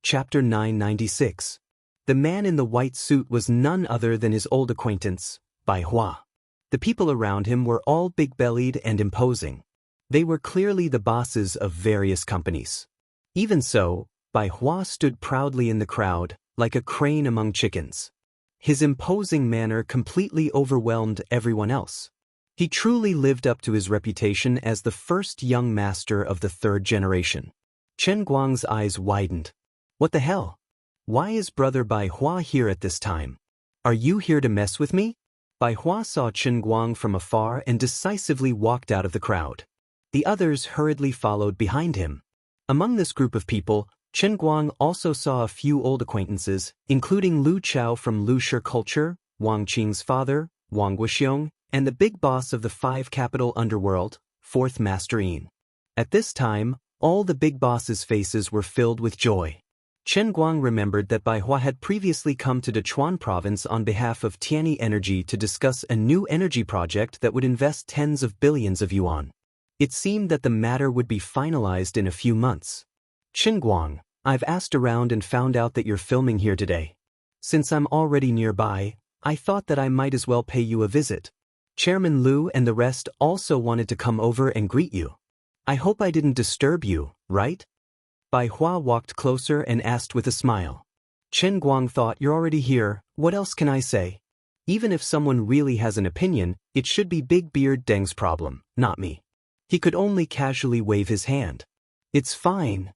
Chapter 996. The man in the white suit was none other than his old acquaintance, Bai Hua. The people around him were all big-bellied and imposing. They were clearly the bosses of various companies. Even so, Bai Hua stood proudly in the crowd, like a crane among chickens. His imposing manner completely overwhelmed everyone else. He truly lived up to his reputation as the first young master of the third generation. Chen Guang's eyes widened. What the hell? Why is brother Bai Hua here at this time? Are you here to mess with me? Bai Hua saw Chen Guang from afar and decisively walked out of the crowd. The others hurriedly followed behind him. Among this group of people, Chen Guang also saw a few old acquaintances, including Lu Chao from Lu Shi culture, Wang Qing's father, Wang Guxiong, and the big boss of the five capital underworld, fourth Master Yin. At this time, all the big bosses' faces were filled with joy. Chen Guang remembered that Bai Hua had previously come to Dechuan province on behalf of Tianyi Energy to discuss a new energy project that would invest tens of billions of yuan. It seemed that the matter would be finalized in a few months. Chen Guang, I've asked around and found out that you're filming here today. Since I'm already nearby, I thought that I might as well pay you a visit. Chairman Lu and the rest also wanted to come over and greet you. I hope I didn't disturb you, right? Bai Hua walked closer and asked with a smile. Chen Guang thought, you're already here, what else can I say? Even if someone really has an opinion, it should be Big Beard Deng's problem, not me. He could only casually wave his hand. It's fine.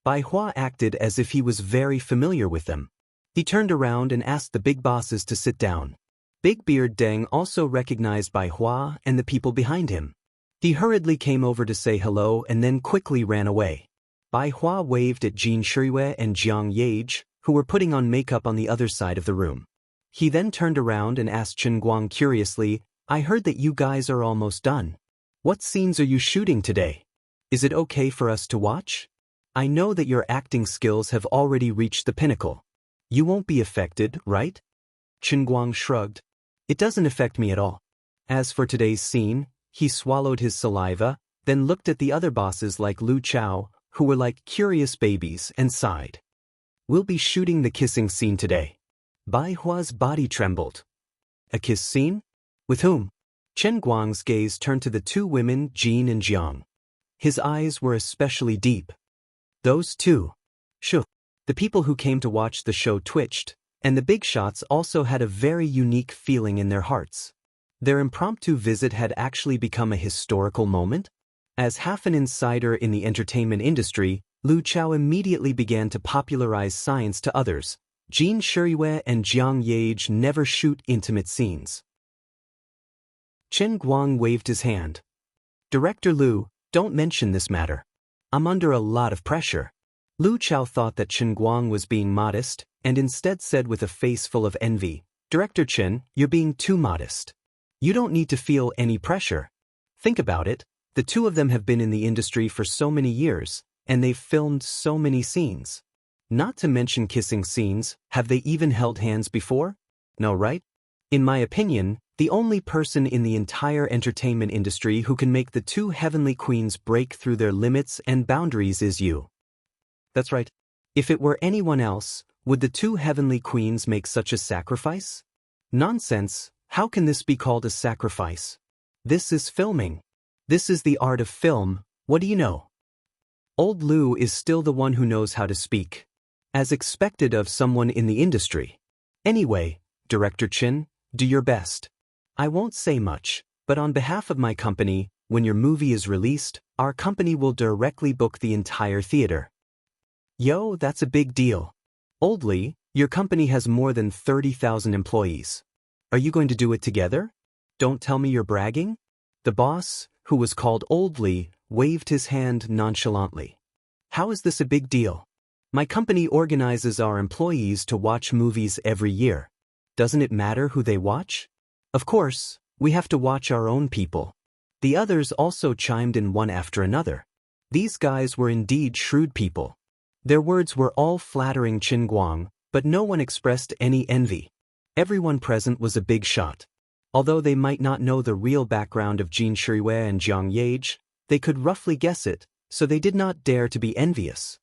Bai Hua acted as if he was very familiar with them. He turned around and asked the big bosses to sit down. Big Beard Deng also recognized Bai Hua and the people behind him. He hurriedly came over to say hello and then quickly ran away. Bai Hua waved at Jin Shiyue and Jiang Yage, who were putting on makeup on the other side of the room. He then turned around and asked Chen Guang curiously, I heard that you guys are almost done. What scenes are you shooting today? Is it okay for us to watch? I know that your acting skills have already reached the pinnacle. You won't be affected, right? Chen Guang shrugged. It doesn't affect me at all. As for today's scene, he swallowed his saliva, then looked at the other bosses like Lu Chao, who were like curious babies, and sighed. We'll be shooting the kissing scene today. Bai Hua's body trembled. A kiss scene? With whom? Chen Guang's gaze turned to the two women, Jin and Jiang. His eyes were especially deep. Those two. Sure. The people who came to watch the show twitched, and the big shots also had a very unique feeling in their hearts. Their impromptu visit had actually become a historical moment. As half an insider in the entertainment industry, Lu Chao immediately began to popularize science to others. Jin Shiyue and Jiang Yage never shoot intimate scenes. Chen Guang waved his hand. Director Lu, don't mention this matter. I'm under a lot of pressure. Lu Chao thought that Chen Guang was being modest, and instead said with a face full of envy, Director Chen, you're being too modest. You don't need to feel any pressure. Think about it. The two of them have been in the industry for so many years, and they've filmed so many scenes. Not to mention kissing scenes, have they even held hands before? No, right? In my opinion, the only person in the entire entertainment industry who can make the two heavenly queens break through their limits and boundaries is you. That's right. If it were anyone else, would the two heavenly queens make such a sacrifice? Nonsense, how can this be called a sacrifice? This is filming. This is the art of film, what do you know? Old Lu is still the one who knows how to speak. As expected of someone in the industry. Anyway, Director Chen, do your best. I won't say much, but on behalf of my company, when your movie is released, our company will directly book the entire theater. Yo, that's a big deal. Old Li, your company has more than 30,000 employees. Are you going to do it together? Don't tell me you're bragging? The boss, who was called Old Li, waved his hand nonchalantly. How is this a big deal? My company organizes our employees to watch movies every year. Doesn't it matter who they watch? Of course, we have to watch our own people. The others also chimed in one after another. These guys were indeed shrewd people. Their words were all flattering Chen Guang, but no one expressed any envy. Everyone present was a big shot. Although they might not know the real background of Jin Shiyue and Jiang Yage, they could roughly guess it, so they did not dare to be envious.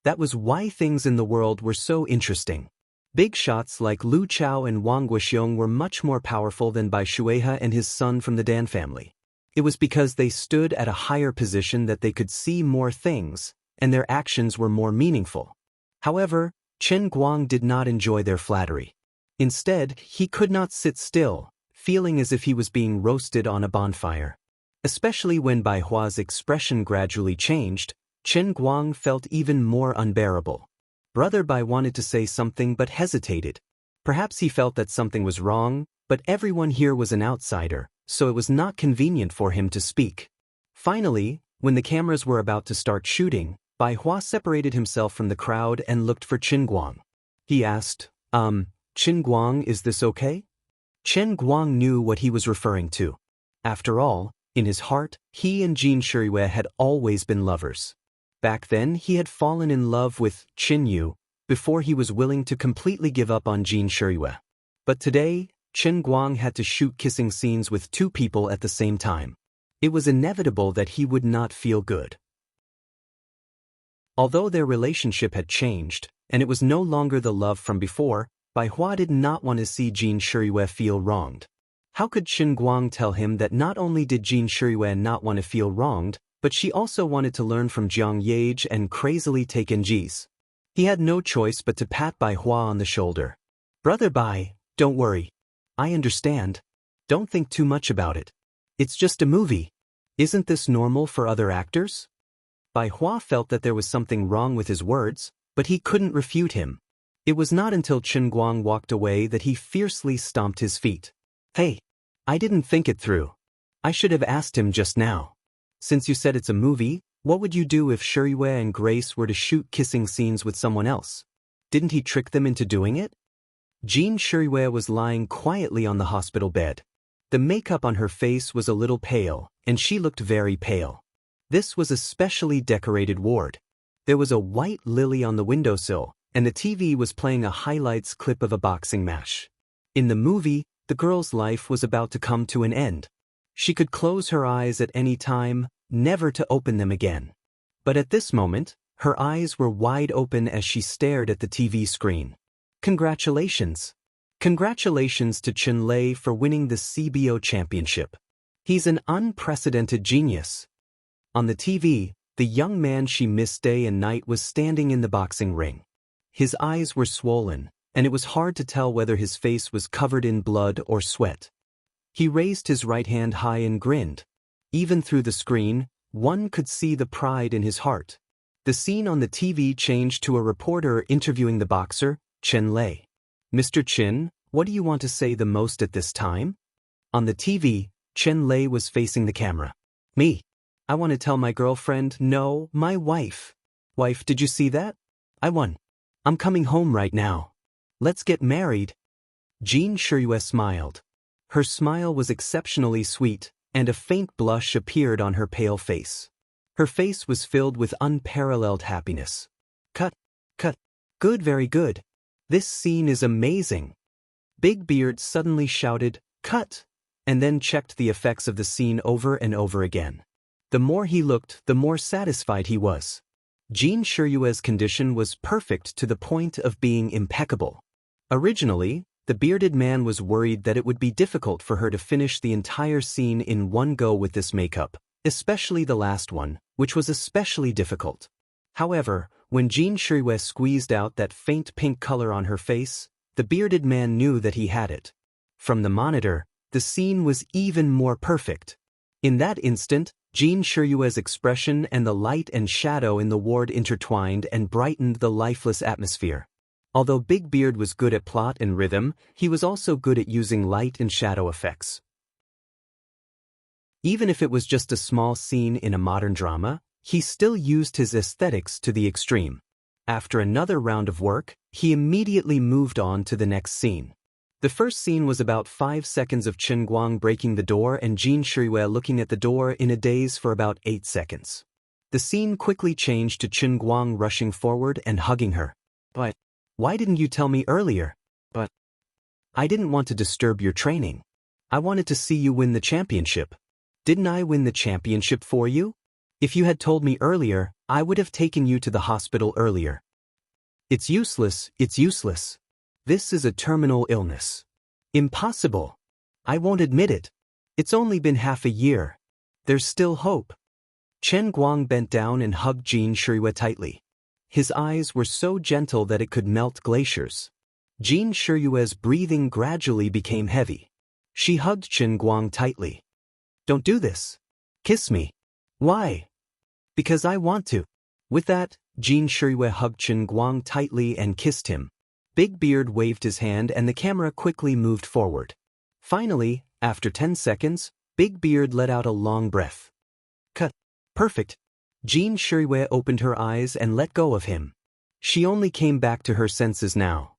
That was why things in the world were so interesting. Big shots like Lu Chao and Wang Guoxiong were much more powerful than Bai Shuihe and his son from the Dan family. It was because they stood at a higher position that they could see more things, and their actions were more meaningful. However, Chen Guang did not enjoy their flattery. Instead, he could not sit still, feeling as if he was being roasted on a bonfire. Especially when Bai Hua's expression gradually changed, Chen Guang felt even more unbearable. Brother Bai wanted to say something but hesitated. Perhaps he felt that something was wrong, but everyone here was an outsider, so it was not convenient for him to speak. Finally, when the cameras were about to start shooting, Bai Hua separated himself from the crowd and looked for Chen Guang. He asked, Chen Guang, is this okay? Chen Guang knew what he was referring to. After all, in his heart, he and Jin Shiyue had always been lovers. Back then, he had fallen in love with Qin Yu before he was willing to completely give up on Jin Shiyue. But today, Chen Guang had to shoot kissing scenes with two people at the same time. It was inevitable that he would not feel good. Although their relationship had changed, and it was no longer the love from before, Bai Hua did not want to see Jin Shiyue feel wronged. How could Chen Guang tell him that not only did Jin Shiyue not want to feel wronged, but she also wanted to learn from Jiang Yage and crazily take NGs? He had no choice but to pat Bai Hua on the shoulder. Brother Bai, don't worry. I understand. Don't think too much about it. It's just a movie. Isn't this normal for other actors? Bai Hua felt that there was something wrong with his words, but he couldn't refute him. It was not until Chen Guang walked away that he fiercely stomped his feet. Hey, I didn't think it through. I should have asked him just now. Since you said it's a movie, what would you do if Shiyue and Grace were to shoot kissing scenes with someone else? Didn't he trick them into doing it? Jin Shiyue was lying quietly on the hospital bed. The makeup on her face was a little pale, and she looked very pale. This was a specially decorated ward. There was a white lily on the windowsill, and the TV was playing a highlights clip of a boxing match. In the movie, the girl's life was about to come to an end. She could close her eyes at any time, never to open them again. But at this moment, her eyes were wide open as she stared at the TV screen. Congratulations! Congratulations to Chen Lei for winning the CBO championship. He's an unprecedented genius. On the TV, the young man she missed day and night was standing in the boxing ring. His eyes were swollen, and it was hard to tell whether his face was covered in blood or sweat. He raised his right hand high and grinned. Even through the screen, one could see the pride in his heart. The scene on the TV changed to a reporter interviewing the boxer, Chen Lei. Mr. Chen, what do you want to say the most at this time? On the TV, Chen Lei was facing the camera. Me. I want to tell my girlfriend, no, my wife. Wife, did you see that? I won. I'm coming home right now. Let's get married. Jin Shiyue smiled. Her smile was exceptionally sweet, and a faint blush appeared on her pale face. Her face was filled with unparalleled happiness. Cut. Good, very good. This scene is amazing. Big Beard suddenly shouted, cut, and then checked the effects of the scene over and over again. The more he looked, the more satisfied he was. Jin Shiyue's condition was perfect to the point of being impeccable. Originally, the bearded man was worried that it would be difficult for her to finish the entire scene in one go with this makeup, especially the last one, which was especially difficult. However, when Jin Shiyue squeezed out that faint pink color on her face, the bearded man knew that he had it. From the monitor, the scene was even more perfect. In that instant, Jin Shiyue's expression and the light and shadow in the ward intertwined and brightened the lifeless atmosphere. Although Big Beard was good at plot and rhythm, he was also good at using light and shadow effects. Even if it was just a small scene in a modern drama, he still used his aesthetics to the extreme. After another round of work, he immediately moved on to the next scene. The first scene was about 5 seconds of Chen Guang breaking the door and Jin Shiyue looking at the door in a daze for about 8 seconds. The scene quickly changed to Chen Guang rushing forward and hugging her. But why didn't you tell me earlier? But I didn't want to disturb your training. I wanted to see you win the championship. Didn't I win the championship for you? If you had told me earlier, I would have taken you to the hospital earlier. It's useless, it's useless. This is a terminal illness. Impossible. I won't admit it. It's only been half a year. There's still hope. Chen Guang bent down and hugged Jin Shirui tightly. His eyes were so gentle that it could melt glaciers. Jin Shirui's breathing gradually became heavy. She hugged Chen Guang tightly. Don't do this. Kiss me. Why? Because I want to. With that, Jin Shirui hugged Chen Guang tightly and kissed him. Big Beard waved his hand and the camera quickly moved forward. Finally, after 10 seconds, Big Beard let out a long breath. Cut. Perfect. Jin Shirui opened her eyes and let go of him. She only came back to her senses now.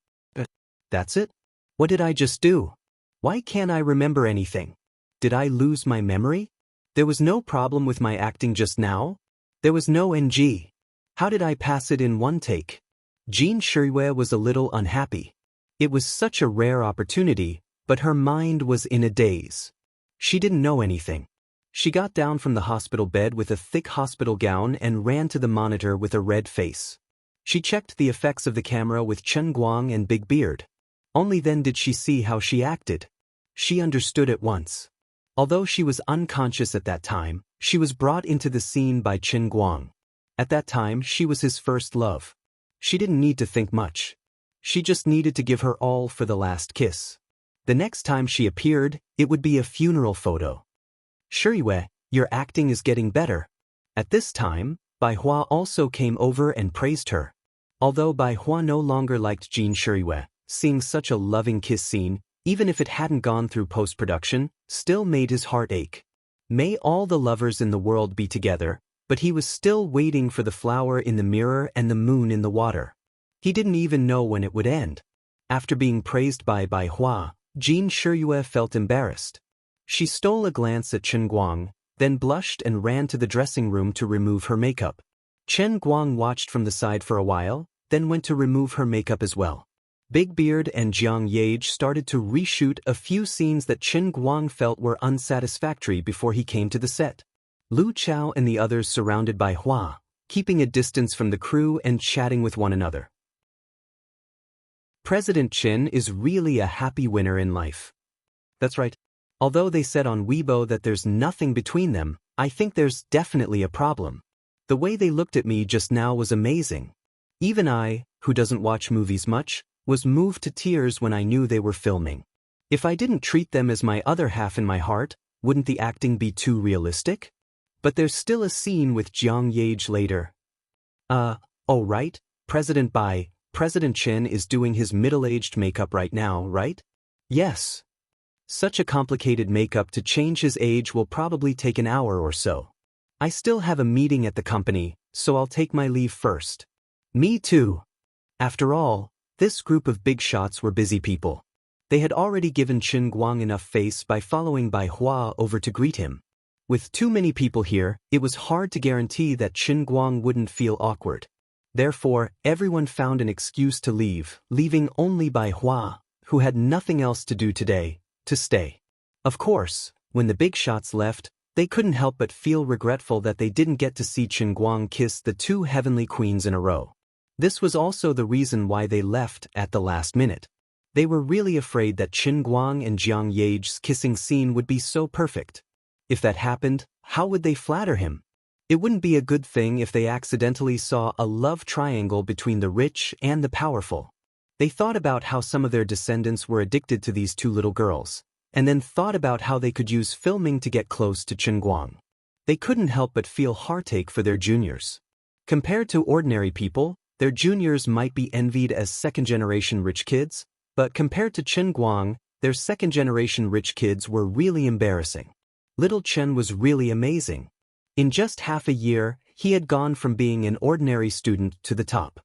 That's it? What did I just do? Why can't I remember anything? Did I lose my memory? There was no problem with my acting just now? There was no NG. How did I pass it in one take? Jin Shirui was a little unhappy. It was such a rare opportunity, but her mind was in a daze. She didn't know anything. She got down from the hospital bed with a thick hospital gown and ran to the monitor with a red face. She checked the effects of the camera with Chen Guang and Big Beard. Only then did she see how she acted. She understood at once. Although she was unconscious at that time, she was brought into the scene by Chen Guang. At that time, she was his first love. She didn't need to think much. She just needed to give her all for the last kiss. The next time she appeared, it would be a funeral photo. Shirui, your acting is getting better. At this time, Bai Hua also came over and praised her. Although Bai Hua no longer liked Jin Shirui, seeing such a loving kiss scene, even if it hadn't gone through post-production, still made his heart ache. May all the lovers in the world be together, but he was still waiting for the flower in the mirror and the moon in the water. He didn't even know when it would end. After being praised by Bai Hua, Jin Shirui felt embarrassed. She stole a glance at Chen Guang, then blushed and ran to the dressing room to remove her makeup. Chen Guang watched from the side for a while, then went to remove her makeup as well. Big Beard and Jiang Yage started to reshoot a few scenes that Chen Guang felt were unsatisfactory before he came to the set. Lu Chao and the others surrounded Bai Hua, keeping a distance from the crew and chatting with one another. President Chen is really a happy winner in life. That's right. Although they said on Weibo that there's nothing between them, I think there's definitely a problem. The way they looked at me just now was amazing. Even I, who doesn't watch movies much, was moved to tears when I knew they were filming. If I didn't treat them as my other half in my heart, wouldn't the acting be too realistic? But there's still a scene with Jiang Yage later. Oh right, President Chen is doing his middle-aged makeup right now, right? Yes. Such a complicated makeup to change his age will probably take an hour or so. I still have a meeting at the company, so I'll take my leave first. Me too. After all, this group of big shots were busy people. They had already given Chen Guang enough face by following Bai Hua over to greet him. With too many people here, it was hard to guarantee that Chen Guang wouldn't feel awkward. Therefore, everyone found an excuse to leave, leaving only Bai Hua, who had nothing else to do today, to stay. Of course, when the big shots left, they couldn't help but feel regretful that they didn't get to see Chen Guang kiss the two heavenly queens in a row. This was also the reason why they left at the last minute. They were really afraid that Chen Guang and Jiang Yage's kissing scene would be so perfect. If that happened, how would they flatter him? It wouldn't be a good thing if they accidentally saw a love triangle between the rich and the powerful. They thought about how some of their descendants were addicted to these two little girls, and then thought about how they could use filming to get close to Chen Guang. They couldn't help but feel heartache for their juniors. Compared to ordinary people, their juniors might be envied as second-generation rich kids, but compared to Chen Guang, their second-generation rich kids were really embarrassing. Little Chen was really amazing. In just half a year, he had gone from being an ordinary student to the top.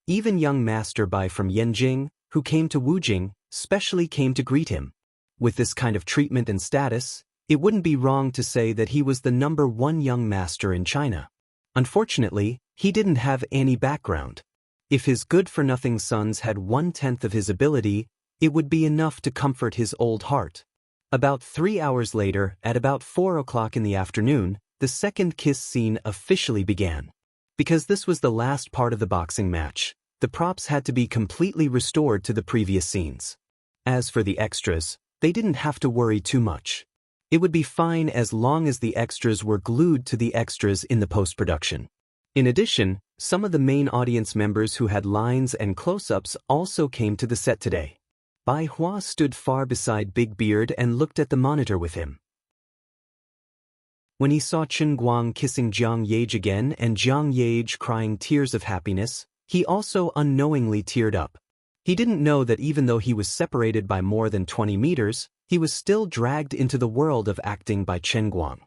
Even young Master Bai from Yanjing, who came to Wujing, specially came to greet him. With this kind of treatment and status, it wouldn't be wrong to say that he was the #1 young master in China. Unfortunately, he didn't have any background. If his good-for-nothing sons had 1/10 of his ability, it would be enough to comfort his old heart. About 3 hours later, at about 4 o'clock in the afternoon, the second kiss scene officially began. Because this was the last part of the boxing match, the props had to be completely restored to the previous scenes. As for the extras, they didn't have to worry too much. It would be fine as long as the extras were glued to the extras in the post-production. In addition, some of the main audience members who had lines and close-ups also came to the set today. Bai Hua stood far beside Big Beard and looked at the monitor with him. When he saw Chen Guang kissing Jiang Yage again and Jiang Yage crying tears of happiness, he also unknowingly teared up. He didn't know that even though he was separated by more than 20 meters, he was still dragged into the world of acting by Chen Guang.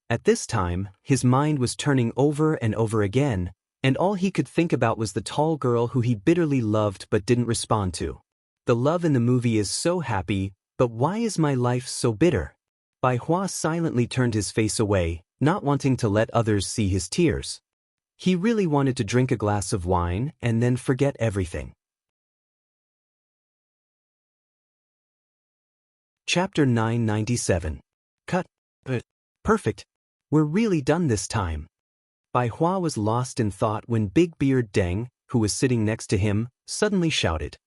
At this time, his mind was turning over and over again, and all he could think about was the tall girl who he bitterly loved but didn't respond to. The love in the movie is so happy, but why is my life so bitter? Bai Hua silently turned his face away, not wanting to let others see his tears. He really wanted to drink a glass of wine and then forget everything. Chapter 997. Cut. Perfect. We're really done this time. Bai Hua was lost in thought when Big Beard Deng, who was sitting next to him, suddenly shouted.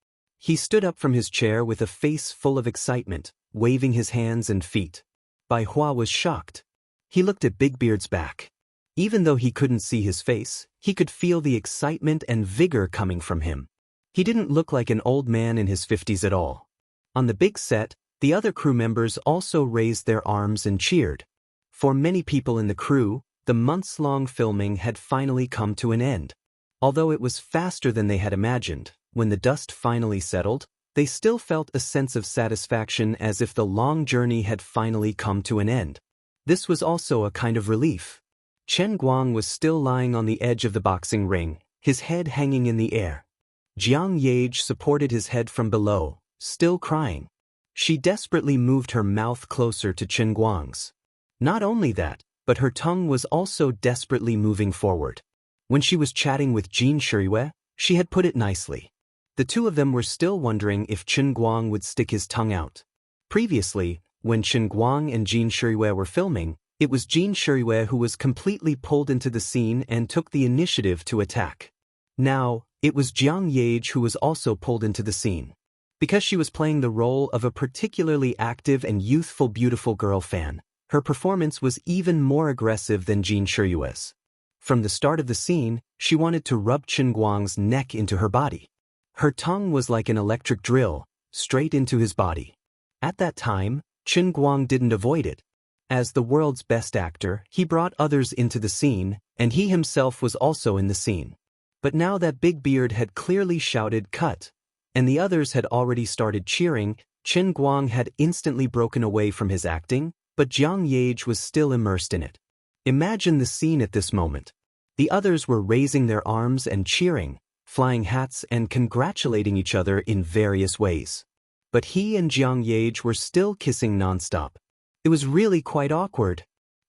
He stood up from his chair with a face full of excitement, waving his hands and feet. Bai Hua was shocked. He looked at Big Beard's back. Even though he couldn't see his face, he could feel the excitement and vigor coming from him. He didn't look like an old man in his 50s at all. On the big set, the other crew members also raised their arms and cheered. For many people in the crew, the months-long filming had finally come to an end. Although it was faster than they had imagined, when the dust finally settled, they still felt a sense of satisfaction as if the long journey had finally come to an end. This was also a kind of relief. Chen Guang was still lying on the edge of the boxing ring, his head hanging in the air. Jiang Yage supported his head from below, still crying. She desperately moved her mouth closer to Chen Guang's. Not only that, but her tongue was also desperately moving forward. When she was chatting with Jin Shiyue, she had put it nicely. The two of them were still wondering if Chen Guang would stick his tongue out. Previously, when Chen Guang and Jin Shiyue were filming, it was Jin Shiyue who was completely pulled into the scene and took the initiative to attack. Now, it was Jiang Yage who was also pulled into the scene. Because she was playing the role of a particularly active and youthful beautiful girl fan, her performance was even more aggressive than Jin Shiyue's. From the start of the scene, she wanted to rub Chen Guang's neck into her body. Her tongue was like an electric drill, straight into his body. At that time, Chen Guang didn't avoid it. As the world's best actor, he brought others into the scene, and he himself was also in the scene. But now that Big Beard had clearly shouted "cut," and the others had already started cheering, Chen Guang had instantly broken away from his acting, but Jiang Yage was still immersed in it. Imagine the scene at this moment. The others were raising their arms and cheering, flying hats and congratulating each other in various ways. But he and Jiang Yage were still kissing nonstop. It was really quite awkward.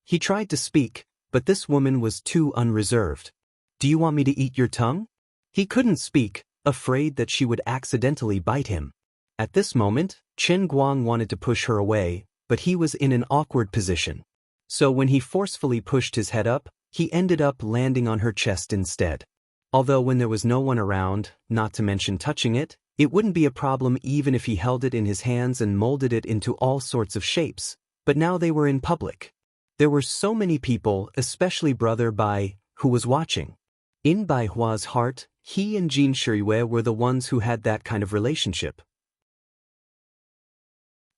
He tried to speak, but this woman was too unreserved. "Do you want me to eat your tongue?" He couldn't speak, afraid that she would accidentally bite him. At this moment, Chen Guang wanted to push her away, but he was in an awkward position. So when he forcefully pushed his head up, he ended up landing on her chest instead. Although when there was no one around, not to mention touching it, it wouldn't be a problem even if he held it in his hands and molded it into all sorts of shapes. But now they were in public. There were so many people, especially Brother Bai, who was watching. In Bai Hua's heart, he and Jin Shiyue were the ones who had that kind of relationship.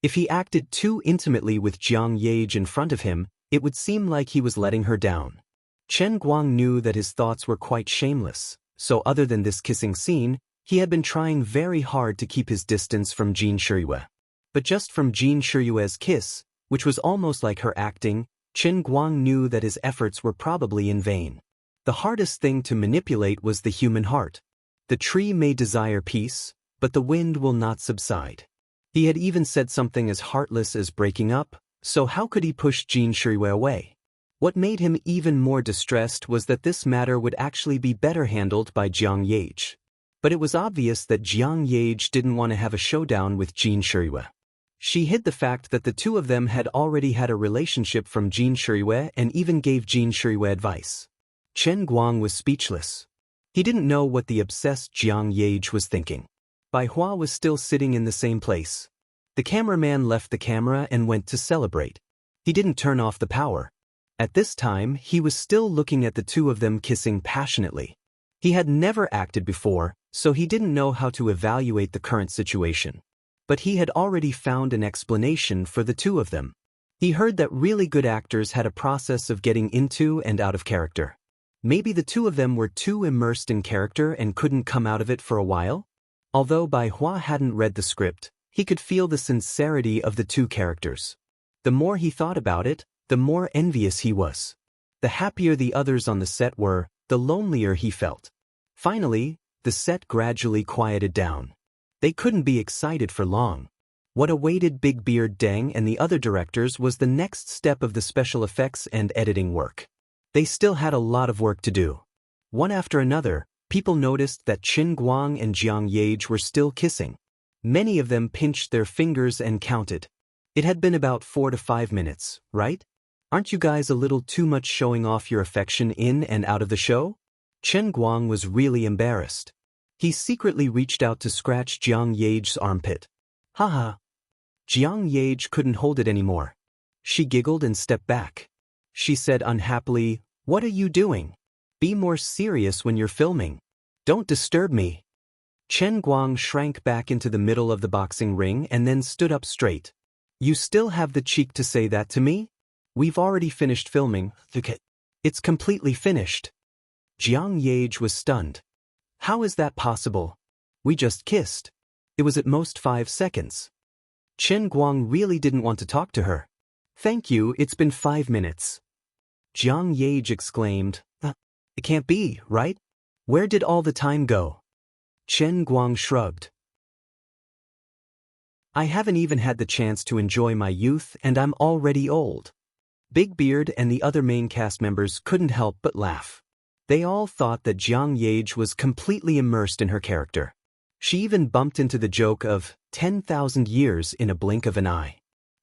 If he acted too intimately with Jiang Yage in front of him, it would seem like he was letting her down. Chen Guang knew that his thoughts were quite shameless, so other than this kissing scene, he had been trying very hard to keep his distance from Jin Shiyue. But just from Jin Shiyue's kiss, which was almost like her acting, Chen Guang knew that his efforts were probably in vain. The hardest thing to manipulate was the human heart. The tree may desire peace, but the wind will not subside. He had even said something as heartless as breaking up, so how could he push Jin Shiyue away? What made him even more distressed was that this matter would actually be better handled by Jiang Yage. But it was obvious that Jiang Yage didn't want to have a showdown with Jin Shiyue. She hid the fact that the two of them had already had a relationship from Jin Shiriyue and even gave Jin Shiriyue advice. Chen Guang was speechless. He didn't know what the obsessed Jiang Yage was thinking. Bai Hua was still sitting in the same place. The cameraman left the camera and went to celebrate. He didn't turn off the power. At this time, he was still looking at the two of them kissing passionately. He had never acted before, so he didn't know how to evaluate the current situation. But he had already found an explanation for the two of them. He heard that really good actors had a process of getting into and out of character. Maybe the two of them were too immersed in character and couldn't come out of it for a while? Although Bai Hua hadn't read the script, he could feel the sincerity of the two characters. The more he thought about it, the more envious he was. The happier the others on the set were, the lonelier he felt. Finally, the set gradually quieted down. They couldn't be excited for long. What awaited Big Beard Deng and the other directors was the next step of the special effects and editing work. They still had a lot of work to do. One after another, people noticed that Qin Guang and Jiang Yage were still kissing. Many of them pinched their fingers and counted. It had been about 4 to 5 minutes, right? Aren't you guys a little too much showing off your affection in and out of the show? Chen Guang was really embarrassed. He secretly reached out to scratch Jiang Yage's armpit. Haha. Jiang Yage couldn't hold it anymore. She giggled and stepped back. She said unhappily, "What are you doing? Be more serious when you're filming. Don't disturb me." Chen Guang shrank back into the middle of the boxing ring and then stood up straight. "You still have the cheek to say that to me? We've already finished filming. It's completely finished." Jiang Yage was stunned. "How is that possible? We just kissed. It was at most 5 seconds." Chen Guang really didn't want to talk to her. "Thank you, it's been 5 minutes." Jiang Yage exclaimed, "It can't be, right? Where did all the time go?" Chen Guang shrugged. "I haven't even had the chance to enjoy my youth and I'm already old." Big Beard and the other main cast members couldn't help but laugh. They all thought that Jiang Yage was completely immersed in her character. She even bumped into the joke of 10,000 years in a blink of an eye.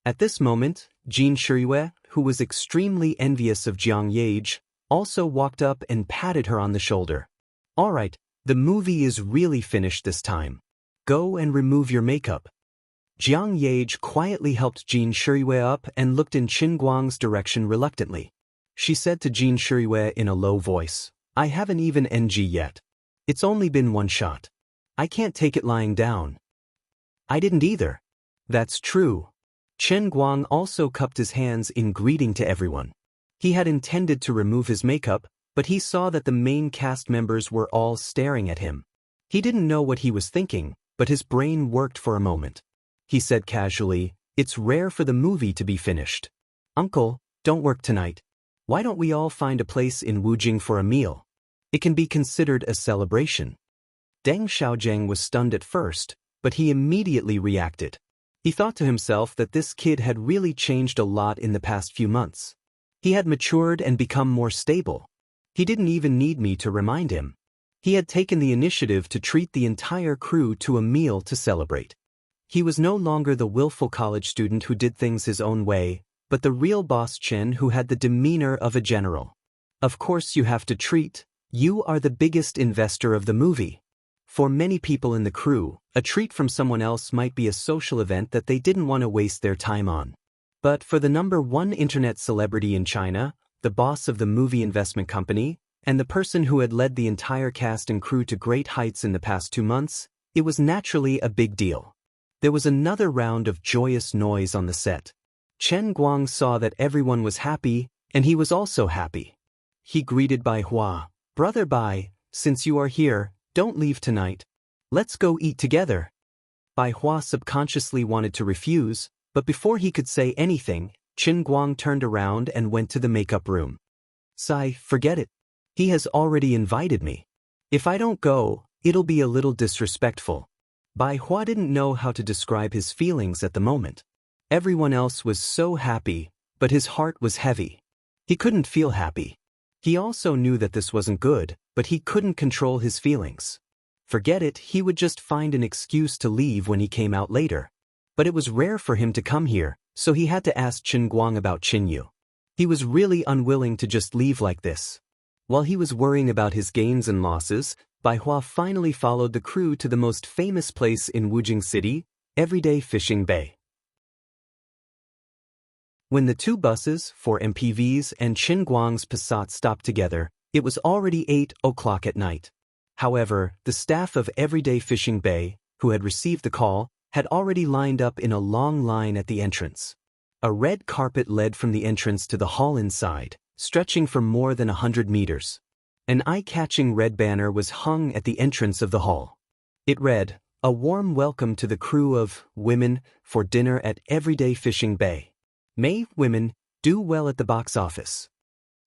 At this moment, Jin Shiriyue, who was extremely envious of Jiang Yage, also walked up and patted her on the shoulder. "All right, the movie is really finished this time. Go and remove your makeup." Jiang Yage quietly helped Jin Shiriyue up and looked in Qin Guang's direction reluctantly. She said to Jin Shiriyue in a low voice, "I haven't even NG yet. It's only been one shot. I can't take it lying down." "I didn't either." "That's true." Chen Guang also cupped his hands in greeting to everyone. He had intended to remove his makeup, but he saw that the main cast members were all staring at him. He didn't know what he was thinking, but his brain worked for a moment. He said casually, "It's rare for the movie to be finished. Uncle, don't work tonight. Why don't we all find a place in Wujing for a meal? It can be considered a celebration." Deng Xiaojiang was stunned at first, but he immediately reacted. He thought to himself that this kid had really changed a lot in the past few months. He had matured and become more stable. He didn't even need me to remind him. He had taken the initiative to treat the entire crew to a meal to celebrate. He was no longer the willful college student who did things his own way, but the real boss Chen who had the demeanor of a general. "Of course you have to treat. You are the biggest investor of the movie." For many people in the crew, a treat from someone else might be a social event that they didn't want to waste their time on. But for the #1 internet celebrity in China, the boss of the movie investment company, and the person who had led the entire cast and crew to great heights in the past 2 months, it was naturally a big deal. There was another round of joyous noise on the set. Chen Guang saw that everyone was happy, and he was also happy. He greeted Bai Hua, "Brother Bai, since you are here, don't leave tonight. Let's go eat together." Bai Hua subconsciously wanted to refuse, but before he could say anything, Chen Guang turned around and went to the makeup room. "Sai, forget it. He has already invited me. If I don't go, it'll be a little disrespectful." Bai Hua didn't know how to describe his feelings at the moment. Everyone else was so happy, but his heart was heavy. He couldn't feel happy. He also knew that this wasn't good, but he couldn't control his feelings. Forget it, he would just find an excuse to leave when he came out later. But it was rare for him to come here, so he had to ask Chen Guang about Qinyu. He was really unwilling to just leave like this. While he was worrying about his gains and losses, Bai Hua finally followed the crew to the most famous place in Wujing City, Everyday Fishing Bay. When the two buses, 4 MPVs and Chen Guang's Passat stopped together, it was already 8 o'clock at night. However, the staff of Everyday Fishing Bay, who had received the call, had already lined up in a long line at the entrance. A red carpet led from the entrance to the hall inside, stretching for more than 100 meters. An eye-catching red banner was hung at the entrance of the hall. It read, "A warm welcome to the crew of women for dinner at Everyday Fishing Bay. May women do well at the box office."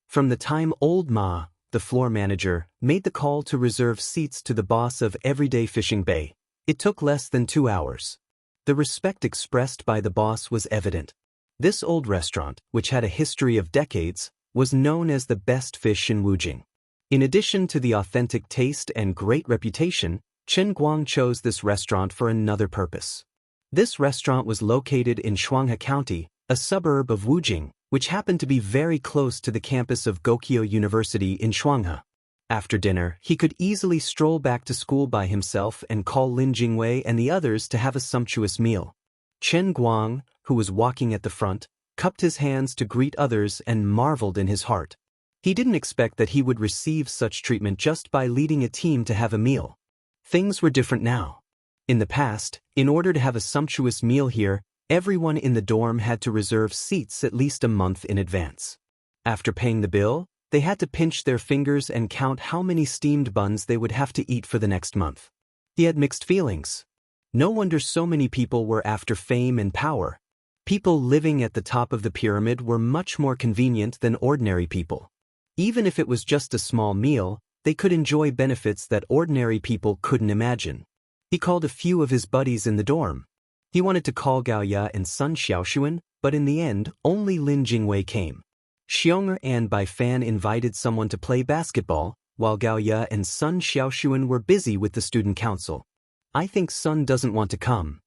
From the time old Ma, the floor manager, made the call to reserve seats to the boss of Everyday Fishing Bay, it took less than 2 hours. The respect expressed by the boss was evident. This old restaurant, which had a history of decades, was known as the best fish in Wujing. In addition to the authentic taste and great reputation, Chen Guang chose this restaurant for another purpose. This restaurant was located in Xianxia County, a suburb of Wujing, which happened to be very close to the campus of Gokyo University in Xianxia. After dinner, he could easily stroll back to school by himself and call Lin Jingwei and the others to have a sumptuous meal. Chen Guang, who was walking at the front, cupped his hands to greet others and marveled in his heart. He didn't expect that he would receive such treatment just by leading a team to have a meal. Things were different now. In the past, in order to have a sumptuous meal here, everyone in the dorm had to reserve seats at least a month in advance. After paying the bill, they had to pinch their fingers and count how many steamed buns they would have to eat for the next month. He had mixed feelings. No wonder so many people were after fame and power. People living at the top of the pyramid were much more convenient than ordinary people. Even if it was just a small meal, they could enjoy benefits that ordinary people couldn't imagine. He called a few of his buddies in the dorm. He wanted to call Gaoya and Sun Xiaoxuan, but in the end, only Lin Jingwei came. Xiong'er and Bai Fan invited someone to play basketball, while Gaoya and Sun Xiaoxuan were busy with the student council. I think Sun doesn't want to come.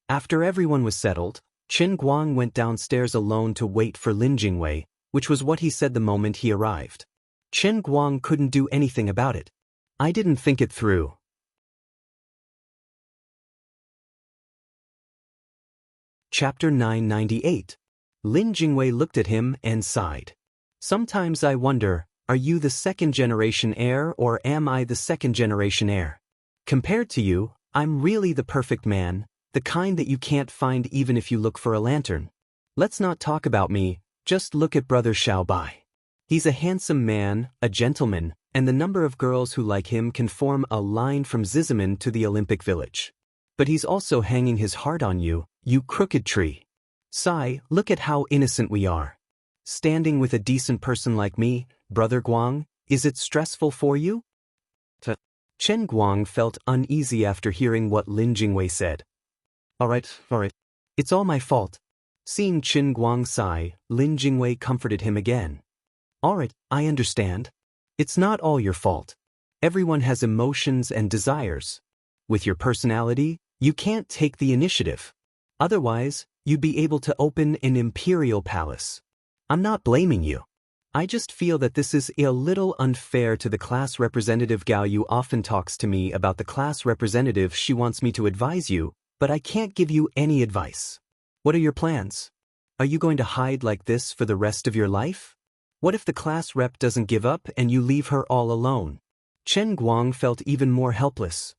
After everyone was settled, Chen Guang went downstairs alone to wait for Lin Jingwei, which was what he said the moment he arrived. Chen Guang couldn't do anything about it. I didn't think it through. Chapter 998. Lin Jingwei looked at him and sighed. Sometimes I wonder, are you the second-generation heir or am I the second-generation heir? Compared to you, I'm really the perfect man, the kind that you can't find even if you look for a lantern. Let's not talk about me, just look at brother Xiao Bai. He's a handsome man, a gentleman, and the number of girls who like him can form a line from Zizaman to the Olympic Village. But he's also hanging his heart on you, you crooked tree. Sai, look at how innocent we are. Standing with a decent person like me, brother Guang, is it stressful for you? Chen Guang felt uneasy after hearing what Lin Jingwei said. All right. It's all my fault. Seeing Chen Guang sigh, Lin Jingwei comforted him again. All right, I understand. It's not all your fault. Everyone has emotions and desires. With your personality, you can't take the initiative. Otherwise, you'd be able to open an imperial palace. I'm not blaming you. I just feel that this is a little unfair to the class representative. Gao Yu often talks to me about the class representative. She wants me to advise you, but I can't give you any advice. What are your plans? Are you going to hide like this for the rest of your life? What if the class rep doesn't give up and you leave her all alone? Chen Guang felt even more helpless.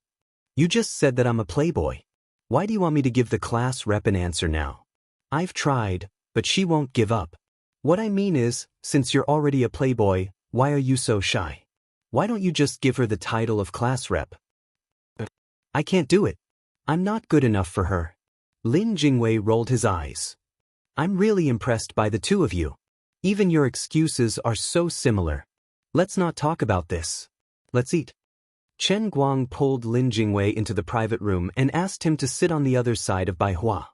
You just said that I'm a playboy. Why do you want me to give the class rep an answer now? I've tried, but she won't give up. What I mean is, since you're already a playboy, why are you so shy? Why don't you just give her the title of class rep? I can't do it. I'm not good enough for her. Lin Jingwei rolled his eyes. I'm really impressed by the two of you. Even your excuses are so similar. Let's not talk about this. Let's eat. Chen Guang pulled Lin Jingwei into the private room and asked him to sit on the other side of Bai Hua.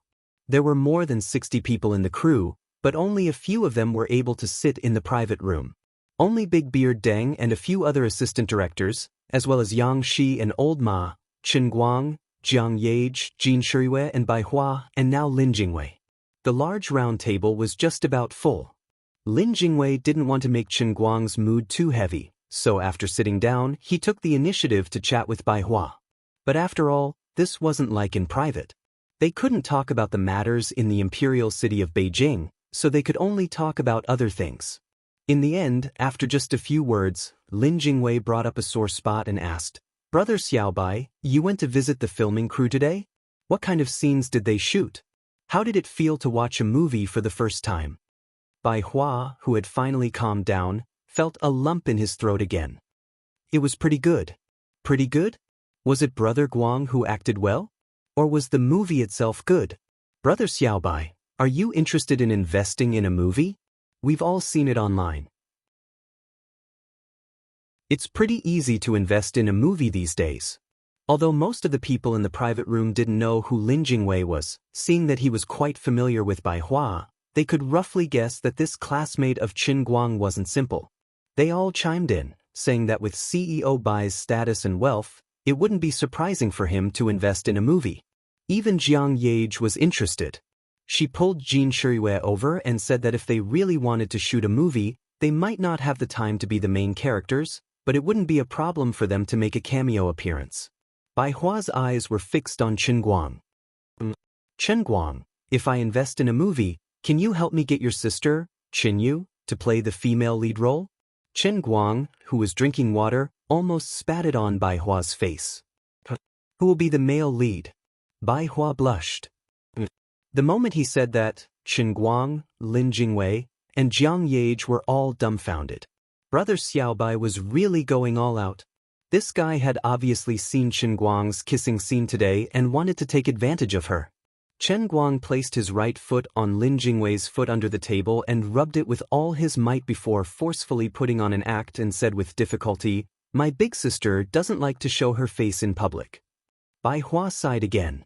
There were more than 60 people in the crew, but only a few of them were able to sit in the private room. Only Big Beard Deng and a few other assistant directors, as well as Yang Shi and Old Ma, Chen Guang, Jiang Yage, Jin Shirue, and Bai Hua, and now Lin Jingwei. The large round table was just about full. Lin Jingwei didn't want to make Chen Guang's mood too heavy, so after sitting down, he took the initiative to chat with Bai Hua. But after all, this wasn't like in private. They couldn't talk about the matters in the imperial city of Beijing, so they could only talk about other things. In the end, after just a few words, Lin Jingwei brought up a sore spot and asked, "Brother Xiaobai, you went to visit the filming crew today? What kind of scenes did they shoot? How did it feel to watch a movie for the first time?" Bai Hua, who had finally calmed down, felt a lump in his throat again. "It was pretty good." "Pretty good? Was it Brother Guang who acted well? Or was the movie itself good?" "Brother Xiaobai, are you interested in investing in a movie? We've all seen it online. It's pretty easy to invest in a movie these days." Although most of the people in the private room didn't know who Lin Jingwei was, seeing that he was quite familiar with Bai Hua, they could roughly guess that this classmate of Qin Guang wasn't simple. They all chimed in, saying that with CEO Bai's status and wealth, it wouldn't be surprising for him to invest in a movie. Even Jiang Yage was interested. She pulled Jin Shirue over and said that if they really wanted to shoot a movie, they might not have the time to be the main characters, but it wouldn't be a problem for them to make a cameo appearance. Bai Hua's eyes were fixed on Chen Guang. "Chen Guang, if I invest in a movie, can you help me get your sister, Chen Yu, to play the female lead role?" Chen Guang, who was drinking water, almost spat it on Bai Hua's face. "Who will be the male lead?" Bai Hua blushed. The moment he said that, Chen Guang, Lin Jingwei, and Jiang Yage were all dumbfounded. Brother Xiaobai was really going all out. This guy had obviously seen Chen Guang's kissing scene today and wanted to take advantage of her. Chen Guang placed his right foot on Lin Jingwei's foot under the table and rubbed it with all his might before forcefully putting on an act and said with difficulty, "My big sister doesn't like to show her face in public." Bai Hua sighed again.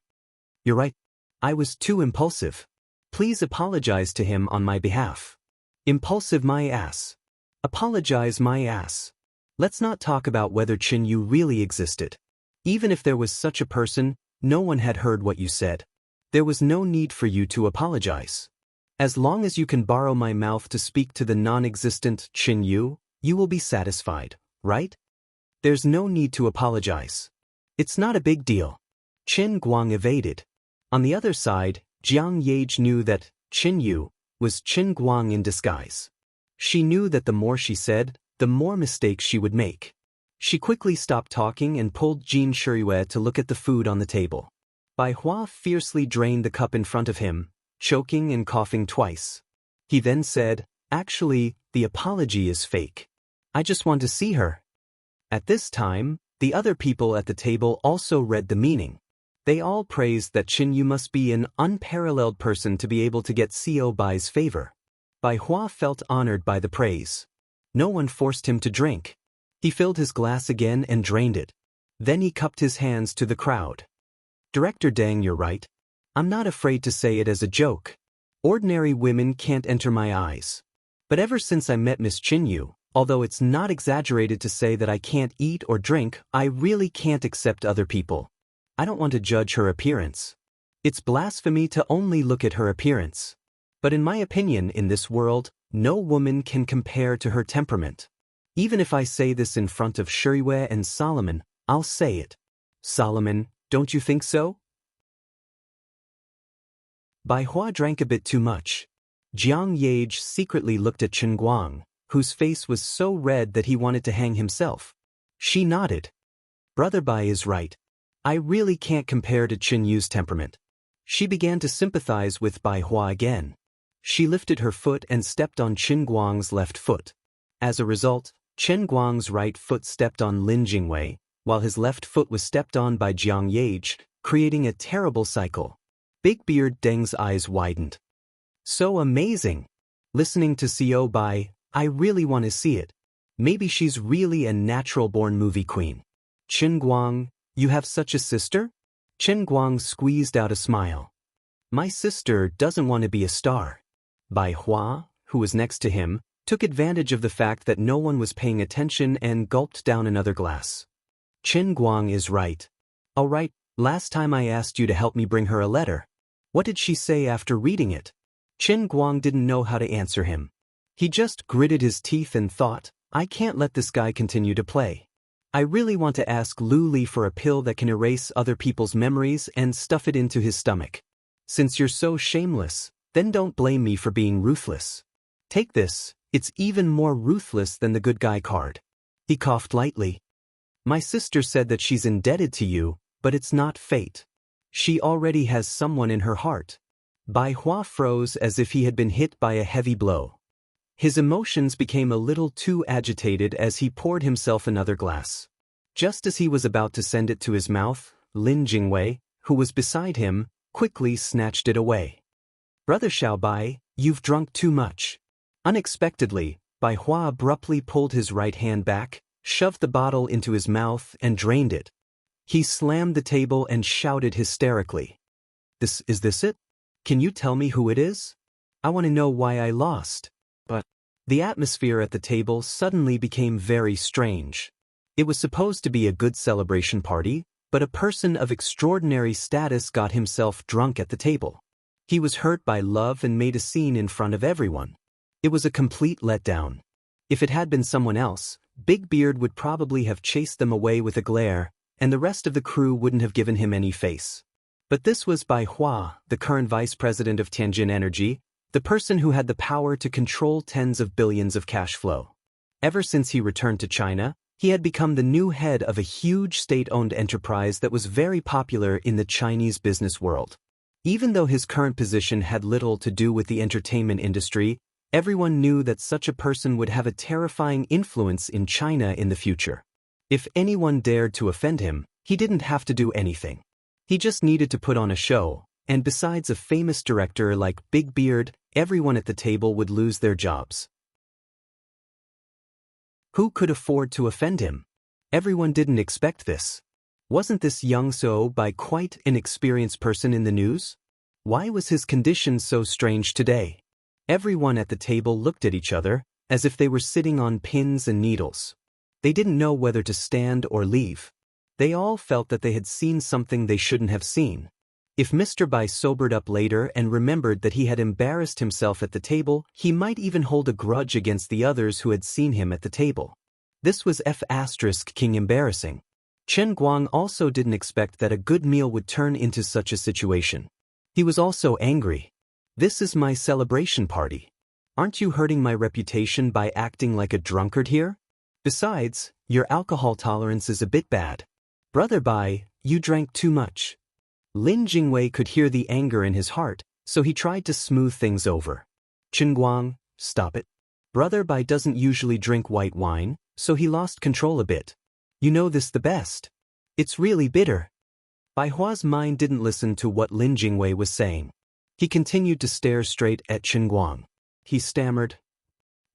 "You're right. I was too impulsive. Please apologize to him on my behalf." "Impulsive my ass. Apologize my ass. Let's not talk about whether Qin Yu really existed. Even if there was such a person, no one had heard what you said. There was no need for you to apologize. As long as you can borrow my mouth to speak to the non-existent Qin Yu, you will be satisfied, right? There's no need to apologize. It's not a big deal." Qin Guang evaded. On the other side, Jiang Yage knew that Qin Yu was Qin Guang in disguise. She knew that the more she said, the more mistakes she would make. She quickly stopped talking and pulled Jin Shirue to look at the food on the table. Bai Hua fiercely drained the cup in front of him, choking and coughing twice. He then said, "Actually, the apology is fake. I just want to see her." At this time, the other people at the table also read the meaning. They all praised that Qin Yu must be an unparalleled person to be able to get CO Bai's favor. Bai Hua felt honored by the praise. No one forced him to drink. He filled his glass again and drained it. Then he cupped his hands to the crowd. "Director Deng, you're right. I'm not afraid to say it as a joke. Ordinary women can't enter my eyes. But ever since I met Miss Qin Yu, although it's not exaggerated to say that I can't eat or drink, I really can't accept other people. I don't want to judge her appearance. It's blasphemy to only look at her appearance. But in my opinion, in this world, no woman can compare to her temperament. Even if I say this in front of Shirue and Solomon, I'll say it. Solomon, don't you think so?" Bai Hua drank a bit too much. Jiang Yage secretly looked at Chen Guang, whose face was so red that he wanted to hang himself. She nodded. "Brother Bai is right. I really can't compare to Qin Yu's temperament." She began to sympathize with Bai Hua again. She lifted her foot and stepped on Chen Guang's left foot. As a result, Chen Guang's right foot stepped on Lin Jingwei, while his left foot was stepped on by Jiang Yage, creating a terrible cycle. Big Beard Deng's eyes widened. "So amazing! Listening to CO Bai, I really want to see it. Maybe she's really a natural-born movie queen." "Chen Guang, you have such a sister?" Chen Guang squeezed out a smile. "My sister doesn't want to be a star." Bai Hua, who was next to him, took advantage of the fact that no one was paying attention and gulped down another glass. "Chen Guang is right. All right, Last time I asked you to help me bring her a letter. What did she say after reading it? Chen Guang didn't know how to answer him. He just gritted his teeth and thought, I can't let this guy continue to play. I really want to ask Lu Li for a pill that can erase other people's memories and stuff it into his stomach. Since you're so shameless, then don't blame me for being ruthless. Take this, it's even more ruthless than the good guy card. He coughed lightly. My sister said that she's indebted to you, but it's not fate. She already has someone in her heart. Bai Hua froze as if he had been hit by a heavy blow. His emotions became a little too agitated as he poured himself another glass. Just as he was about to send it to his mouth, Lin Jingwei, who was beside him, quickly snatched it away. Brother Xiaobai, you've drunk too much. Unexpectedly, Bai Hua abruptly pulled his right hand back, shoved the bottle into his mouth and drained it. He slammed the table and shouted hysterically. Is this it? Can you tell me who it is? I want to know why I lost. But the atmosphere at the table suddenly became very strange. It was supposed to be a good celebration party, but a person of extraordinary status got himself drunk at the table. He was hurt by love and made a scene in front of everyone. It was a complete letdown. If it had been someone else, Big Beard would probably have chased them away with a glare, and the rest of the crew wouldn't have given him any face. But this was Bai Hua, the current vice president of Tianjin Energy, the person who had the power to control tens of billions of cash flow. Ever since he returned to China, he had become the new head of a huge state-owned enterprise that was very popular in the Chinese business world. Even though his current position had little to do with the entertainment industry, everyone knew that such a person would have a terrifying influence in China in the future. If anyone dared to offend him, he didn't have to do anything. He just needed to put on a show, and besides a famous director like Big Beard, everyone at the table would lose their jobs. Who could afford to offend him? Everyone didn't expect this. Wasn't this young Xiaobai quite an experienced person in the news? Why was his condition so strange today? Everyone at the table looked at each other, as if they were sitting on pins and needles. They didn't know whether to stand or leave. They all felt that they had seen something they shouldn't have seen. If Mr. Bai sobered up later and remembered that he had embarrassed himself at the table, he might even hold a grudge against the others who had seen him at the table. This was King embarrassing. Chen Guang also didn't expect that a good meal would turn into such a situation. He was also angry. This is my celebration party. Aren't you hurting my reputation by acting like a drunkard here? Besides, your alcohol tolerance is a bit bad. Brother Bai, you drank too much. Lin Jingwei could hear the anger in his heart, so he tried to smooth things over. Chen Guang, stop it. Brother Bai doesn't usually drink white wine, so he lost control a bit. You know this the best. It's really bitter. Bai Hua's mind didn't listen to what Lin Jingwei was saying. He continued to stare straight at Chen Guang. He stammered,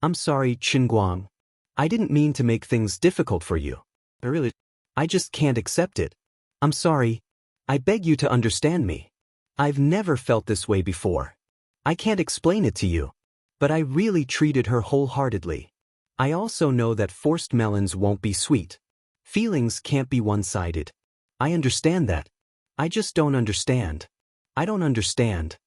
I'm sorry, Chen Guang. I didn't mean to make things difficult for you. I just can't accept it. I'm sorry. I beg you to understand me. I've never felt this way before. I can't explain it to you. But I really treated her wholeheartedly. I also know that forced melons won't be sweet. Feelings can't be one-sided. I understand that. I just don't understand. I don't understand.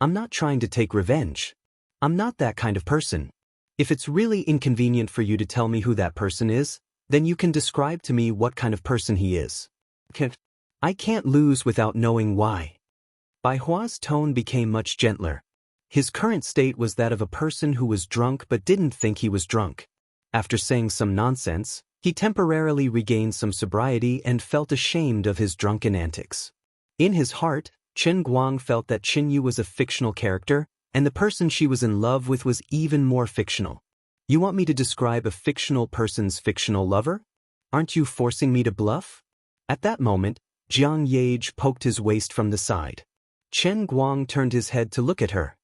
I'm not trying to take revenge. I'm not that kind of person. If it's really inconvenient for you to tell me who that person is, then you can describe to me what kind of person he is. I can't lose without knowing why. Bai Hua's tone became much gentler. His current state was that of a person who was drunk but didn't think he was drunk. After saying some nonsense, he temporarily regained some sobriety and felt ashamed of his drunken antics. In his heart, Chen Guang felt that Qin Yu was a fictional character, and the person she was in love with was even more fictional. You want me to describe a fictional person's fictional lover? Aren't you forcing me to bluff? At that moment, Jiang Yage poked his waist from the side. Chen Guang turned his head to look at her.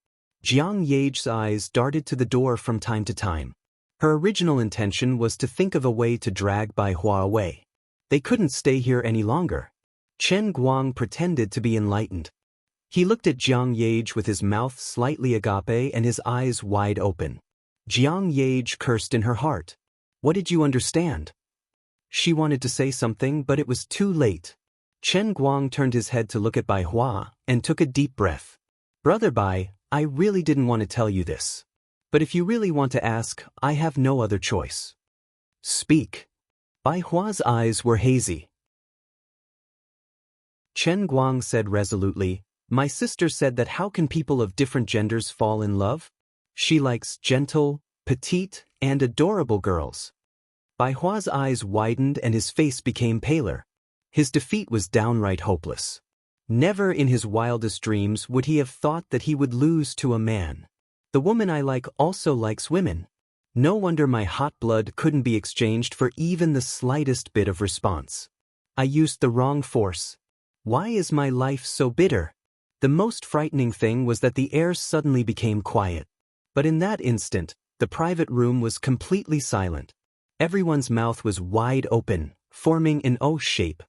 Jiang Yage's eyes darted to the door from time to time. Her original intention was to think of a way to drag Bai Hua away. They couldn't stay here any longer. Chen Guang pretended to be enlightened. He looked at Jiang Yage with his mouth slightly agape and his eyes wide open. Jiang Yage cursed in her heart. What did you understand? She wanted to say something, but it was too late. Chen Guang turned his head to look at Bai Hua and took a deep breath. Brother Bai, I really didn't want to tell you this. But if you really want to ask, I have no other choice. Speak. Bai Hua's eyes were hazy. Chen Guang said resolutely, my sister said that how can people of different genders fall in love? She likes gentle, petite, and adorable girls. Bai Hua's eyes widened and his face became paler. His defeat was downright hopeless. Never in his wildest dreams would he have thought that he would lose to a man. The woman I like also likes women. No wonder my hot blood couldn't be exchanged for even the slightest bit of response. I used the wrong force. Why is my life so bitter? The most frightening thing was that the air suddenly became quiet. But in that instant, the private room was completely silent. Everyone's mouth was wide open, forming an O shape.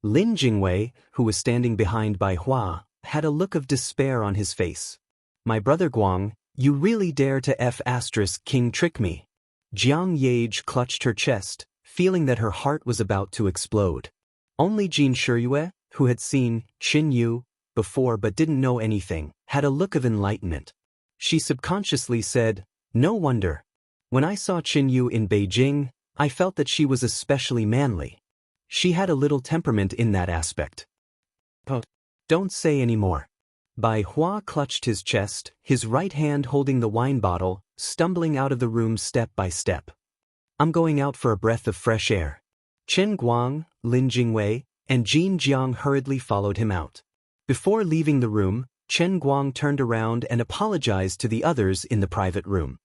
Lin Jingwei, who was standing behind Bai Hua, had a look of despair on his face. My brother Guang, you really dare to King trick me. Jiang Yage clutched her chest, feeling that her heart was about to explode. Only Jin Shiyue, who had seen Qin Yu before but didn't know anything, had a look of enlightenment. She subconsciously said, no wonder. When I saw Qin Yu in Beijing, I felt that she was especially manly. She had a little temperament in that aspect. Don't say any more. Bai Hua clutched his chest, his right hand holding the wine bottle, stumbling out of the room step by step. I'm going out for a breath of fresh air. Chen Guang, Lin Jingwei, and Jin Jiang hurriedly followed him out. Before leaving the room, Chen Guang turned around and apologized to the others in the private room.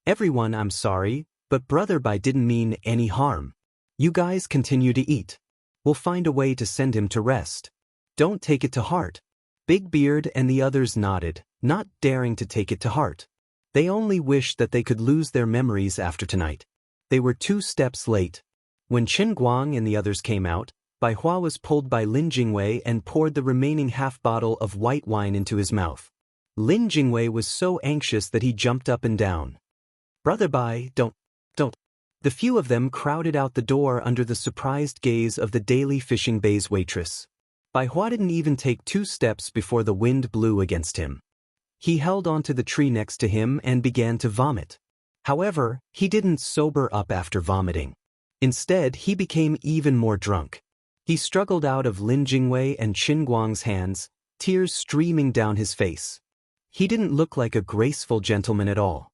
Everyone, I'm sorry, but Brother Bai didn't mean any harm. You guys continue to eat. We'll find a way to send him to rest. Don't take it to heart. Big Beard and the others nodded, not daring to take it to heart. They only wished that they could lose their memories after tonight. They were 2 steps late. When Chen Guang and the others came out, Bai Hua was pulled by Lin Jingwei and poured the remaining half bottle of white wine into his mouth. Lin Jingwei was so anxious that he jumped up and down. Brother Bai, don't. The few of them crowded out the door under the surprised gaze of the daily fishing bay's waitress. Bai Hua didn't even take 2 steps before the wind blew against him. He held onto the tree next to him and began to vomit. However, he didn't sober up after vomiting. Instead, he became even more drunk. He struggled out of Lin Jingwei and Qin Guang's hands, tears streaming down his face. He didn't look like a graceful gentleman at all.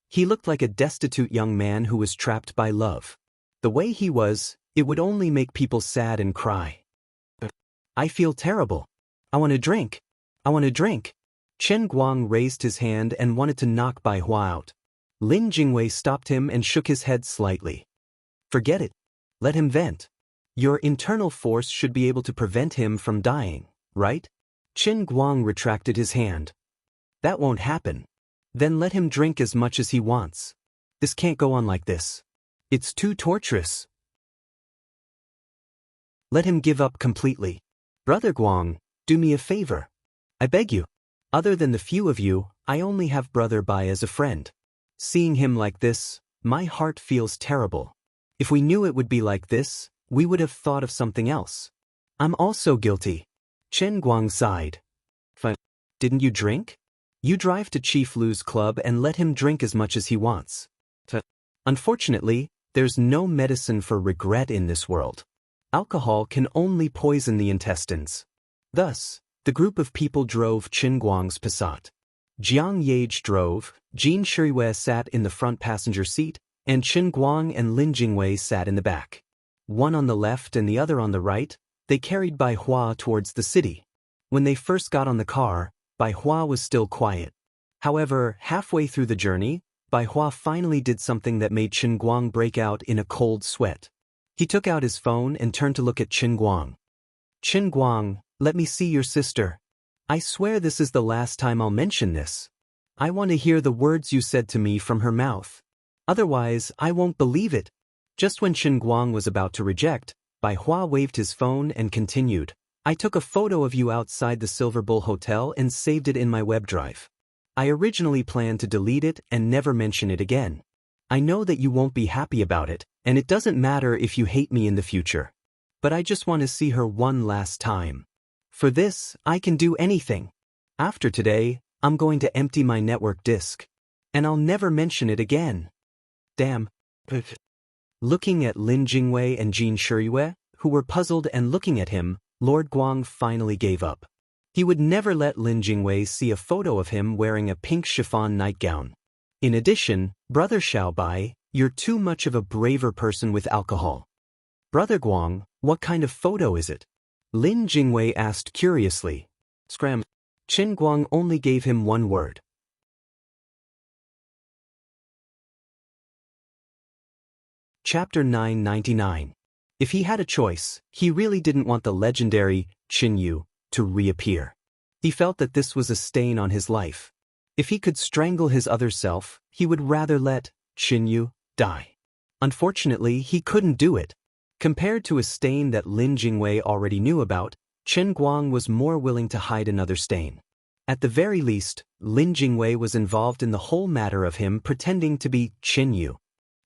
He looked like a destitute young man who was trapped by love. The way he was, it would only make people sad and cry. I feel terrible. I want to drink. I want to drink. Chen Guang raised his hand and wanted to knock Bai Hua out. Lin Jingwei stopped him and shook his head slightly. Forget it. Let him vent. Your internal force should be able to prevent him from dying, right? Chen Guang retracted his hand. That won't happen. Then let him drink as much as he wants. This can't go on like this. It's too torturous. Let him give up completely. Brother Guang, do me a favor. I beg you. Other than the few of you, I only have Brother Bai as a friend. Seeing him like this, my heart feels terrible. If we knew it would be like this, we would have thought of something else. I'm also guilty. Chen Guang sighed. Didn't you drink? You drive to Chief Lu's club and let him drink as much as he wants. Unfortunately, there's no medicine for regret in this world. Alcohol can only poison the intestines. Thus, the group of people drove Qin Guang's Passat. Jiang Yage drove, Jin Shiyue sat in the front passenger seat, and Qin Guang and Lin Jingwei sat in the back. One on the left and the other on the right, they carried Bai Hua towards the city. When they first got on the car, Bai Hua was still quiet. However, halfway through the journey, Bai Hua finally did something that made Qin Guang break out in a cold sweat. He took out his phone and turned to look at Qin Guang. Qin Guang, let me see your sister. I swear this is the last time I'll mention this. I want to hear the words you said to me from her mouth. Otherwise, I won't believe it. Just when Qin Guang was about to reject, Bai Hua waved his phone and continued. I took a photo of you outside the Silver Bull Hotel and saved it in my web drive. I originally planned to delete it and never mention it again. I know that you won't be happy about it, and it doesn't matter if you hate me in the future. but I just want to see her one last time. For this, I can do anything. After today, I'm going to empty my network disk. And I'll never mention it again. Damn. Looking at Lin Jingwei and Jin Shiyue, who were puzzled and looking at him, Lord Guang finally gave up. He would never let Lin Jingwei see a photo of him wearing a pink chiffon nightgown. In addition, Brother Xiaobai, you're too much of a braver person with alcohol. Brother Guang, what kind of photo is it? Lin Jingwei asked curiously. Scram. Qin Guang only gave him one word. Chapter 999. If he had a choice, he really didn't want the legendary Qin Yu to reappear. He felt that this was a stain on his life. If he could strangle his other self, he would rather let Qin Yu die. Unfortunately, he couldn't do it. Compared to a stain that Lin Jingwei already knew about, Qin Guang was more willing to hide another stain. At the very least, Lin Jingwei was involved in the whole matter of him pretending to be Qin Yu.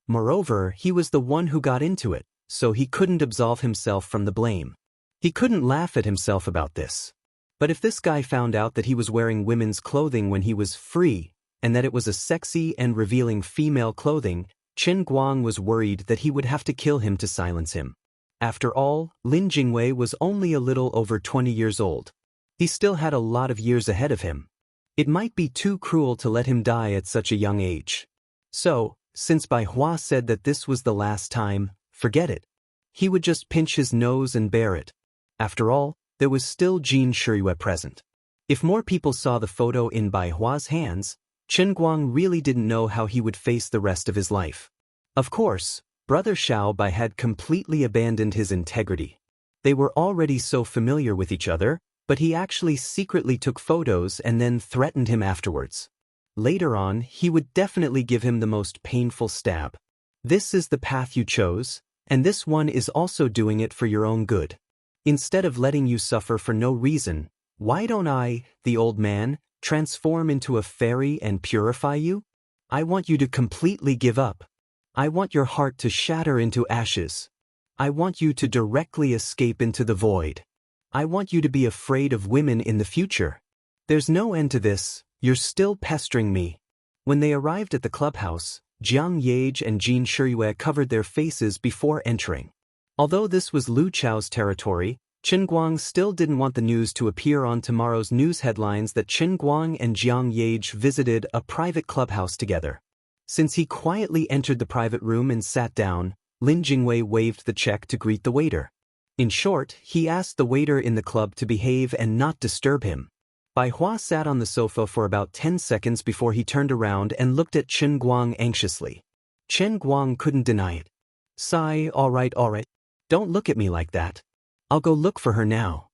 Moreover, he was the one who got into it, so he couldn't absolve himself from the blame. He couldn't laugh at himself about this. But if this guy found out that he was wearing women's clothing when he was free, and that it was a sexy and revealing female clothing, Qin Guang was worried that he would have to kill him to silence him. After all, Lin Jingwei was only a little over 20 years old. He still had a lot of years ahead of him. It might be too cruel to let him die at such a young age. So, since Bai Hua said that this was the last time, forget it. He would just pinch his nose and bear it. After all, there was still Jin Shiyue present. If more people saw the photo in Bai Hua's hands, Qin Guang really didn't know how he would face the rest of his life. Of course, Brother Xiaobai had completely abandoned his integrity. They were already so familiar with each other, but he actually secretly took photos and then threatened him afterwards. Later on, he would definitely give him the most painful stab. This is the path you chose, and this one is also doing it for your own good. Instead of letting you suffer for no reason, why don't I, the old man, transform into a fairy and purify you? I want you to completely give up. I want your heart to shatter into ashes. I want you to directly escape into the void. I want you to be afraid of women in the future. There's no end to this. You're still pestering me. When they arrived at the clubhouse, Jiang Yage and Jin Shiyue covered their faces before entering. Although this was Lu Chao's territory, Qin Guang still didn't want the news to appear on tomorrow's news headlines that Qin Guang and Jiang Yage visited a private clubhouse together. Since he quietly entered the private room and sat down, Lin Jingwei waved the check to greet the waiter. In short, he asked the waiter in the club to behave and not disturb him. Bai Hua sat on the sofa for about 10 seconds before he turned around and looked at Qin Guang anxiously. Qin Guang couldn't deny it. Sigh, all right. Don't look at me like that. I'll go look for her now.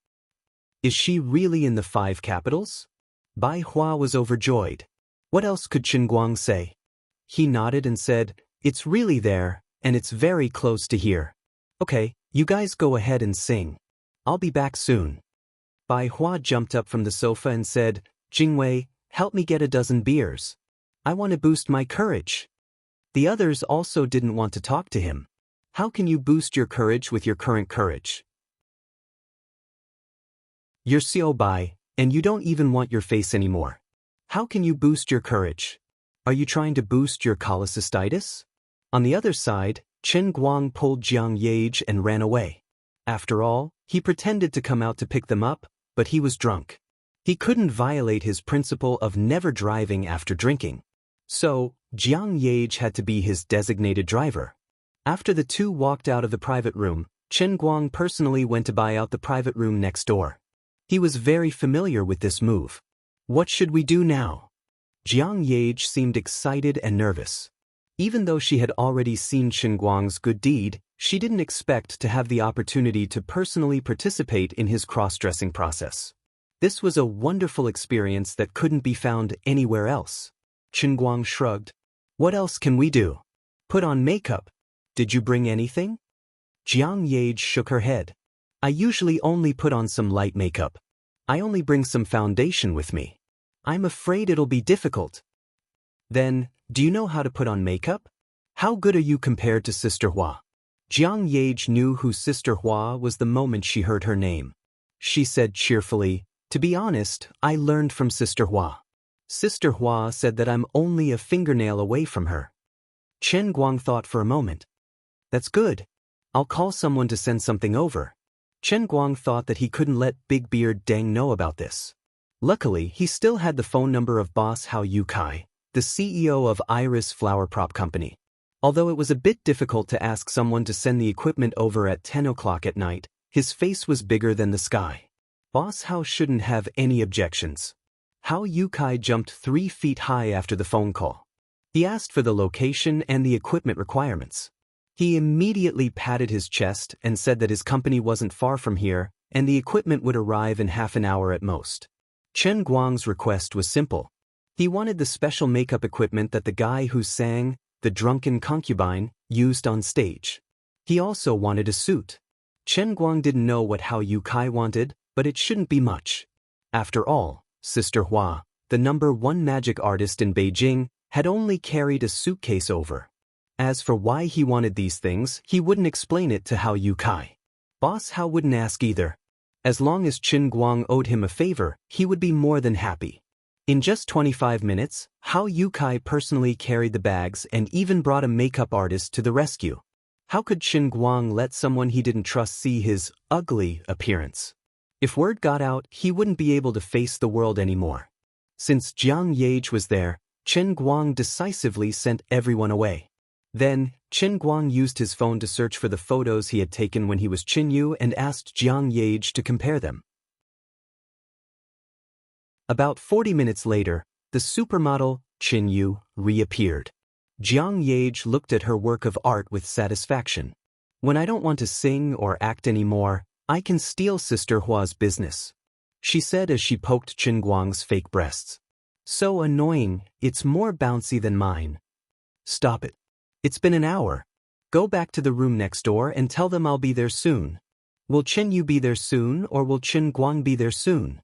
Is she really in the 5 capitals? Bai Hua was overjoyed. What else could Qin Guang say? He nodded and said, it's really there, and it's very close to here. Okay, you guys go ahead and sing. I'll be back soon. Bai Hua jumped up from the sofa and said, Jingwei, help me get a dozen beers. I want to boost my courage. The others also didn't want to talk to him. How can you boost your courage with your current courage? You're Xiao Bai, and you don't even want your face anymore. How can you boost your courage? Are you trying to boost your cholecystitis? On the other side, Qin Guang pulled Jiang Yage and ran away. After all, he pretended to come out to pick them up, but he was drunk. He couldn't violate his principle of never driving after drinking. So, Jiang Yage had to be his designated driver. After the two walked out of the private room, Qin Guang personally went to buy out the private room next door. He was very familiar with this move. What should we do now? Jiang Yage seemed excited and nervous. Even though she had already seen Qin Guang's good deed, she didn't expect to have the opportunity to personally participate in his cross-dressing process. This was a wonderful experience that couldn't be found anywhere else. Qin Guang shrugged. What else can we do? Put on makeup. Did you bring anything? Jiang Yage shook her head. I usually only put on some light makeup. I only bring some foundation with me. I'm afraid it'll be difficult. Then, do you know how to put on makeup? How good are you compared to Sister Hua? Jiang Yage knew who Sister Hua was the moment she heard her name. She said cheerfully, "To be honest, I learned from Sister Hua. Sister Hua said that I'm only a fingernail away from her." Chen Guang thought for a moment. "That's good. I'll call someone to send something over." Chen Guang thought that he couldn't let Big Beard Deng know about this. Luckily, he still had the phone number of boss Hao Yukai, the CEO of Iris Flower Prop Company. Although it was a bit difficult to ask someone to send the equipment over at 10 o'clock at night, his face was bigger than the sky. Boss Hao shouldn't have any objections. Hao Yukai jumped 3 feet high after the phone call. He asked for the location and the equipment requirements. He immediately patted his chest and said that his company wasn't far from here and the equipment would arrive in half an hour at most. Chen Guang's request was simple. He wanted the special makeup equipment that the guy who sang "The Drunken Concubine" used on stage. He also wanted a suit. Chen Guang didn't know what Hao Yukai wanted, but it shouldn't be much. After all, Sister Hua, the #1 magic artist in Beijing, had only carried a suitcase over. As for why he wanted these things, he wouldn't explain it to Hao Yukai. Boss Hao wouldn't ask either. As long as Chen Guang owed him a favor, he would be more than happy. In just 25 minutes, Hao Yukai personally carried the bags and even brought a makeup artist to the rescue. How could Chen Guang let someone he didn't trust see his ugly appearance? If word got out, he wouldn't be able to face the world anymore. Since Jiang Yage was there, Chen Guang decisively sent everyone away. Then, Chen Guang used his phone to search for the photos he had taken when he was Qinyu and asked Jiang Yage to compare them. About 40 minutes later, the supermodel, Qinyu, reappeared. Jiang Yage looked at her work of art with satisfaction. "When I don't want to sing or act anymore, I can steal Sister Hua's business," she said as she poked Chen Guang's fake breasts. "So annoying, it's more bouncy than mine." "Stop it. It's been an hour. Go back to the room next door and tell them I'll be there soon." "Will Qinyu be there soon or will Chen Guang be there soon?"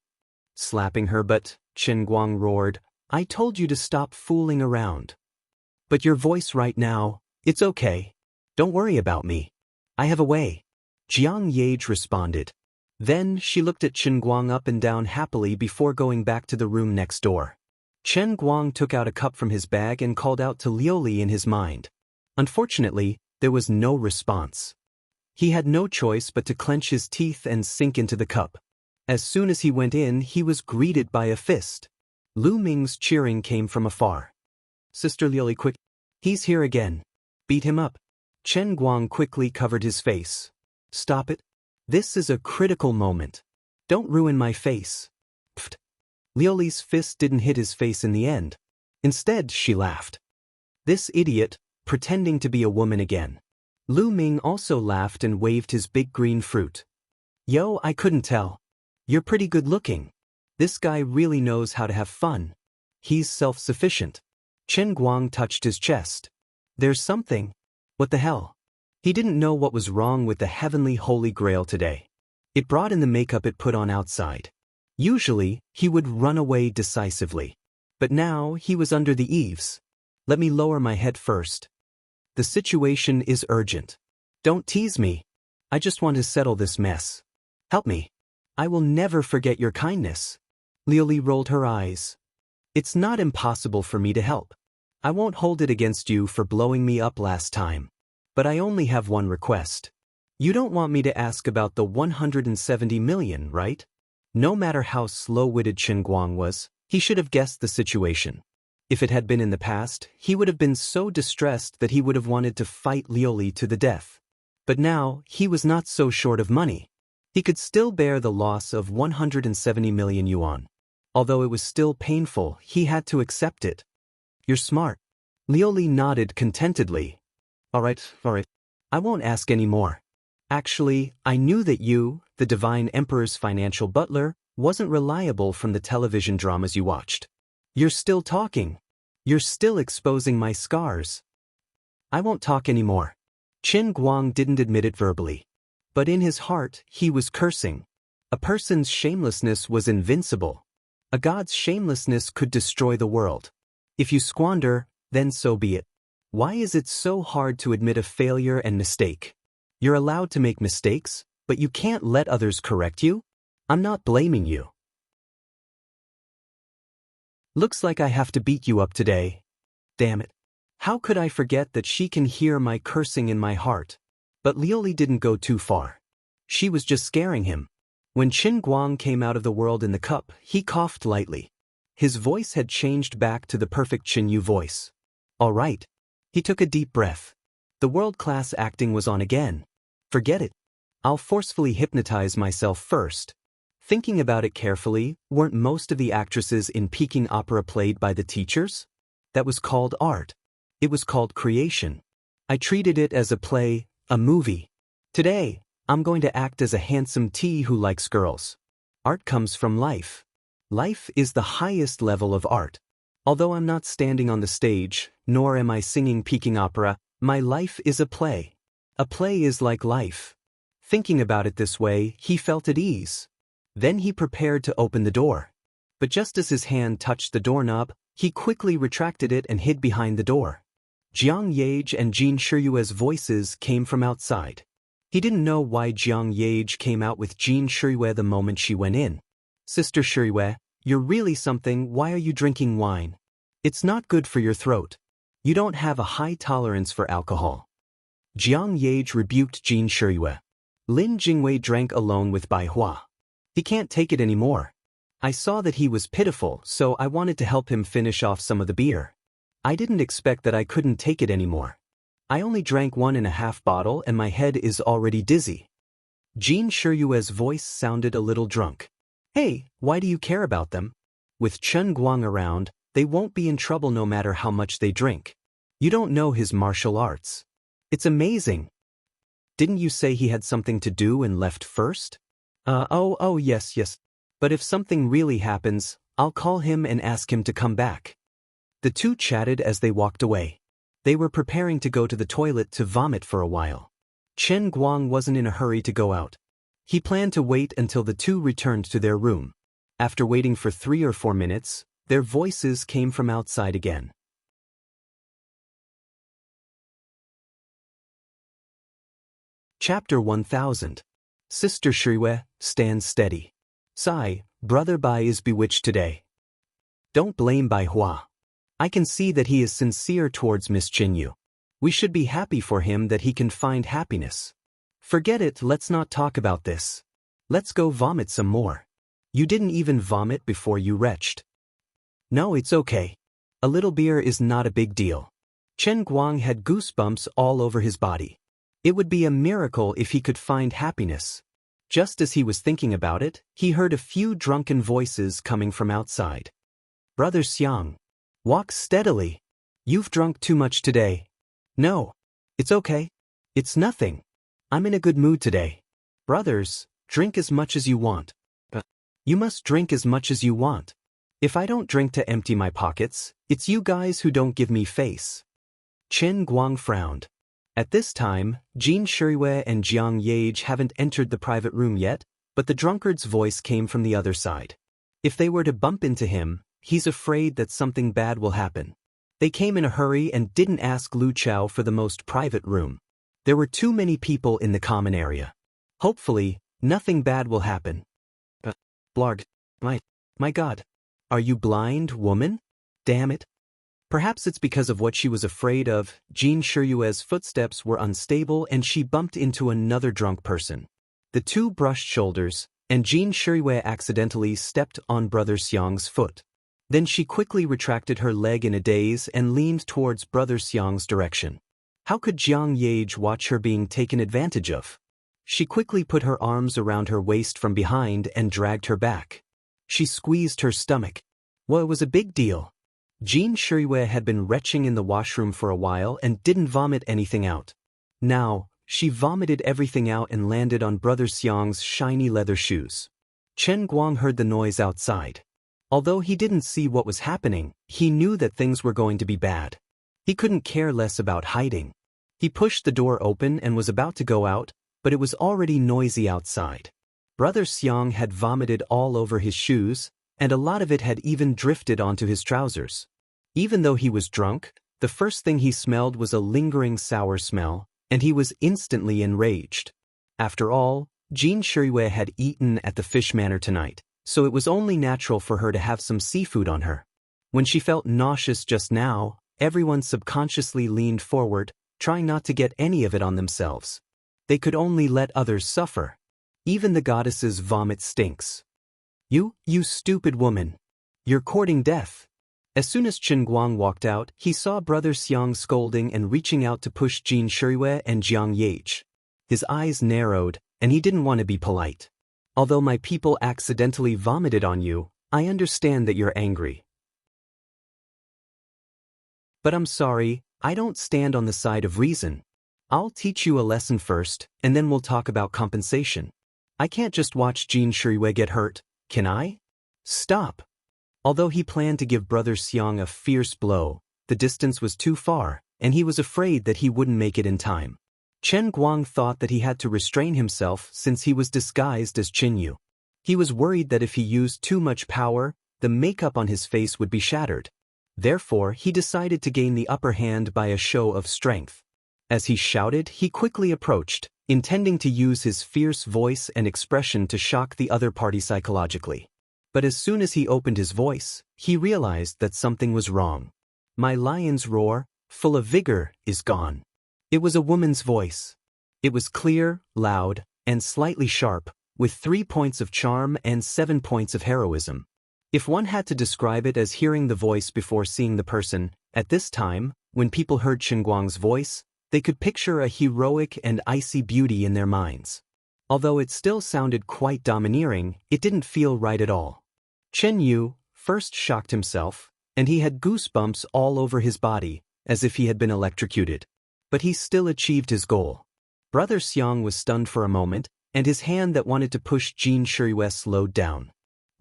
Slapping her butt, Chen Guang roared, "I told you to stop fooling around." "But your voice right now, it's okay. Don't worry about me. I have a way," Jiang Yage responded. Then she looked at Chen Guang up and down happily before going back to the room next door. Chen Guang took out a cup from his bag and called out to Liu Li in his mind. Unfortunately, there was no response. He had no choice but to clench his teeth and sink into the cup. As soon as he went in, he was greeted by a fist. Lu Ming's cheering came from afar. "Sister Liu Li, quick. He's here again. Beat him up." Chen Guang quickly covered his face. "Stop it. This is a critical moment. Don't ruin my face." Pfft. Liu Li's fist didn't hit his face in the end. Instead, she laughed. "This idiot, pretending to be a woman again." Lu Ming also laughed and waved his big green fruit. "Yo, I couldn't tell. You're pretty good looking. This guy really knows how to have fun. He's self-sufficient." Chen Guang touched his chest. "There's something. What the hell?" He didn't know what was wrong with the heavenly holy grail today. It brought in the makeup it put on outside. Usually, he would run away decisively. But now, he was under the eaves. "Let me lower my head first. The situation is urgent. Don't tease me. I just want to settle this mess. Help me. I will never forget your kindness." Liu Li rolled her eyes. "It's not impossible for me to help. I won't hold it against you for blowing me up last time. But I only have one request. You don't want me to ask about the 170 million, right?" No matter how slow-witted Chen Guang was, he should have guessed the situation. If it had been in the past, he would have been so distressed that he would have wanted to fight Liu Li to the death. But now, he was not so short of money. He could still bear the loss of 170 million yuan. Although it was still painful, he had to accept it. "You're smart." Liu Li nodded contentedly. All right. I won't ask any more. Actually, I knew that you, the Divine Emperor's financial butler, wasn't reliable from the television dramas you watched. You're still talking. You're still exposing my scars. I won't talk anymore." Chen Guang didn't admit it verbally. But in his heart, he was cursing. A person's shamelessness was invincible. A god's shamelessness could destroy the world. If you squander, then so be it. Why is it so hard to admit a failure and mistake? You're allowed to make mistakes, but you can't let others correct you? I'm not blaming you. Looks like I have to beat you up today. Damn it. How could I forget that she can hear my cursing in my heart? But Lioli didn't go too far. She was just scaring him. When Qin Guang came out of the world in the cup, he coughed lightly. His voice had changed back to the perfect Qin Yu voice. All right. He took a deep breath. The world-class acting was on again. Forget it. I'll forcefully hypnotize myself first. Thinking about it carefully, weren't most of the actresses in Peking opera played by the teachers? That was called art. It was called creation. I treated it as a play, a movie. Today, I'm going to act as a handsome T who likes girls. Art comes from life. Life is the highest level of art. Although I'm not standing on the stage, nor am I singing Peking opera, my life is a play. A play is like life. Thinking about it this way, he felt at ease. Then he prepared to open the door. But just as his hand touched the doorknob, he quickly retracted it and hid behind the door. Jiang Yage and Jin Shiyue's voices came from outside. He didn't know why Jiang Yage came out with Jin Shiyue the moment she went in. Sister Shiyue, you're really something. Why are you drinking wine? It's not good for your throat. You don't have a high tolerance for alcohol. Jiang Yage rebuked Jin Shiyue. Lin Jingwei drank alone with Bai Hua. He can't take it anymore. I saw that he was pitiful, so I wanted to help him finish off some of the beer. I didn't expect that I couldn't take it anymore. I only drank 1.5 bottles and my head is already dizzy. Jin Shiyue's voice sounded a little drunk. Hey, why do you care about them? With Chen Guang around, they won't be in trouble no matter how much they drink. You don't know his martial arts. It's amazing. Didn't you say he had something to do and left first? Yes. But if something really happens, I'll call him and ask him to come back. The two chatted as they walked away. They were preparing to go to the toilet to vomit for a while. Chen Guang wasn't in a hurry to go out. He planned to wait until the two returned to their room. After waiting for 3 or 4 minutes, their voices came from outside again. Chapter 1000. Sister Shiyue, stand steady. Sigh, Brother Bai is bewitched today. Don't blame Bai Hua. I can see that he is sincere towards Miss Qinyu. We should be happy for him that he can find happiness. Forget it, let's not talk about this. Let's go vomit some more. You didn't even vomit before you retched. No, it's okay. A little beer is not a big deal. Chen Guang had goosebumps all over his body. It would be a miracle if he could find happiness. Just as he was thinking about it, he heard a few drunken voices coming from outside. Brother Xiang, walk steadily. You've drunk too much today. No. It's okay. It's nothing. I'm in a good mood today. Brothers, drink as much as you want. You must drink as much as you want. If I don't drink to empty my pockets, it's you guys who don't give me face. Chen Guang frowned. At this time, Jin Shiyue and Jiang Yage haven't entered the private room yet, but the drunkard's voice came from the other side. If they were to bump into him, he's afraid that something bad will happen. They came in a hurry and didn't ask Lu Chao for the most private room. There were too many people in the common area. Hopefully, nothing bad will happen. Blarg. My God. Are you blind, woman? Damn it. Perhaps it's because of what she was afraid of. Jin Shiyue's footsteps were unstable and she bumped into another drunk person. The two brushed shoulders, and Jin Shiyue accidentally stepped on Brother Xiang's foot. Then she quickly retracted her leg in a daze and leaned towards Brother Xiang's direction. How could Jiang Yage watch her being taken advantage of? She quickly put her arms around her waist from behind and dragged her back. She squeezed her stomach. Well, it was a big deal. Jin Shiyue had been retching in the washroom for a while and didn't vomit anything out. Now, she vomited everything out and landed on Brother Xiang's shiny leather shoes. Chen Guang heard the noise outside. Although he didn't see what was happening, he knew that things were going to be bad. He couldn't care less about hiding. He pushed the door open and was about to go out, but it was already noisy outside. Brother Xiang had vomited all over his shoes, and a lot of it had even drifted onto his trousers. Even though he was drunk, the first thing he smelled was a lingering sour smell, and he was instantly enraged. After all, Jin Shirue had eaten at the fish manor tonight, so it was only natural for her to have some seafood on her. When she felt nauseous just now, everyone subconsciously leaned forward, trying not to get any of it on themselves. They could only let others suffer. Even the goddess's vomit stinks. You stupid woman. You're courting death. As soon as Chen Guang walked out, he saw Brother Xiang scolding and reaching out to push Jin Shirue and Jiang Yage. His eyes narrowed, and he didn't want to be polite. Although my people accidentally vomited on you, I understand that you're angry. But I'm sorry, I don't stand on the side of reason. I'll teach you a lesson first, and then we'll talk about compensation. I can't just watch Jin Shirue get hurt, can I? Stop. Although he planned to give Brother Xiang a fierce blow, the distance was too far, and he was afraid that he wouldn't make it in time. Chen Guang thought that he had to restrain himself since he was disguised as Qin Yu. He was worried that if he used too much power, the makeup on his face would be shattered. Therefore, he decided to gain the upper hand by a show of strength. As he shouted, he quickly approached, intending to use his fierce voice and expression to shock the other party psychologically. But as soon as he opened his voice, he realized that something was wrong. My lion's roar, full of vigor, is gone. It was a woman's voice. It was clear, loud, and slightly sharp, with 3 points of charm and 7 points of heroism. If one had to describe it as hearing the voice before seeing the person, at this time, when people heard Chen Guang's voice, they could picture a heroic and icy beauty in their minds. Although it still sounded quite domineering, it didn't feel right at all. Chen Yu first shocked himself, and he had goosebumps all over his body, as if he had been electrocuted. But he still achieved his goal. Brother Xiang was stunned for a moment, and his hand that wanted to push Jin Shirue slowed down.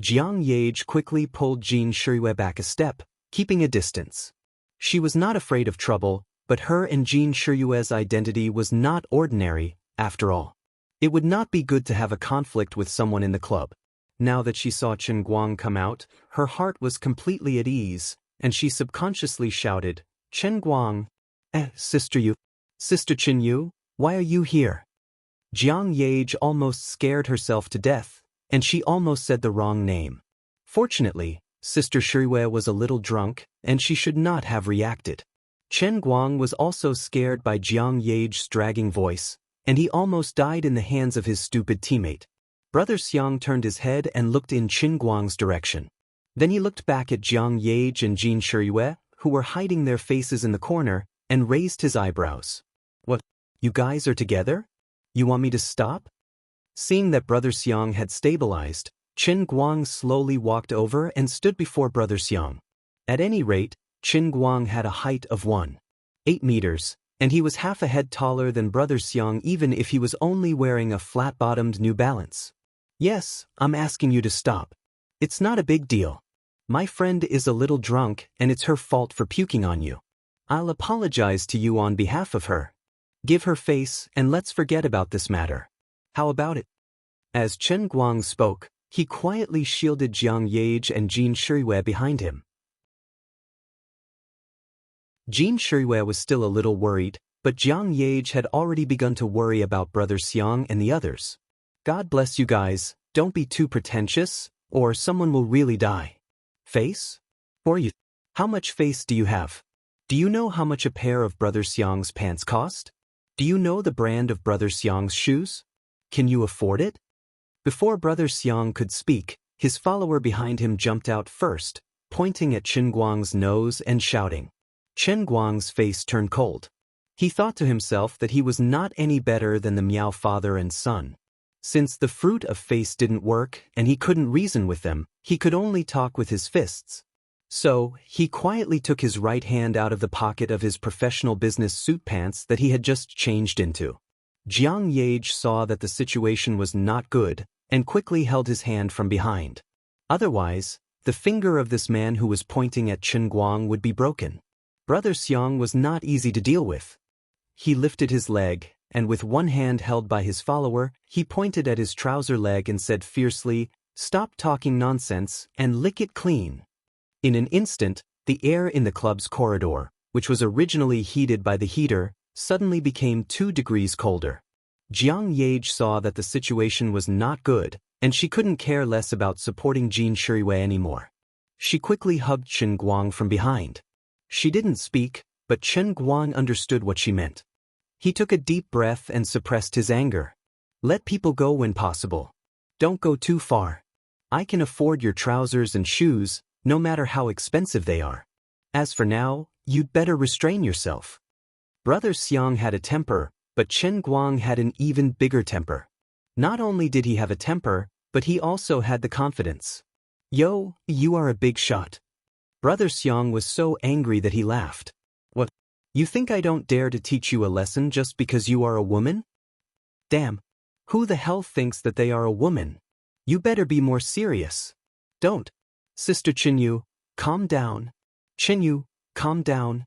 Jiang Yage quickly pulled Jin Shirue back a step, keeping a distance. She was not afraid of trouble, but her and Jin Shirue's identity was not ordinary, after all. It would not be good to have a conflict with someone in the club. Now that she saw Chen Guang come out, her heart was completely at ease, and she subconsciously shouted, Chen Guang, Sister Qin Yu, why are you here? Jiang Yage almost scared herself to death, and she almost said the wrong name. Fortunately, Sister Shirue was a little drunk, and she should not have reacted. Chen Guang was also scared by Jiang Yage's dragging voice, and he almost died in the hands of his stupid teammate. Brother Xiang turned his head and looked in Chen Guang's direction. Then he looked back at Jiang Yage and Jin Shirue, who were hiding their faces in the corner, and raised his eyebrows. What? You guys are together? You want me to stop? Seeing that Brother Xiang had stabilized, Chen Guang slowly walked over and stood before Brother Xiang. At any rate, Chen Guang had a height of 1.8 meters, and he was half a head taller than Brother Xiang even if he was only wearing a flat-bottomed New Balance. Yes, I'm asking you to stop. It's not a big deal. My friend is a little drunk and it's her fault for puking on you. I'll apologize to you on behalf of her. Give her face and let's forget about this matter. How about it? As Chen Guang spoke, he quietly shielded Jiang Yage and Jin Shirue behind him. Jin Shirue was still a little worried, but Jiang Yage had already begun to worry about Brother Xiang and the others. God bless you guys, don't be too pretentious, or someone will really die. Face? Or you? How much face do you have? Do you know how much a pair of Brother Xiang's pants cost? Do you know the brand of Brother Xiang's shoes? Can you afford it? Before Brother Xiang could speak, his follower behind him jumped out first, pointing at Chen Guang's nose and shouting. Chen Guang's face turned cold. He thought to himself that he was not any better than the Miao father and son. Since the fruit of face didn't work and he couldn't reason with them, he could only talk with his fists. So, he quietly took his right hand out of the pocket of his professional business suit pants that he had just changed into. Jiang Yage saw that the situation was not good and quickly held his hand from behind. Otherwise, the finger of this man who was pointing at Chen Guang would be broken. Brother Xiang was not easy to deal with. He lifted his leg, and with one hand held by his follower, he pointed at his trouser leg and said fiercely, "Stop talking nonsense and lick it clean." In an instant, the air in the club's corridor, which was originally heated by the heater, suddenly became 2 degrees colder. Jiang Yage saw that the situation was not good, and she couldn't care less about supporting Jin Shuriwei anymore. She quickly hugged Chen Guang from behind. She didn't speak, but Chen Guang understood what she meant. He took a deep breath and suppressed his anger. Let people go when possible. Don't go too far. I can afford your trousers and shoes, no matter how expensive they are. As for now, you'd better restrain yourself. Brother Xiang had a temper, but Chen Guang had an even bigger temper. Not only did he have a temper, but he also had the confidence. Yo, you are a big shot. Brother Xiang was so angry that he laughed. What? You think I don't dare to teach you a lesson just because you are a woman? Damn. Who the hell thinks that they are a woman? You better be more serious. Don't. Sister Chinyu, calm down. Chinyu, calm down.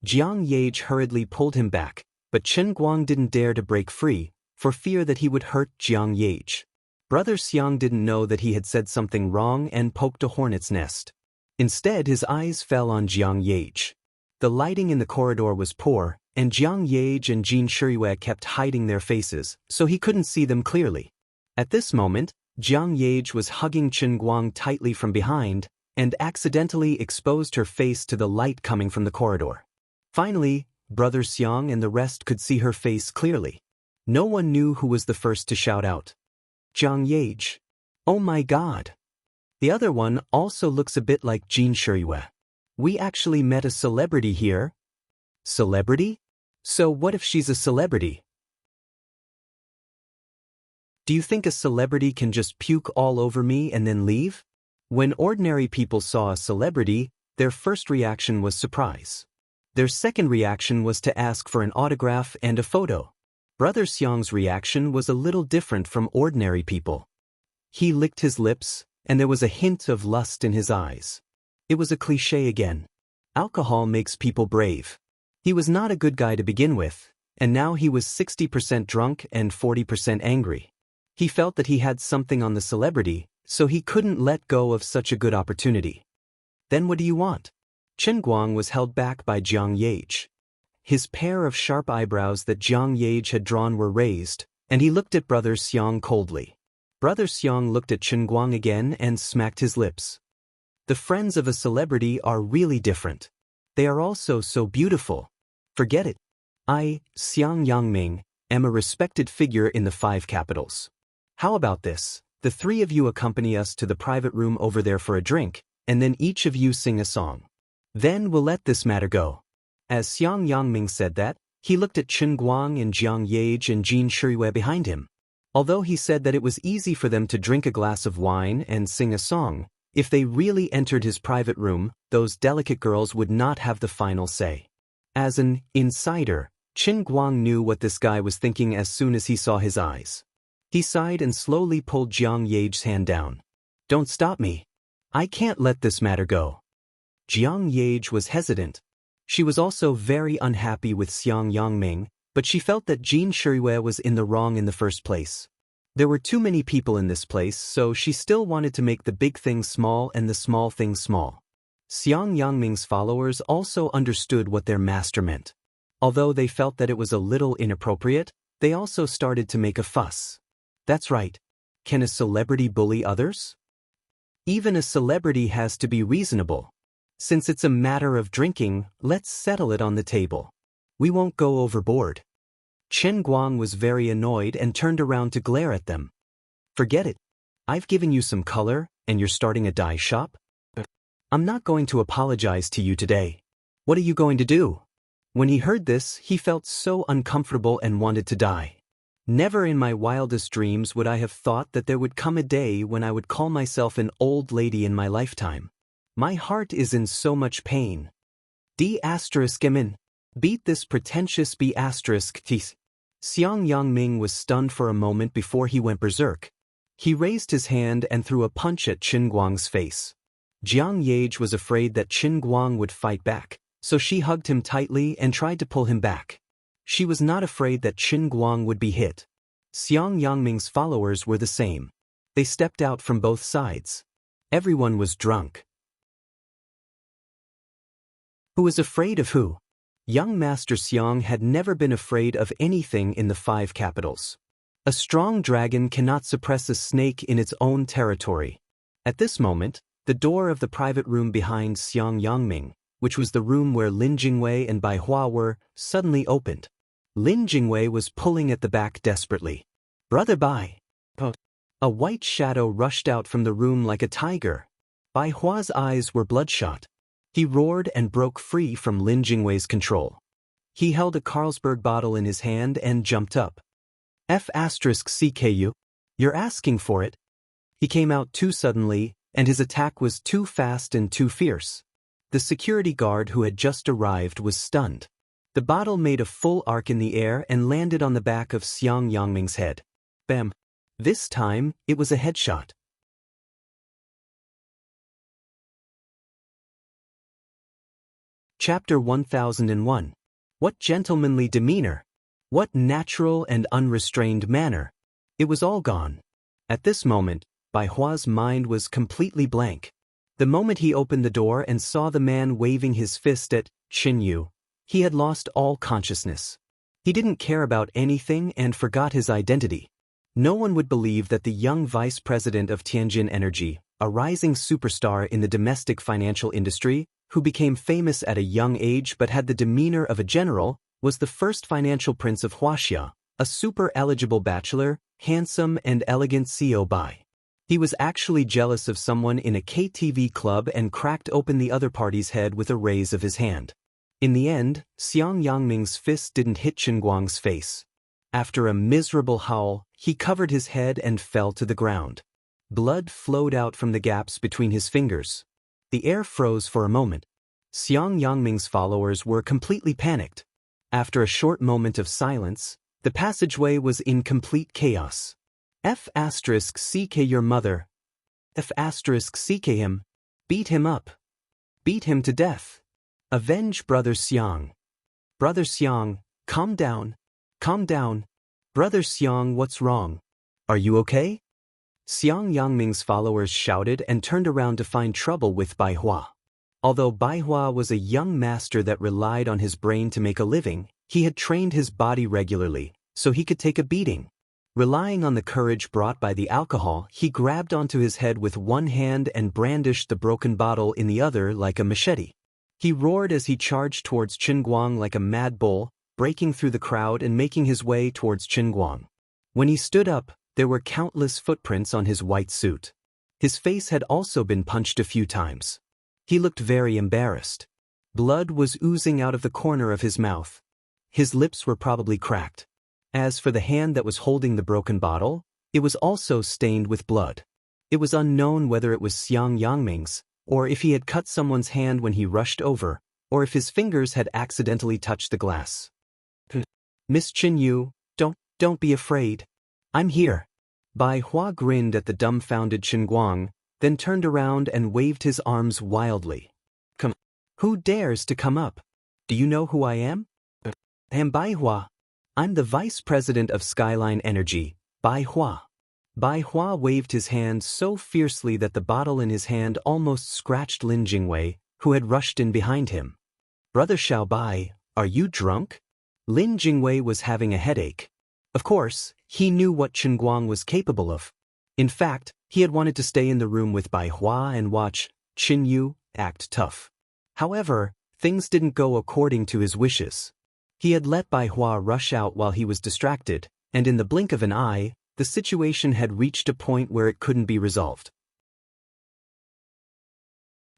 Jiang Yage hurriedly pulled him back, but Chen Guang didn't dare to break free, for fear that he would hurt Jiang Yage. Brother Xiang didn't know that he had said something wrong and poked a hornet's nest. Instead, his eyes fell on Jiang Yage. The lighting in the corridor was poor, and Jiang Yage and Jin Shuriwei kept hiding their faces, so he couldn't see them clearly. At this moment, Jiang Yage was hugging Chen Guang tightly from behind, and accidentally exposed her face to the light coming from the corridor. Finally, Brother Xiang and the rest could see her face clearly. No one knew who was the first to shout out. Jiang Yage. Oh my god. The other one also looks a bit like Jin Shuriwei. We actually met a celebrity here. Celebrity? So what if she's a celebrity? Do you think a celebrity can just puke all over me and then leave? When ordinary people saw a celebrity, their first reaction was surprise. Their second reaction was to ask for an autograph and a photo. Brother Xiang's reaction was a little different from ordinary people. He licked his lips, and there was a hint of lust in his eyes. It was a cliché again. Alcohol makes people brave. He was not a good guy to begin with, and now he was 60% drunk and 40% angry. He felt that he had something on the celebrity, so he couldn't let go of such a good opportunity. Then what do you want? Chen Guang was held back by Jiang Yage. His pair of sharp eyebrows that Jiang Yage had drawn were raised, and he looked at Brother Xiang coldly. Brother Xiang looked at Chen Guang again and smacked his lips. The friends of a celebrity are really different. They are also so beautiful. Forget it. I, Xiang Yangming, am a respected figure in the 5 capitals. How about this? The 3 of you accompany us to the private room over there for a drink, and then each of you sing a song. Then we'll let this matter go. As Xiang Yangming said that, he looked at Chen Guang and Jiang Yage and Jin Shuriwei behind him. Although he said that it was easy for them to drink a glass of wine and sing a song, if they really entered his private room, those delicate girls would not have the final say. As an insider, Chen Guang knew what this guy was thinking as soon as he saw his eyes. He sighed and slowly pulled Jiang Yage's hand down. Don't stop me. I can't let this matter go. Jiang Yage was hesitant. She was also very unhappy with Xiang Yangming, but she felt that Jin Shuriwei was in the wrong in the first place. There were too many people in this place, so she still wanted to make the big things small and the small things small. Xiang Yangming's followers also understood what their master meant. Although they felt that it was a little inappropriate, they also started to make a fuss. That's right. Can a celebrity bully others? Even a celebrity has to be reasonable. Since it's a matter of drinking, let's settle it on the table. We won't go overboard. Chen Guang was very annoyed and turned around to glare at them. Forget it. I've given you some color, and you're starting a dye shop? I'm not going to apologize to you today. What are you going to do? When he heard this, he felt so uncomfortable and wanted to die. Never in my wildest dreams would I have thought that there would come a day when I would call myself an old lady in my lifetime. My heart is in so much pain. D***min. Beat this pretentious B***. Xiang Yangming was stunned for a moment before he went berserk. He raised his hand and threw a punch at Chen Guang's face. Jiang Yage was afraid that Chen Guang would fight back, so she hugged him tightly and tried to pull him back. She was not afraid that Chen Guang would be hit. Xiang Yangming's followers were the same. They stepped out from both sides. Everyone was drunk. Who is afraid of who? Young Master Xiang had never been afraid of anything in the 5 capitals. A strong dragon cannot suppress a snake in its own territory. At this moment, the door of the private room behind Xiang Yangming, which was the room where Lin Jingwei and Bai Hua were, suddenly opened. Lin Jingwei was pulling at the back desperately. "Brother Bai!" A white shadow rushed out from the room like a tiger. Bai Hua's eyes were bloodshot. He roared and broke free from Lin Jingwei's control. He held a Carlsberg bottle in his hand and jumped up. "F***CKU? You're asking for it?" He came out too suddenly, and his attack was too fast and too fierce. The security guard who had just arrived was stunned. The bottle made a full arc in the air and landed on the back of Xiang Yangming's head. Bam! This time, it was a headshot. Chapter 1001. What gentlemanly demeanor! What natural and unrestrained manner! It was all gone. At this moment, Bai Hua's mind was completely blank. The moment he opened the door and saw the man waving his fist at Qin Yu, he had lost all consciousness. He didn't care about anything and forgot his identity. No one would believe that the young vice president of Tianjin Energy, a rising superstar in the domestic financial industry, who became famous at a young age but had the demeanor of a general, was the first financial prince of Wuxia, a super-eligible bachelor, handsome and elegant CEO Bai. He was actually jealous of someone in a KTV club and cracked open the other party's head with a raise of his hand. In the end, Xiang Yangming's fist didn't hit Qinguang's face. After a miserable howl, he covered his head and fell to the ground. Blood flowed out from the gaps between his fingers. The air froze for a moment. Xiang Yangming's followers were completely panicked. After a short moment of silence, the passageway was in complete chaos. F***CK your mother. F***CK him. Beat him up. Beat him to death. Avenge Brother Xiang. Brother Xiang, calm down. Calm down. Brother Xiang, what's wrong? Are you okay? Xiang Yangming's followers shouted and turned around to find trouble with Bai Hua. Although Bai Hua was a young master that relied on his brain to make a living, he had trained his body regularly, so he could take a beating. Relying on the courage brought by the alcohol, he grabbed onto his head with one hand and brandished the broken bottle in the other like a machete. He roared as he charged towards Qinguang like a mad bull, breaking through the crowd and making his way towards Qinguang. When he stood up, there were countless footprints on his white suit. His face had also been punched a few times. He looked very embarrassed. Blood was oozing out of the corner of his mouth. His lips were probably cracked. As for the hand that was holding the broken bottle, it was also stained with blood. It was unknown whether it was Xiang Yangming's, or if he had cut someone's hand when he rushed over, or if his fingers had accidentally touched the glass. Miss Qin Yu, don't be afraid. I'm here. Bai Hua grinned at the dumbfounded Qinguang, then turned around and waved his arms wildly. Come. Who dares to come up? Do you know who I am? I am Bai Hua. I'm the vice president of Skyline Energy, Bai Hua. Bai Hua waved his hand so fiercely that the bottle in his hand almost scratched Lin Jingwei, who had rushed in behind him. Brother Xiao Bai, are you drunk? Lin Jingwei was having a headache. Of course, he knew what Qinguang was capable of. In fact, he had wanted to stay in the room with Bai Hua and watch Qin Yu act tough. However, things didn't go according to his wishes. He had let Bai Hua rush out while he was distracted, and in the blink of an eye, the situation had reached a point where it couldn't be resolved.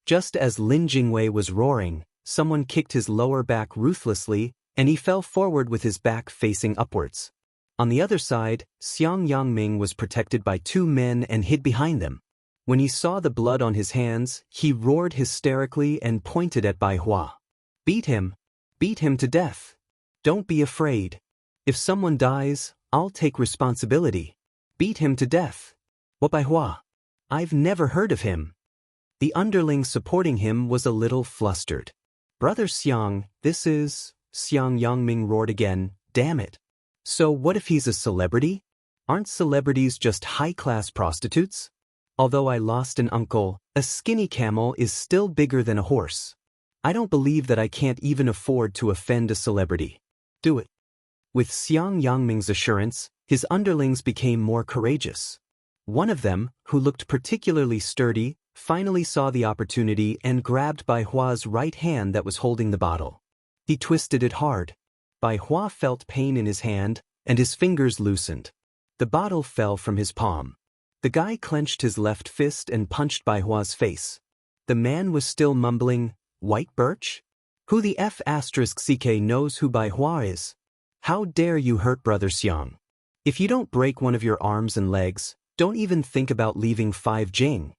Just as Lin Jingwei was roaring, someone kicked his lower back ruthlessly, and he fell forward with his back facing upwards. On the other side, Xiang Yangming was protected by 2 men and hid behind them. When he saw the blood on his hands, he roared hysterically and pointed at Bai Hua. Beat him to death. Don't be afraid. If someone dies, I'll take responsibility. Beat him to death. What Bai Hua? I've never heard of him. The underling supporting him was a little flustered. Brother Xiang, this is... Xiang Yangming roared again, damn it. So what if he's a celebrity? Aren't celebrities just high-class prostitutes? Although I lost an uncle, a skinny camel is still bigger than a horse. I don't believe that I can't even afford to offend a celebrity. Do it. With Xiang Yangming's assurance, his underlings became more courageous. One of them, who looked particularly sturdy, finally saw the opportunity and grabbed Bai Hua's right hand that was holding the bottle. He twisted it hard. Bai Hua felt pain in his hand, and his fingers loosened. The bottle fell from his palm. The guy clenched his left fist and punched Bai Hua's face. The man was still mumbling, "White birch? Who the F***ck knows who Bai Hua is? How dare you hurt Brother Xiang? If you don't break one of your arms and legs, don't even think about leaving 5 Jing."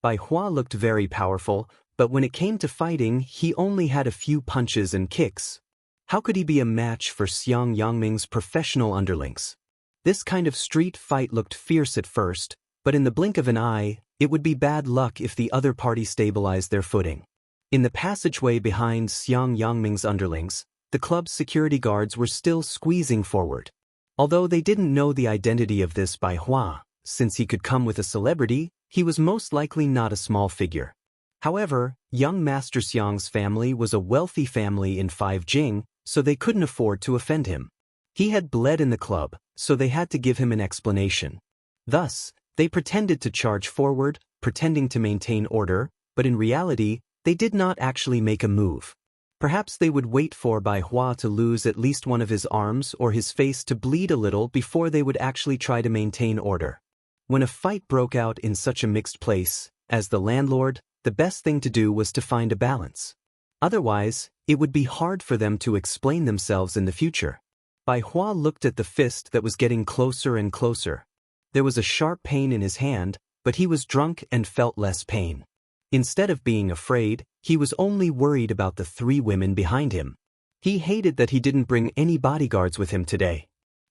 Bai Hua looked very powerful, but when it came to fighting, he only had a few punches and kicks. How could he be a match for Xiang Yangming's professional underlings? This kind of street fight looked fierce at first, but in the blink of an eye, it would be bad luck if the other party stabilized their footing. In the passageway behind Xiang Yangming's underlings, the club's security guards were still squeezing forward. Although they didn't know the identity of this Bai Hua, since he could come with a celebrity, he was most likely not a small figure. However, young Master Xiang's family was a wealthy family in 5 Jing, so they couldn't afford to offend him. He had bled in the club, so they had to give him an explanation. Thus, they pretended to charge forward, pretending to maintain order, but in reality, they did not actually make a move. Perhaps they would wait for Bai Hua to lose at least one of his arms or his face to bleed a little before they would actually try to maintain order. When a fight broke out in such a mixed place, as the landlord, the best thing to do was to find a balance. Otherwise, it would be hard for them to explain themselves in the future. Bai Hua looked at the fist that was getting closer and closer. There was a sharp pain in his hand, but he was drunk and felt less pain. Instead of being afraid, he was only worried about the 3 women behind him. He hated that he didn't bring any bodyguards with him today.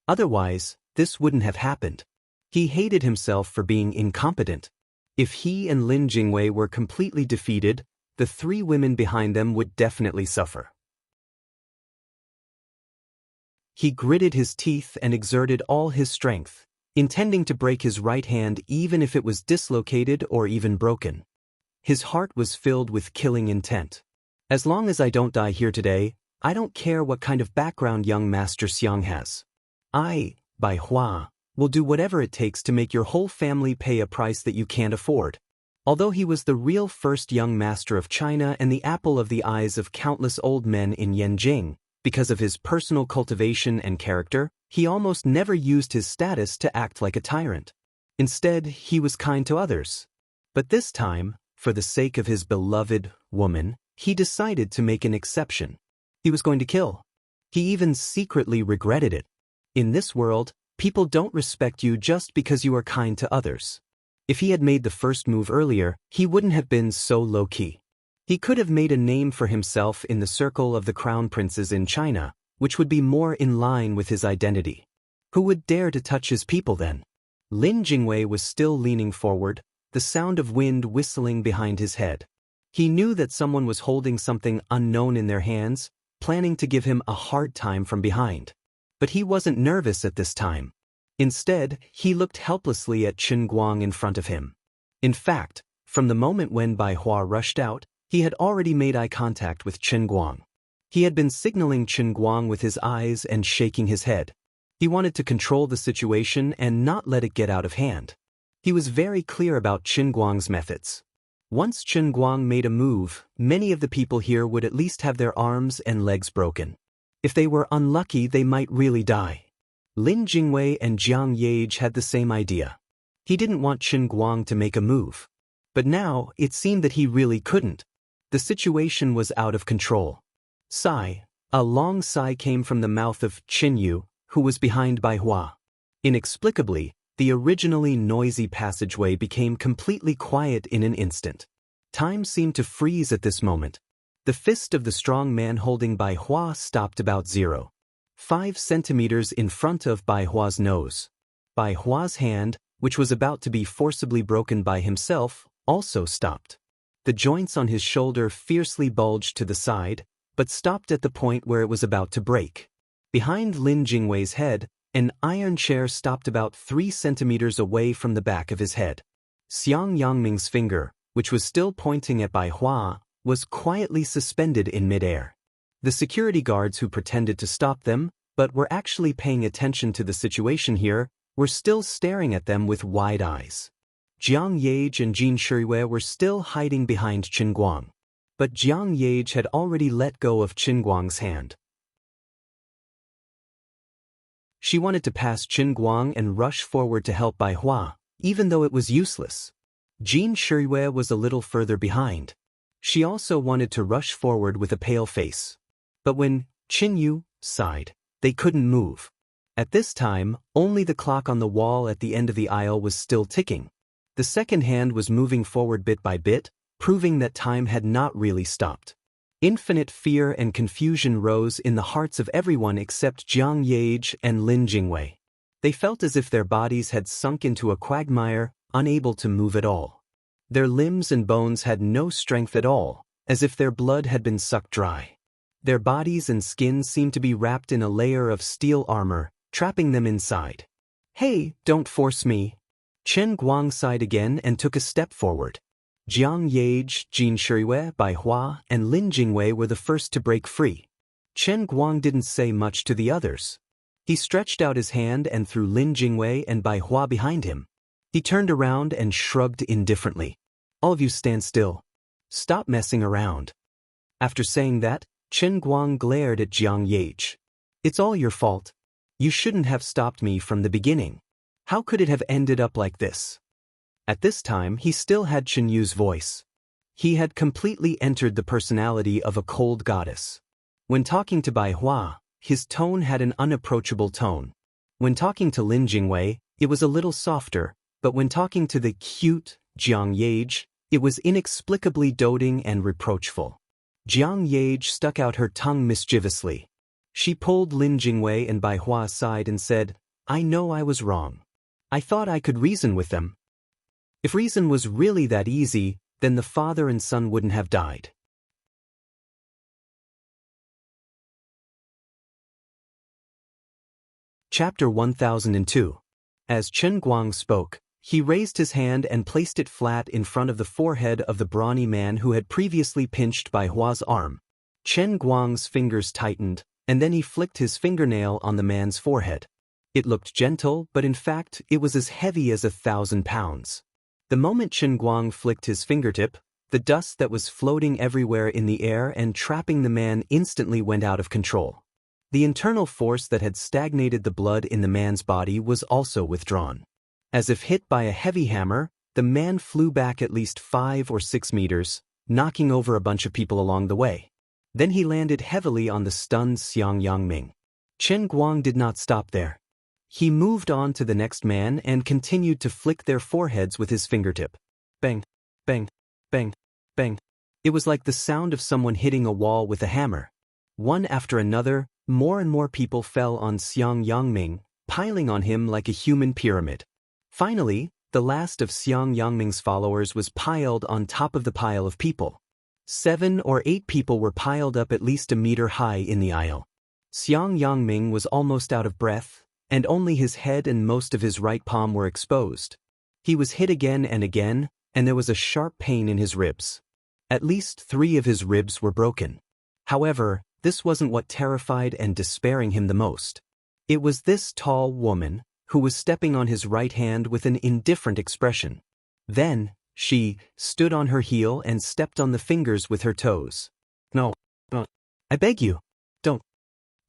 Otherwise, this wouldn't have happened. He hated himself for being incompetent. If he and Lin Jingwei were completely defeated, the 3 women behind them would definitely suffer. He gritted his teeth and exerted all his strength, intending to break his right hand even if it was dislocated or even broken. His heart was filled with killing intent. As long as I don't die here today, I don't care what kind of background young Master Xiang has. I, Bai Hua, will do whatever it takes to make your whole family pay a price that you can't afford. Although he was the real first young master of China and the apple of the eyes of countless old men in Yanjing, because of his personal cultivation and character, he almost never used his status to act like a tyrant. Instead, he was kind to others. But this time, for the sake of his beloved woman, he decided to make an exception. He was going to kill. He even secretly regretted it. In this world, people don't respect you just because you are kind to others. If he had made the first move earlier, he wouldn't have been so low-key. He could have made a name for himself in the circle of the crown princes in China, which would be more in line with his identity. Who would dare to touch his people then? Lin Jingwei was still leaning forward, the sound of wind whistling behind his head. He knew that someone was holding something unknown in their hands, planning to give him a hard time from behind. But he wasn't nervous at this time. Instead, he looked helplessly at Chen Guang in front of him. In fact, from the moment when Bai Hua rushed out, he had already made eye contact with Chen Guang. He had been signaling Chen Guang with his eyes and shaking his head. He wanted to control the situation and not let it get out of hand. He was very clear about Chen Guang's methods. Once Chen Guang made a move, many of the people here would at least have their arms and legs broken. If they were unlucky, they might really die. Lin Jingwei and Jiang Yage had the same idea. He didn't want Chen Guang to make a move. But now, it seemed that he really couldn't. The situation was out of control. Sigh. A long sigh came from the mouth of Qin Yu, who was behind Bai Hua. Inexplicably, the originally noisy passageway became completely quiet in an instant. Time seemed to freeze at this moment. The fist of the strong man holding Bai Hua stopped about 0.5 centimeters in front of Bai Hua's nose. Bai Hua's hand, which was about to be forcibly broken by himself, also stopped. The joints on his shoulder fiercely bulged to the side, but stopped at the point where it was about to break. Behind Lin Jingwei's head, an iron chair stopped about 3 centimeters away from the back of his head. Xiang Yangming's finger, which was still pointing at Bai Hua, was quietly suspended in midair. The security guards who pretended to stop them, but were actually paying attention to the situation here, were still staring at them with wide eyes. Jiang Yage and Jin Shirui were still hiding behind Qin Guang. But Jiang Yage had already let go of Qin Guang's hand. She wanted to pass Qin Guang and rush forward to help Bai Hua, even though it was useless. Jin Shirui was a little further behind. She also wanted to rush forward with a pale face. But when Qin Yu sighed, they couldn't move. At this time, only the clock on the wall at the end of the aisle was still ticking. The second hand was moving forward bit by bit, proving that time had not really stopped. Infinite fear and confusion rose in the hearts of everyone except Jiang Yage and Lin Jingwei. They felt as if their bodies had sunk into a quagmire, unable to move at all. Their limbs and bones had no strength at all, as if their blood had been sucked dry. Their bodies and skin seemed to be wrapped in a layer of steel armor, trapping them inside. "Hey, don't force me." Qin Guang sighed again and took a step forward. Jiang Yage, Jin Shirui, Bai Hua, and Lin Jingwei were the first to break free. Qin Guang didn't say much to the others. He stretched out his hand and threw Lin Jingwei and Bai Hua behind him. He turned around and shrugged indifferently. "All of you stand still. Stop messing around." After saying that, Qin Guang glared at Jiang Yage. "It's all your fault. You shouldn't have stopped me from the beginning. How could it have ended up like this?" At this time, he still had Qin Yu's voice. He had completely entered the personality of a cold goddess. When talking to Bai Hua, his tone had an unapproachable tone. When talking to Lin Jingwei, it was a little softer, but when talking to the cute Jiang Yage, it was inexplicably doting and reproachful. Jiang Yage stuck out her tongue mischievously. She pulled Lin Jingwei and Bai Hua aside and said, "I know I was wrong. I thought I could reason with them. If reason was really that easy, then the father and son wouldn't have died." Chapter 1002. As Qin Guang spoke, he raised his hand and placed it flat in front of the forehead of the brawny man who had previously pinched Bai Hua's arm. Qin Guang's fingers tightened, and then he flicked his fingernail on the man's forehead. It looked gentle, but in fact, it was as heavy as 1,000 pounds. The moment Qin Guang flicked his fingertip, the dust that was floating everywhere in the air and trapping the man instantly went out of control. The internal force that had stagnated the blood in the man's body was also withdrawn. As if hit by a heavy hammer, the man flew back at least 5 or 6 meters, knocking over a bunch of people along the way. Then he landed heavily on the stunned Xiang Yangming. Qin Guang did not stop there. He moved on to the next man and continued to flick their foreheads with his fingertip. Bang, bang, bang, bang. It was like the sound of someone hitting a wall with a hammer. One after another, more and more people fell on Xiang Yangming, piling on him like a human pyramid. Finally, the last of Xiang Yangming's followers was piled on top of the pile of people. 7 or 8 people were piled up at least a meter high in the aisle. Xiang Yangming was almost out of breath, and only his head and most of his right palm were exposed. He was hit again and again, and there was a sharp pain in his ribs. At least 3 of his ribs were broken. However, this wasn't what terrified and despairing him the most. It was this tall woman, who was stepping on his right hand with an indifferent expression. Then, she stood on her heel and stepped on the fingers with her toes. "No, I beg you, don't."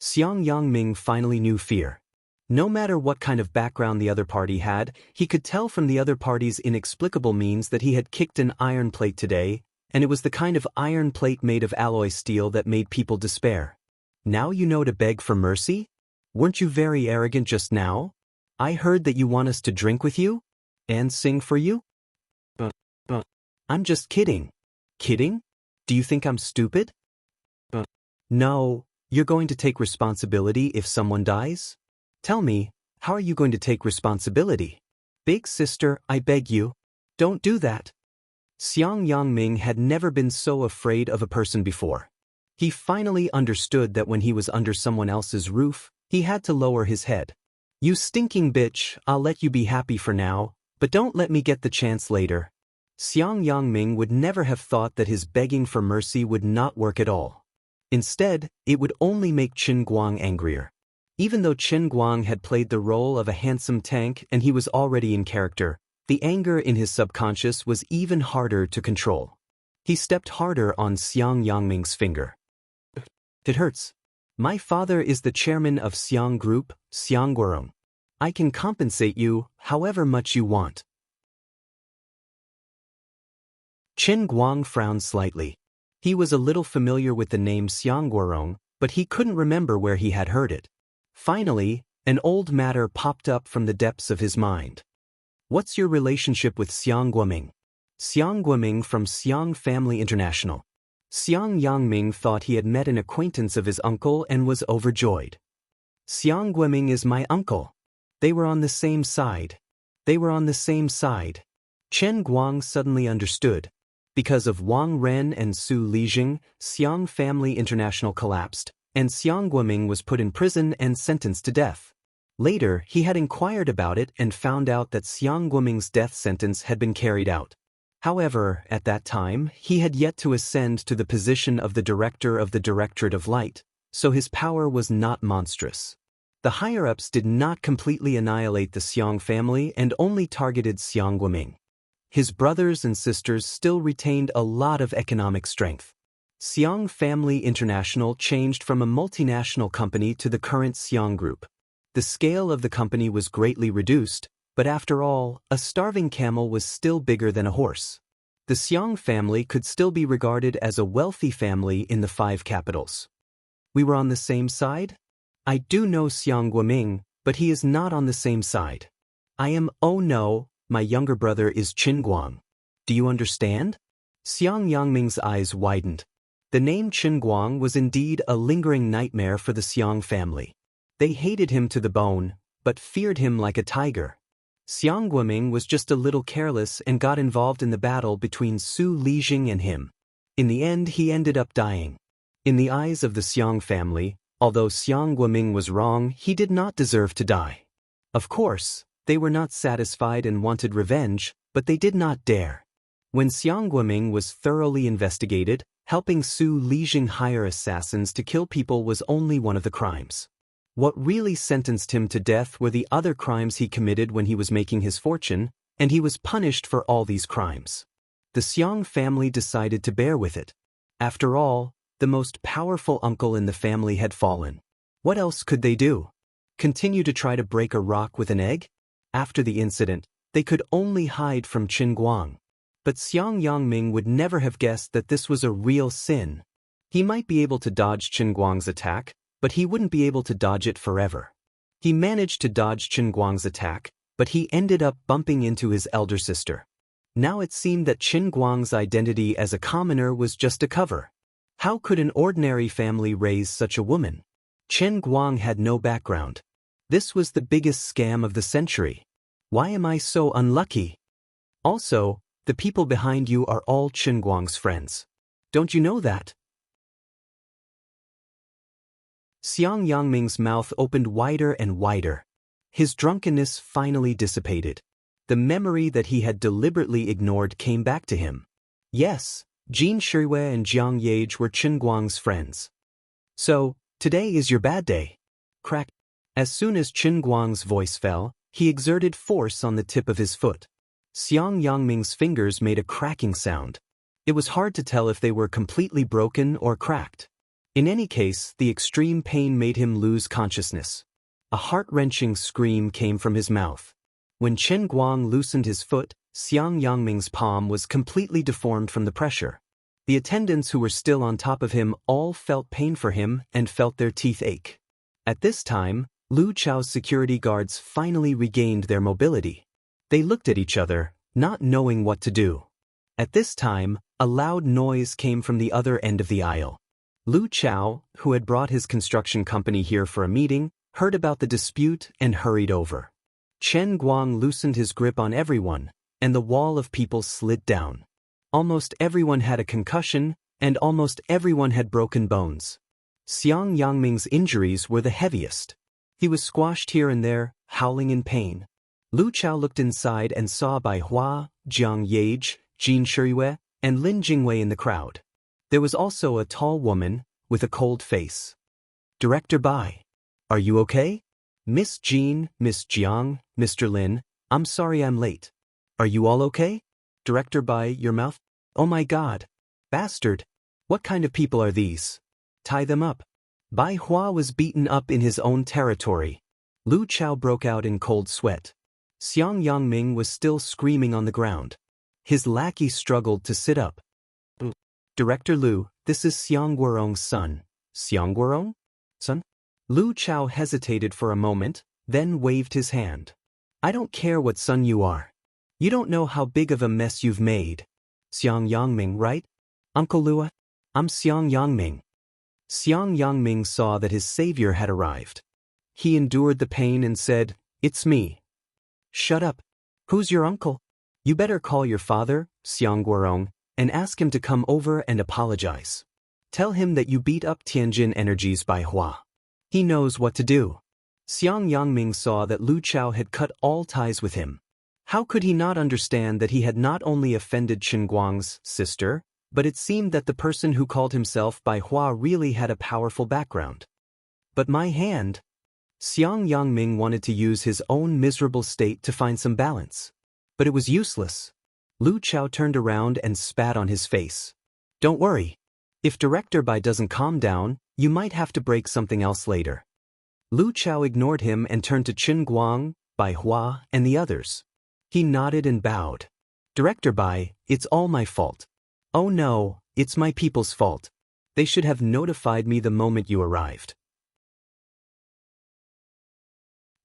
Xiang Yangming finally knew fear. No matter what kind of background the other party had, he could tell from the other party's inexplicable means that he had kicked an iron plate today, and it was the kind of iron plate made of alloy steel that made people despair. "Now you know to beg for mercy? Weren't you very arrogant just now? I heard that you want us to drink with you? And sing for you?" "I'm just kidding." "Kidding? Do you think I'm stupid?" "No, you're going to take responsibility if someone dies? Tell me, how are you going to take responsibility? Big sister, I beg you, don't do that." Xiang Yangming had never been so afraid of a person before. He finally understood that when he was under someone else's roof, he had to lower his head. "You stinking bitch, I'll let you be happy for now, but don't let me get the chance later." Xiang Yangming would never have thought that his begging for mercy would not work at all. Instead, it would only make Qin Guang angrier. Even though Qin Guang had played the role of a handsome tank and he was already in character, the anger in his subconscious was even harder to control. He stepped harder on Xiang Yangming's finger. It hurts. My father is the chairman of Xiang Group, Xiang Guorong. I can compensate you however much you want. Qin Guang frowned slightly. He was a little familiar with the name Xiang Guorong, but he couldn't remember where he had heard it. Finally, an old matter popped up from the depths of his mind. What's your relationship with Xiang Guoming? Xiang Guoming from Xiang Family International. Xiang Yangming thought he had met an acquaintance of his uncle and was overjoyed. Xiang Guoming is my uncle. They were on the same side. They were on the same side. Chen Guang suddenly understood. Because of Wang Ren and Su Lijing, Xiang Family International collapsed, and Xiang Guoming was put in prison and sentenced to death. Later, he had inquired about it and found out that Xiang Guoming's death sentence had been carried out. However, at that time, he had yet to ascend to the position of the director of the Directorate of Light, so his power was not monstrous. The higher-ups did not completely annihilate the Xiang family and only targeted Xiang Guoming. His brothers and sisters still retained a lot of economic strength. Xiang Family International changed from a multinational company to the current Xiang Group. The scale of the company was greatly reduced, but after all, a starving camel was still bigger than a horse. The Xiang family could still be regarded as a wealthy family in the 5 capitals. We were on the same side? I do know Xiang Guoming, but he is not on the same side. Oh no, my younger brother is Qin Guang. Do you understand? Xiang Yangming's eyes widened. The name Qin Guang was indeed a lingering nightmare for the Xiang family. They hated him to the bone, but feared him like a tiger. Xiang Guoming was just a little careless and got involved in the battle between Su Lijing and him. In the end, he ended up dying. In the eyes of the Xiang family, although Xiang Guoming was wrong, he did not deserve to die. Of course, they were not satisfied and wanted revenge, but they did not dare. When Xiang Guoming was thoroughly investigated, helping Su Lijing hire assassins to kill people was only one of the crimes. What really sentenced him to death were the other crimes he committed when he was making his fortune, and he was punished for all these crimes. The Xiang family decided to bear with it. After all, the most powerful uncle in the family had fallen. What else could they do? Continue to try to break a rock with an egg? After the incident, they could only hide from Qin Guang. But Xiang Yangming would never have guessed that this was a real sin. He might be able to dodge Qin Guang's attack, but he wouldn't be able to dodge it forever. He managed to dodge Qin Guang's attack, but he ended up bumping into his elder sister. Now it seemed that Qin Guang's identity as a commoner was just a cover. How could an ordinary family raise such a woman? Qin Guang had no background. This was the biggest scam of the century. Why am I so unlucky? Also, the people behind you are all Qin Guang's friends. Don't you know that? Xiang Yangming's mouth opened wider and wider. His drunkenness finally dissipated. The memory that he had deliberately ignored came back to him. Yes, Jin Shirui and Jiang Yage were Qin Guang's friends. So, today is your bad day. Crack. As soon as Qin Guang's voice fell, he exerted force on the tip of his foot. Xiang Yangming's fingers made a cracking sound. It was hard to tell if they were completely broken or cracked. In any case, the extreme pain made him lose consciousness. A heart-wrenching scream came from his mouth. When Qin Guang loosened his foot, Xiang Yangming's palm was completely deformed from the pressure. The attendants who were still on top of him all felt pain for him and felt their teeth ache. At this time, Lu Chao's security guards finally regained their mobility. They looked at each other, not knowing what to do. At this time, a loud noise came from the other end of the aisle. Lu Chao, who had brought his construction company here for a meeting, heard about the dispute and hurried over. Qin Guang loosened his grip on everyone, and the wall of people slid down. Almost everyone had a concussion, and almost everyone had broken bones. Xiang Yangming's injuries were the heaviest. He was squashed here and there, howling in pain. Lu Chao looked inside and saw Bai Hua, Jiang Yage, Jin Shiyue, and Lin Jingwei in the crowd. There was also a tall woman, with a cold face. Director Bai. Are you okay? Miss Jean, Miss Jiang, Mr. Lin, I'm sorry I'm late. Are you all okay? Director Bai, your mouth? Oh my god. Bastard. What kind of people are these? Tie them up. Bai Hua was beaten up in his own territory. Lu Chao broke out in cold sweat. Xiang Yangming was still screaming on the ground. His lackey struggled to sit up. Director Lu, this is Xiang Guorong's son. Xiang Guorong? Son? Lu Chao hesitated for a moment, then waved his hand. I don't care what son you are. You don't know how big of a mess you've made. Xiang Yangming, right? Uncle Lua? I'm Xiang Yangming. Xiang Yangming saw that his savior had arrived. He endured the pain and said, It's me. Shut up. Who's your uncle? You better call your father, Xiang Guorong, and ask him to come over and apologize. Tell him that you beat up Tianjin Energies by Hua. He knows what to do. Xiang Yangming saw that Lu Chao had cut all ties with him. How could he not understand that he had not only offended Chen Guang's sister, but it seemed that the person who called himself Bai Hua really had a powerful background. But my hand? Xiang Yangming wanted to use his own miserable state to find some balance. But it was useless. Lu Chao turned around and spat on his face. Don't worry. If Director Bai doesn't calm down, you might have to break something else later. Lu Chao ignored him and turned to Chen Guang, Bai Hua, and the others. He nodded and bowed. Director Bai, it's all my fault. Oh no, it's my people's fault. They should have notified me the moment you arrived.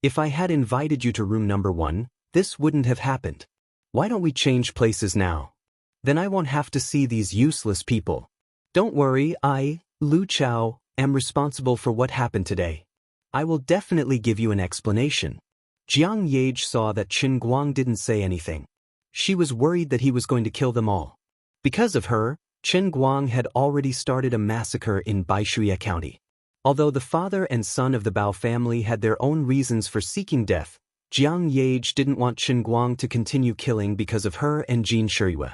If I had invited you to room number 1, this wouldn't have happened. Why don't we change places now? Then I won't have to see these useless people. Don't worry, I, Lu Chao, am responsible for what happened today. I will definitely give you an explanation. Jiang Yage saw that Chen Guang didn't say anything. She was worried that he was going to kill them all. Because of her, Chen Guang had already started a massacre in Baishuya County. Although the father and son of the Bao family had their own reasons for seeking death, Jiang Yage didn't want Chen Guang to continue killing because of her and Jin Shiyue.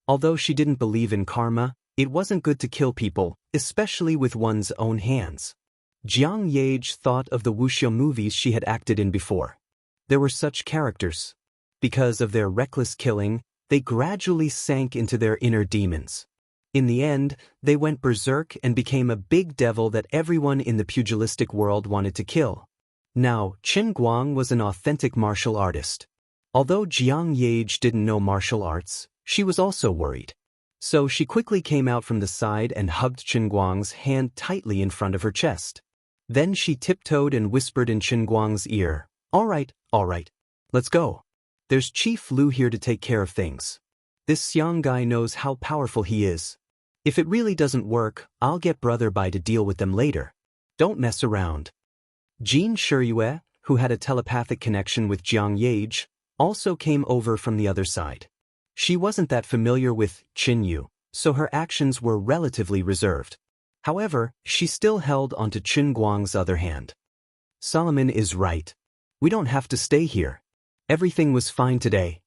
Although she didn't believe in karma, it wasn't good to kill people, especially with one's own hands. Jiang Yage thought of the wuxia movies she had acted in before. There were such characters. Because of their reckless killing, they gradually sank into their inner demons. In the end, they went berserk and became a big devil that everyone in the pugilistic world wanted to kill. Now, Chen Guang was an authentic martial artist. Although Jiang Yage didn't know martial arts, she was also worried. So she quickly came out from the side and hugged Chen Guang's hand tightly in front of her chest. Then she tiptoed and whispered in Chen Guang's ear, all right, let's go. There's Chief Lu here to take care of things. This Xiang guy knows how powerful he is. If it really doesn't work, I'll get Brother Bai to deal with them later. Don't mess around. Jin Shiyue, who had a telepathic connection with Jiang Yage, also came over from the other side. She wasn't that familiar with Qin Yu, so her actions were relatively reserved. However, she still held onto Chen Guang's other hand. Solomon is right. We don't have to stay here. Everything was fine today.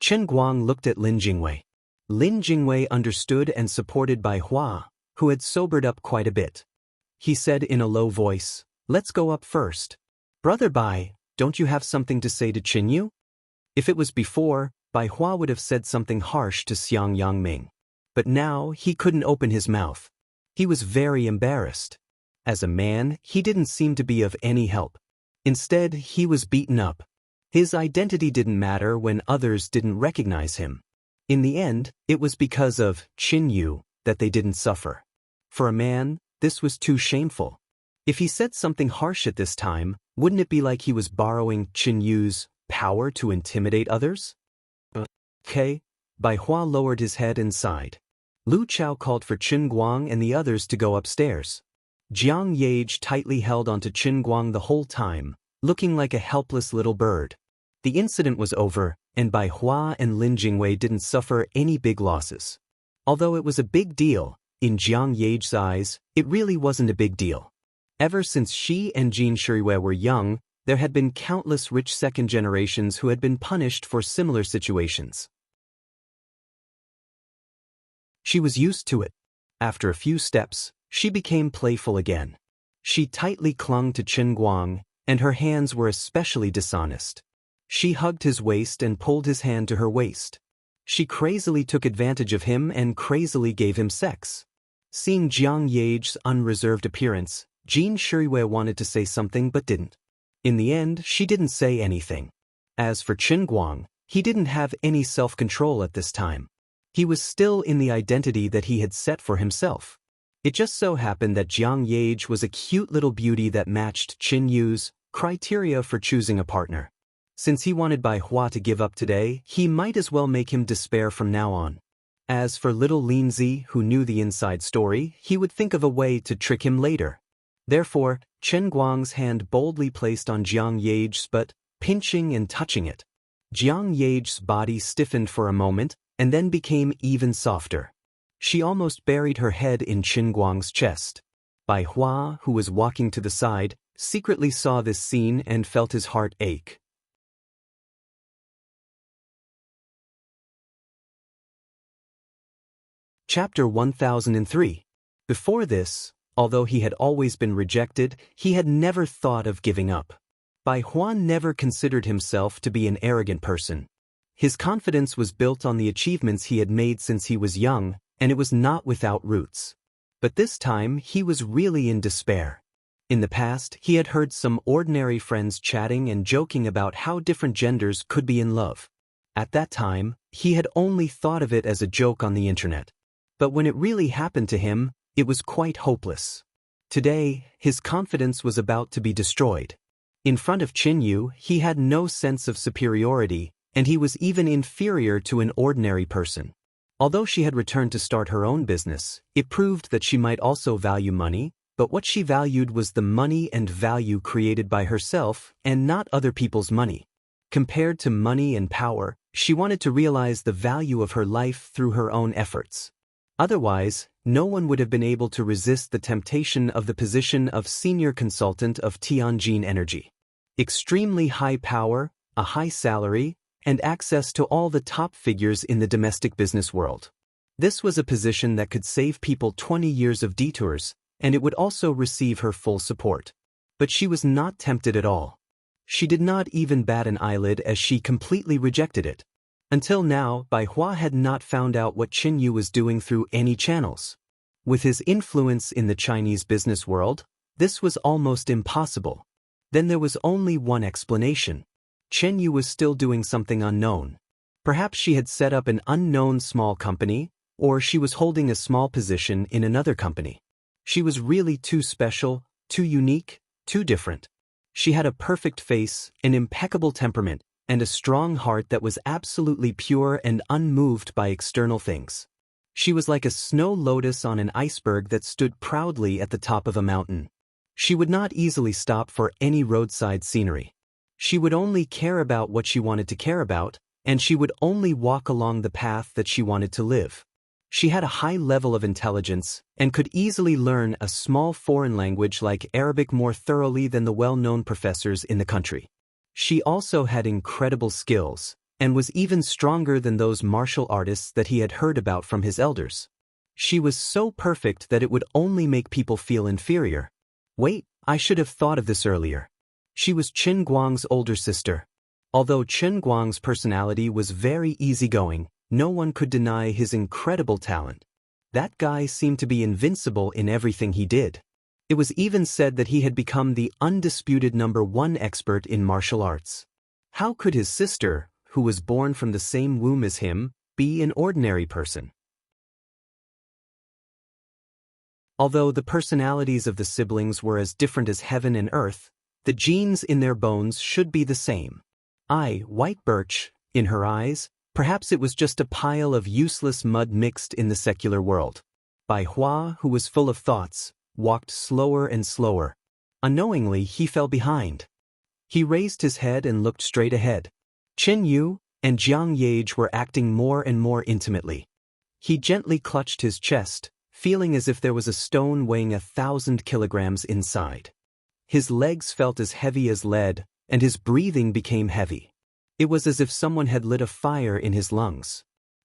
Chen Guang looked at Lin Jingwei. Lin Jingwei understood and supported Bai Hua, who had sobered up quite a bit. He said in a low voice, let's go up first. Brother Bai, don't you have something to say to Qin Yu? If it was before, Bai Hua would have said something harsh to Xiang Yangming. But now he couldn't open his mouth. He was very embarrassed. As a man, he didn't seem to be of any help. Instead, he was beaten up. His identity didn't matter when others didn't recognize him. In the end, it was because of Qin Yu that they didn't suffer. For a man, this was too shameful. If he said something harsh at this time, wouldn't it be like he was borrowing Qin Yu's power to intimidate others? Okay. Bai Hua lowered his head and sighed. Lu Chao called for Chen Guang and the others to go upstairs. Jiang Yage tightly held onto Chen Guang the whole time, looking like a helpless little bird. The incident was over, and Bai Hua and Lin Jingwei didn't suffer any big losses. Although it was a big deal, in Jiang Yage's eyes, it really wasn't a big deal. Ever since she and Jin Shiyue were young, there had been countless rich second generations who had been punished for similar situations. She was used to it. After a few steps, she became playful again. She tightly clung to Qin Guang, and her hands were especially dishonest. She hugged his waist and pulled his hand to her waist. She crazily took advantage of him and crazily gave him sex. Seeing Jiang Ye's unreserved appearance, Jin Shuriwei wanted to say something but didn't. In the end, she didn't say anything. As for Qin Guang, he didn't have any self-control at this time. He was still in the identity that he had set for himself. It just so happened that Jiang Ye was a cute little beauty that matched Qin Yu's criteria for choosing a partner. Since he wanted Bai Hua to give up today, he might as well make him despair from now on. As for little Linzi, who knew the inside story, he would think of a way to trick him later. Therefore, Chen Guang's hand boldly placed on Jiang Ye's butt, pinching and touching it. Jiang Ye's body stiffened for a moment, and then became even softer. She almost buried her head in Qin Guang's chest. Bai Hua, who was walking to the side, secretly saw this scene and felt his heart ache. Chapter 1003. Before this, although he had always been rejected, he had never thought of giving up. Bai Hua never considered himself to be an arrogant person. His confidence was built on the achievements he had made since he was young, and it was not without roots. But this time, he was really in despair. In the past, he had heard some ordinary friends chatting and joking about how different genders could be in love. At that time, he had only thought of it as a joke on the internet. But when it really happened to him, it was quite hopeless. Today, his confidence was about to be destroyed. In front of Qin Yu, he had no sense of superiority, and he was even inferior to an ordinary person. Although she had returned to start her own business, it proved that she might also value money, but what she valued was the money and value created by herself and not other people's money. Compared to money and power, she wanted to realize the value of her life through her own efforts. Otherwise, no one would have been able to resist the temptation of the position of senior consultant of Tianjin Energy. Extremely high power, a high salary, and access to all the top figures in the domestic business world. This was a position that could save people 20 years of detours, and it would also receive her full support. But she was not tempted at all. She did not even bat an eyelid as she completely rejected it. Until now, Bai Hua had not found out what Qin Yu was doing through any channels. With his influence in the Chinese business world, this was almost impossible. Then there was only one explanation. Qin Yu was still doing something unknown. Perhaps she had set up an unknown small company, or she was holding a small position in another company. She was really too special, too unique, too different. She had a perfect face, an impeccable temperament, and a strong heart that was absolutely pure and unmoved by external things. She was like a snow lotus on an iceberg that stood proudly at the top of a mountain. She would not easily stop for any roadside scenery. She would only care about what she wanted to care about, and she would only walk along the path that she wanted to live. She had a high level of intelligence and could easily learn a small foreign language like Arabic more thoroughly than the well-known professors in the country. She also had incredible skills, and was even stronger than those martial artists that he had heard about from his elders. She was so perfect that it would only make people feel inferior. Wait, I should have thought of this earlier. She was Qin Guang's older sister. Although Qin Guang's personality was very easygoing, no one could deny his incredible talent. That guy seemed to be invincible in everything he did. It was even said that he had become the undisputed #1 expert in martial arts. How could his sister, who was born from the same womb as him, be an ordinary person? Although the personalities of the siblings were as different as heaven and earth, the genes in their bones should be the same. White birch, in her eyes, perhaps it was just a pile of useless mud mixed in the secular world. Bai Hua, who was full of thoughts, walked slower and slower. Unknowingly, he fell behind. He raised his head and looked straight ahead. Qin Yu and Jiang Ye were acting more and more intimately. He gently clutched his chest, feeling as if there was a stone weighing 1,000 kilograms inside. His legs felt as heavy as lead, and his breathing became heavy. It was as if someone had lit a fire in his lungs.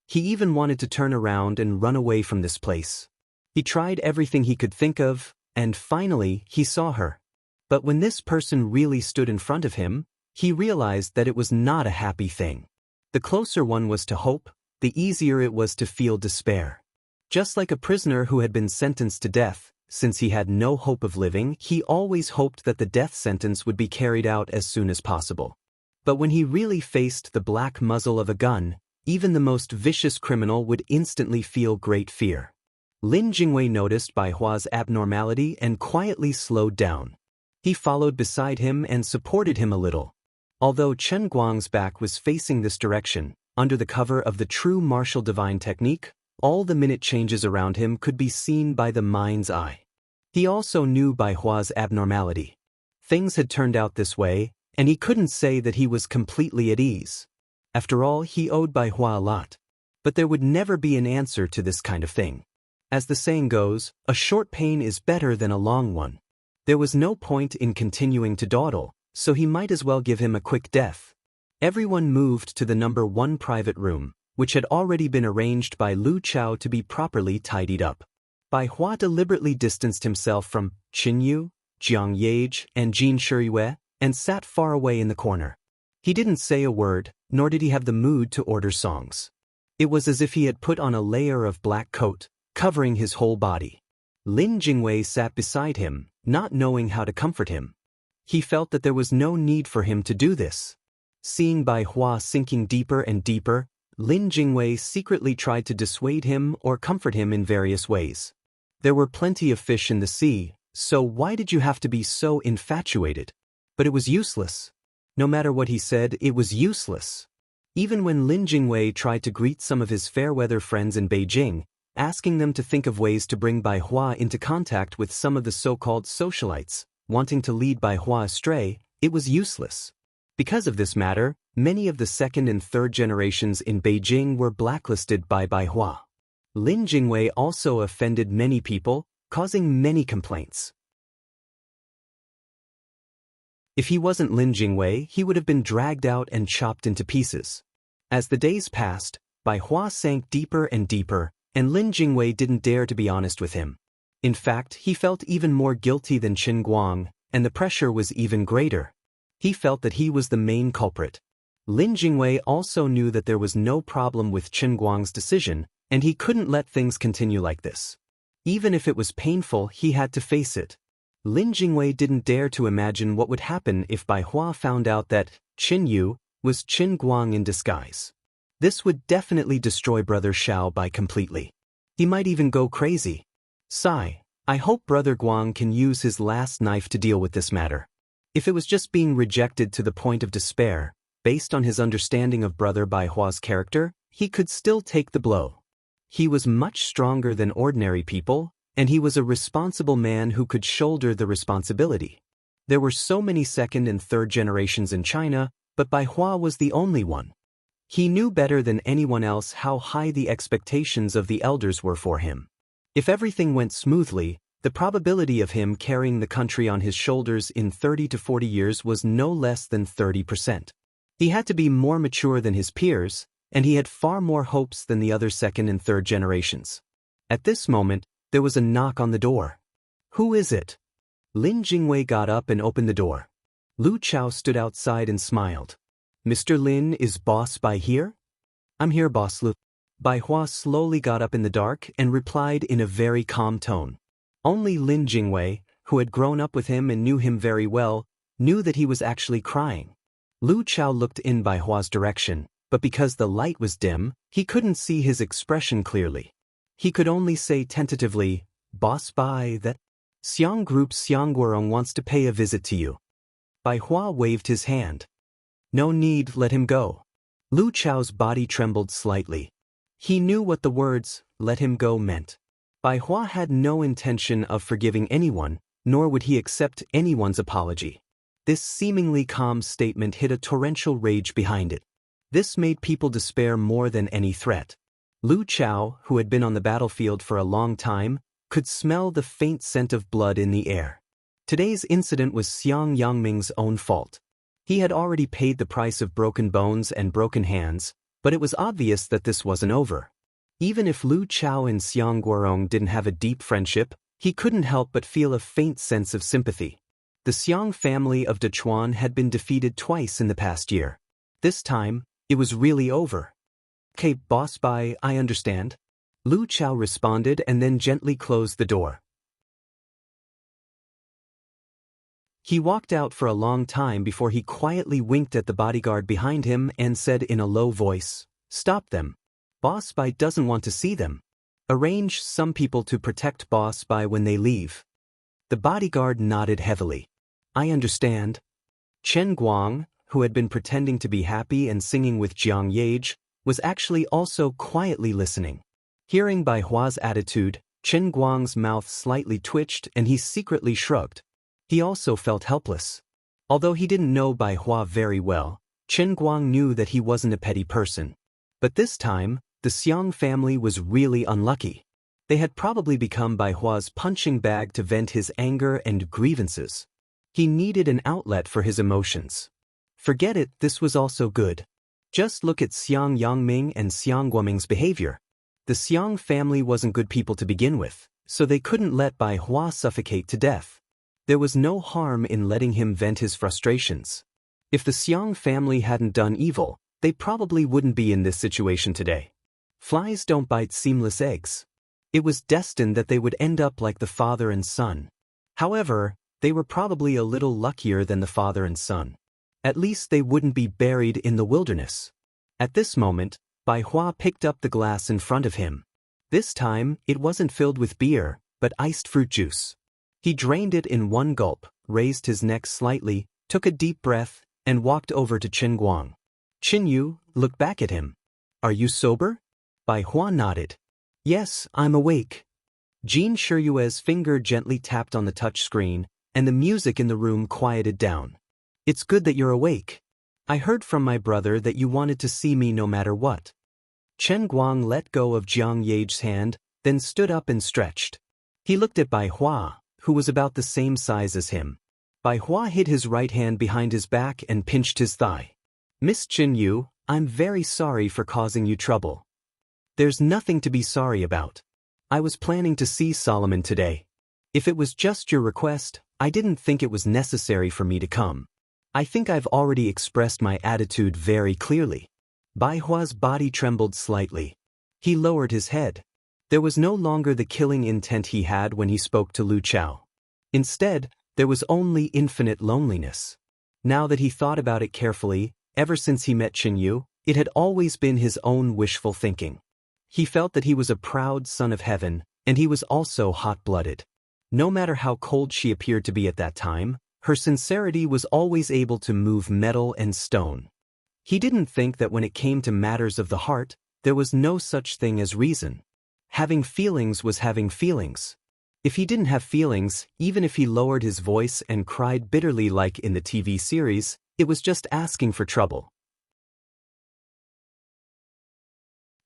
He even wanted to turn around and run away from this place. He tried everything he could think of, and finally he saw her. But when this person really stood in front of him, he realized that it was not a happy thing. The closer one was to hope, the easier it was to feel despair. Just like a prisoner who had been sentenced to death, since he had no hope of living, he always hoped that the death sentence would be carried out as soon as possible. But when he really faced the black muzzle of a gun, even the most vicious criminal would instantly feel great fear. Lin Jingwei noticed Bai Hua's abnormality and quietly slowed down. He followed beside him and supported him a little. Although Chen Guang's back was facing this direction, under the cover of the true martial divine technique, all the minute changes around him could be seen by the mind's eye. He also knew Bai Hua's abnormality. Things had turned out this way, and he couldn't say that he was completely at ease. After all, he owed Bai Hua a lot. But there would never be an answer to this kind of thing. As the saying goes, a short pain is better than a long one. There was no point in continuing to dawdle, so he might as well give him a quick death. Everyone moved to the number 1 private room, which had already been arranged by Lu Chao to be properly tidied up. Bai Hua deliberately distanced himself from Qin Yu, Jiang Yage, and Jin Shiyue, and sat far away in the corner. He didn't say a word, nor did he have the mood to order songs. It was as if he had put on a layer of black coat, covering his whole body. Lin Jingwei sat beside him, not knowing how to comfort him. He felt that there was no need for him to do this. Seeing Bai Hua sinking deeper and deeper, Lin Jingwei secretly tried to dissuade him or comfort him in various ways. There were plenty of fish in the sea, so why did you have to be so infatuated? But it was useless. No matter what he said, it was useless. Even when Lin Jingwei tried to greet some of his fair-weather friends in Beijing, asking them to think of ways to bring Bai Hua into contact with some of the so-called socialites, wanting to lead Bai Hua astray, it was useless. Because of this matter, many of the second and third generations in Beijing were blacklisted by Bai Hua. Lin Jingwei also offended many people, causing many complaints. If he wasn't Lin Jingwei, he would have been dragged out and chopped into pieces. As the days passed, Bai Hua sank deeper and deeper, and Lin Jingwei didn't dare to be honest with him. In fact, he felt even more guilty than Qin Guang, and the pressure was even greater. He felt that he was the main culprit. Lin Jingwei also knew that there was no problem with Qin Guang's decision, and he couldn't let things continue like this. Even if it was painful, he had to face it. Lin Jingwei didn't dare to imagine what would happen if Bai Hua found out that Qin Yu was Qin Guang in disguise. This would definitely destroy Brother Xiao Bai completely. He might even go crazy. Sigh, I hope Brother Guang can use his last knife to deal with this matter. If it was just being rejected to the point of despair, based on his understanding of Brother Bai Hua's character, he could still take the blow. He was much stronger than ordinary people, and he was a responsible man who could shoulder the responsibility. There were so many second and third generations in China, but Bai Hua was the only one. He knew better than anyone else how high the expectations of the elders were for him. If everything went smoothly, the probability of him carrying the country on his shoulders in 30 to 40 years was no less than 30%. He had to be more mature than his peers, and he had far more hopes than the other second and third generations. At this moment, there was a knock on the door. Who is it? Lin Jingwei got up and opened the door. Lu Chao stood outside and smiled. Mr. Lin, is Boss Bai here? I'm here, Boss Lu. Bai Hua slowly got up in the dark and replied in a very calm tone. Only Lin Jingwei, who had grown up with him and knew him very well, knew that he was actually crying. Lu Chao looked in Bai Hua's direction, but because the light was dim, he couldn't see his expression clearly. He could only say tentatively, Boss Bai, that Xiang Group Xiangguorong wants to pay a visit to you. Bai Hua waved his hand. No need, let him go. Lu Chao's body trembled slightly. He knew what the words, let him go, meant. Bai Hua had no intention of forgiving anyone, nor would he accept anyone's apology. This seemingly calm statement hid a torrential rage behind it. This made people despair more than any threat. Lu Chao, who had been on the battlefield for a long time, could smell the faint scent of blood in the air. Today's incident was Xiang Yangming's own fault. He had already paid the price of broken bones and broken hands, But it was obvious that this wasn't over. Even if Lu Chao and Xiang Guorong didn't have a deep friendship, he couldn't help but feel a faint sense of sympathy. The Xiang family of Dechuan had been defeated twice in the past year. This time, it was really over. "Okay, boss, bye, I understand." Lu Chao responded and then gently closed the door. He walked out for a long time before he quietly winked at the bodyguard behind him and said in a low voice, "Stop them. Boss Bai doesn't want to see them. Arrange some people to protect Boss Bai when they leave." The bodyguard nodded heavily. "I understand." Chen Guang, who had been pretending to be happy and singing with Jiang Yage, was actually also quietly listening. Hearing Bai Hua's attitude, Chen Guang's mouth slightly twitched and he secretly shrugged. He also felt helpless. Although he didn't know Bai Hua very well, Chen Guang knew that he wasn't a petty person. But this time, the Xiang family was really unlucky. They had probably become Bai Hua's punching bag to vent his anger and grievances. He needed an outlet for his emotions. Forget it, this was also good. Just look at Xiang Yangming and Xiang Guoming's behavior. The Xiang family wasn't good people to begin with, so they couldn't let Bai Hua suffocate to death. There was no harm in letting him vent his frustrations. If the Xiang family hadn't done evil, they probably wouldn't be in this situation today. Flies don't bite seamless eggs. It was destined that they would end up like the father and son. However, they were probably a little luckier than the father and son. At least they wouldn't be buried in the wilderness. At this moment, Bai Hua picked up the glass in front of him. This time, it wasn't filled with beer, but iced fruit juice. He drained it in one gulp, raised his neck slightly, took a deep breath, and walked over to Chen Guang. "Qin Yu, look back at him. Are you sober?" Bai Hua nodded. "Yes, I'm awake." Jin Shiyue's finger gently tapped on the touch screen, and the music in the room quieted down. "It's good that you're awake. I heard from my brother that you wanted to see me no matter what." Chen Guang let go of Jiang Yage's hand, then stood up and stretched. He looked at Bai Hua, who was about the same size as him. Bai Hua hid his right hand behind his back and pinched his thigh. "Miss Qin Yu, I'm very sorry for causing you trouble." "There's nothing to be sorry about. I was planning to see Solomon today. If it was just your request, I didn't think it was necessary for me to come. I think I've already expressed my attitude very clearly." Bai Hua's body trembled slightly. He lowered his head. There was no longer the killing intent he had when he spoke to Lu Chao. Instead, there was only infinite loneliness. Now that he thought about it carefully, ever since he met Qin Yu, it had always been his own wishful thinking. He felt that he was a proud son of heaven, and he was also hot-blooded. No matter how cold she appeared to be at that time, her sincerity was always able to move metal and stone. He didn't think that when it came to matters of the heart, there was no such thing as reason. Having feelings was having feelings. If he didn't have feelings, even if he lowered his voice and cried bitterly like in the TV series, it was just asking for trouble.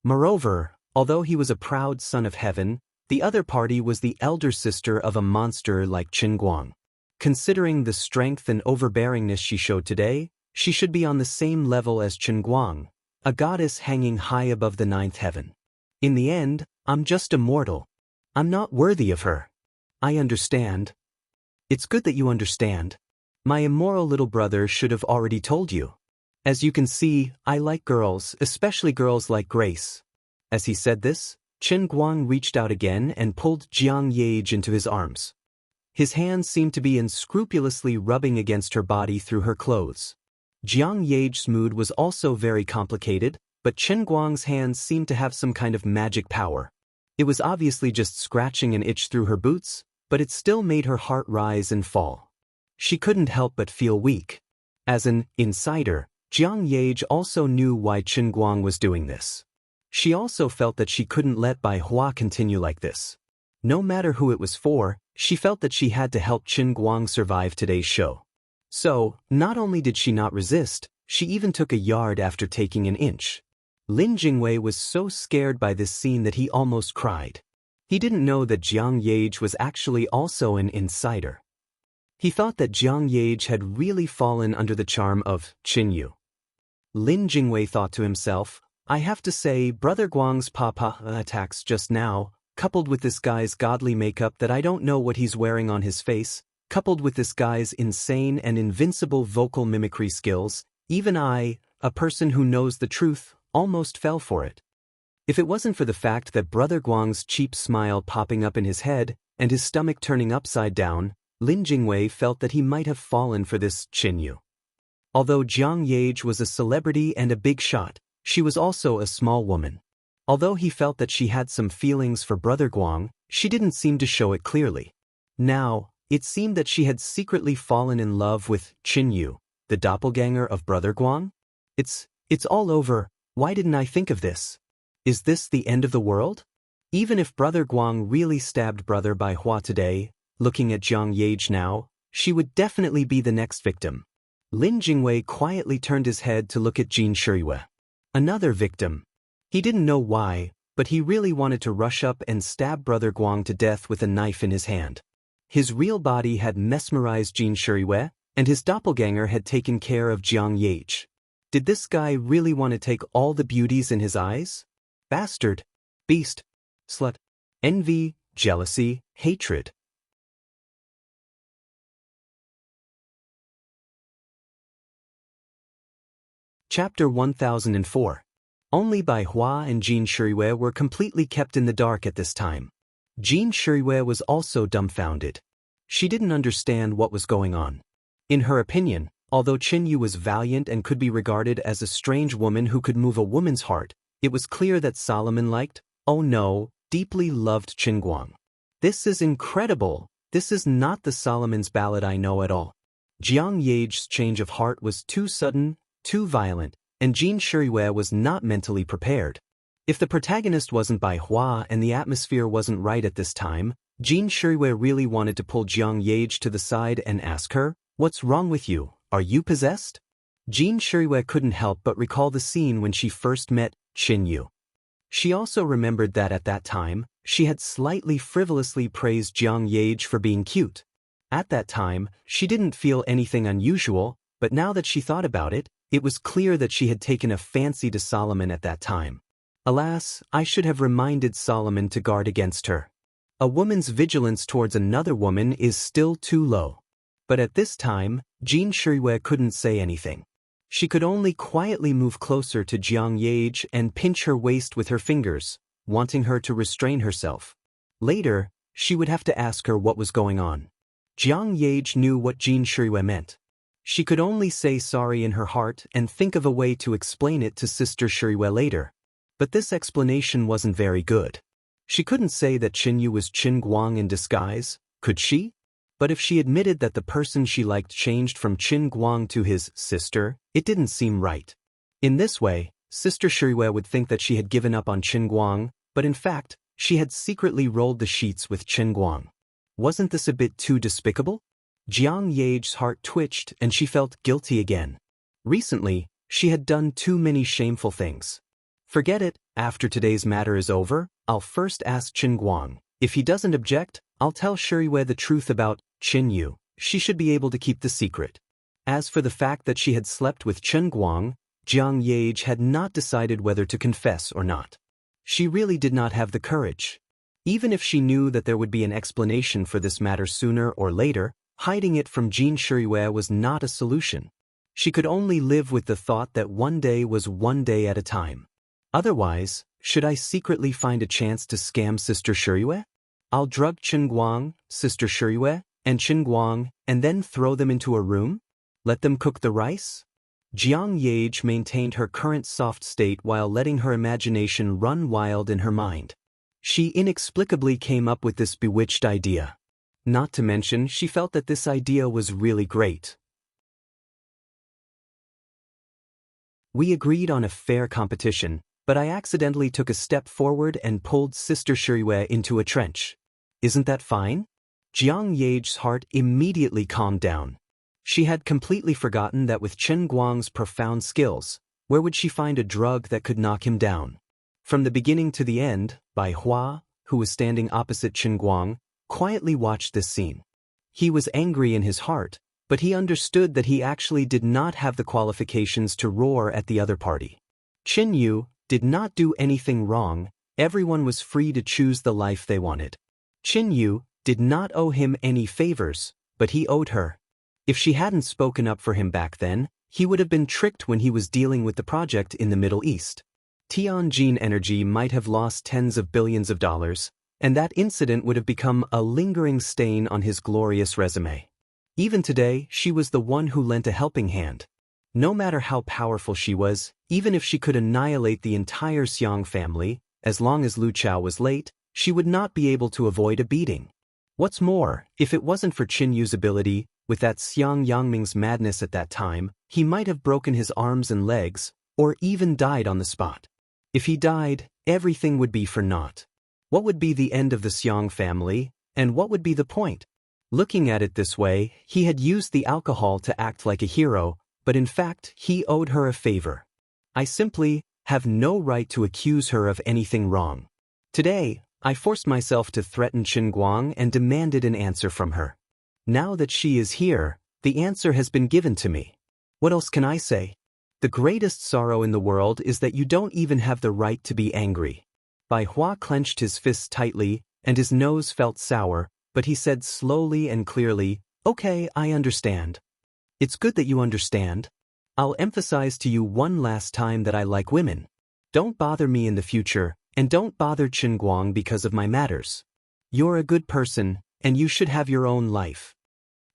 Moreover, although he was a proud son of heaven, the other party was the elder sister of a monster like Chen Guang. Considering the strength and overbearingness she showed today, she should be on the same level as Chen Guang, a goddess hanging high above the ninth heaven. In the end, I'm just a mortal. I'm not worthy of her. I understand. It's good that you understand. My immoral little brother should have already told you. As you can see, I like girls, especially girls like Grace." As he said this, Chen Guang reached out again and pulled Jiang Yage into his arms. His hands seemed to be unscrupulously rubbing against her body through her clothes. Jiang Yage's mood was also very complicated, but Chen Guang's hands seemed to have some kind of magic power. It was obviously just scratching an itch through her boots, but it still made her heart rise and fall. She couldn't help but feel weak. As an insider, Jiang Yage also knew why Chen Guang was doing this. She also felt that she couldn't let Bai Hua continue like this. No matter who it was for, she felt that she had to help Chen Guang survive today's show. So, not only did she not resist, she even took a yard after taking an inch. Lin Jingwei was so scared by this scene that he almost cried. He didn't know that Jiang Yage was actually also an insider. He thought that Jiang Yage had really fallen under the charm of Qin Yu. Lin Jingwei thought to himself, I have to say, Brother Guang's papa attacks just now, coupled with this guy's godly makeup that I don't know what he's wearing on his face, coupled with this guy's insane and invincible vocal mimicry skills, even I, a person who knows the truth, almost fell for it. If it wasn't for the fact that Brother Guang's cheap smile popping up in his head and his stomach turning upside down, Lin Jingwei felt that he might have fallen for this Qin Yu. Although Jiang Yage was a celebrity and a big shot, she was also a small woman. Although he felt that she had some feelings for Brother Guang, she didn't seem to show it clearly. Now, it seemed that she had secretly fallen in love with Qin Yu, the doppelganger of Brother Guang. It's all over. Why didn't I think of this? Is this the end of the world? Even if Brother Guang really stabbed Brother Bai Hua today, looking at Jiang Yage now, she would definitely be the next victim. Lin Jingwei quietly turned his head to look at Jin Shiyue. Another victim. He didn't know why, but he really wanted to rush up and stab Brother Guang to death with a knife in his hand. His real body had mesmerized Jin Shiyue, and his doppelganger had taken care of Jiang Yage. Did this guy really want to take all the beauties in his eyes? Bastard. Beast. Slut. Envy, jealousy, hatred. Chapter 1004. Only Bai Hua and Jin Shiyue were completely kept in the dark at this time. Jin Shiyue was also dumbfounded. She didn't understand what was going on. In her opinion, although Qin Yu was valiant and could be regarded as a strange woman who could move a woman's heart, it was clear that Solomon liked, oh no, deeply loved Qin Guang. This is incredible. This is not the Solomon's ballad I know at all. Jiang Yage's change of heart was too sudden, too violent, and Jin Shiyue was not mentally prepared. If the protagonist wasn't Bai Hua and the atmosphere wasn't right at this time, Jin Shiyue really wanted to pull Jiang Yage to the side and ask her, "What's wrong with you? Are you possessed?" Jin Shiyue couldn't help but recall the scene when she first met Qin Yu. She also remembered that at that time, she had slightly frivolously praised Jiang Yage for being cute. At that time, she didn't feel anything unusual, but now that she thought about it, it was clear that she had taken a fancy to Solomon at that time. Alas, I should have reminded Solomon to guard against her. A woman's vigilance towards another woman is still too low. But at this time, Jin Shiyue couldn't say anything. She could only quietly move closer to Jiang Yage and pinch her waist with her fingers, wanting her to restrain herself. Later, she would have to ask her what was going on. Jiang Yage knew what Jin Shiyue meant. She could only say sorry in her heart and think of a way to explain it to Sister Shiyue later. But this explanation wasn't very good. She couldn't say that Qin Yu was Qin Guang in disguise, could she? But if she admitted that the person she liked changed from Qin Guang to his sister, it didn't seem right. In this way, Sister Shiyue would think that she had given up on Qin Guang, but in fact, she had secretly rolled the sheets with Qin Guang. Wasn't this a bit too despicable? Jiang Yage's heart twitched and she felt guilty again. Recently, she had done too many shameful things. Forget it, after today's matter is over, I'll first ask Qin Guang. If he doesn't object, I'll tell Shiyue the truth about Qin Yu. She should be able to keep the secret. As for the fact that she had slept with Qin Guang, Jiang Yage had not decided whether to confess or not. She really did not have the courage. Even if she knew that there would be an explanation for this matter sooner or later, hiding it from Jin Shiyue was not a solution. She could only live with the thought that one day was one day at a time. Otherwise, should I secretly find a chance to scam Sister Shiyue? I'll drug Qin Guang, Sister Shiyue, and Qin Guang, and then throw them into a room? Let them cook the rice? Jiang Yage maintained her current soft state while letting her imagination run wild in her mind. She inexplicably came up with this bewitched idea. Not to mention, she felt that this idea was really great. We agreed on a fair competition, but I accidentally took a step forward and pulled Sister Shiyue into a trench. Isn't that fine? Jiang Yage's heart immediately calmed down. She had completely forgotten that with Qin Guang's profound skills, where would she find a drug that could knock him down? From the beginning to the end, Bai Hua, who was standing opposite Qin Guang, quietly watched this scene. He was angry in his heart, but he understood that he actually did not have the qualifications to roar at the other party. Qin Yu, did not do anything wrong, everyone was free to choose the life they wanted. Qin Yu did not owe him any favors, but he owed her. If she hadn't spoken up for him back then, he would have been tricked when he was dealing with the project in the Middle East. Tianjin Energy might have lost tens of billions of dollars, and that incident would have become a lingering stain on his glorious resume. Even today, she was the one who lent a helping hand. No matter how powerful she was, even if she could annihilate the entire Xiang family, as long as Lu Chao was late, she would not be able to avoid a beating. What's more, if it wasn't for Qin Yu's ability, with that Xiang Yangming's madness at that time, he might have broken his arms and legs, or even died on the spot. If he died, everything would be for naught. What would be the end of the Xiang family, and what would be the point? Looking at it this way, he had used the alcohol to act like a hero, but in fact, he owed her a favor. I simply have no right to accuse her of anything wrong. Today, I forced myself to threaten Qin Guang and demanded an answer from her. Now that she is here, the answer has been given to me. What else can I say? The greatest sorrow in the world is that you don't even have the right to be angry. Bai Hua clenched his fists tightly, and his nose felt sour, but he said slowly and clearly, "Okay, I understand. It's good that you understand. I'll emphasize to you one last time that I like women. Don't bother me in the future, and don't bother Qin Guang because of my matters. You're a good person, and you should have your own life."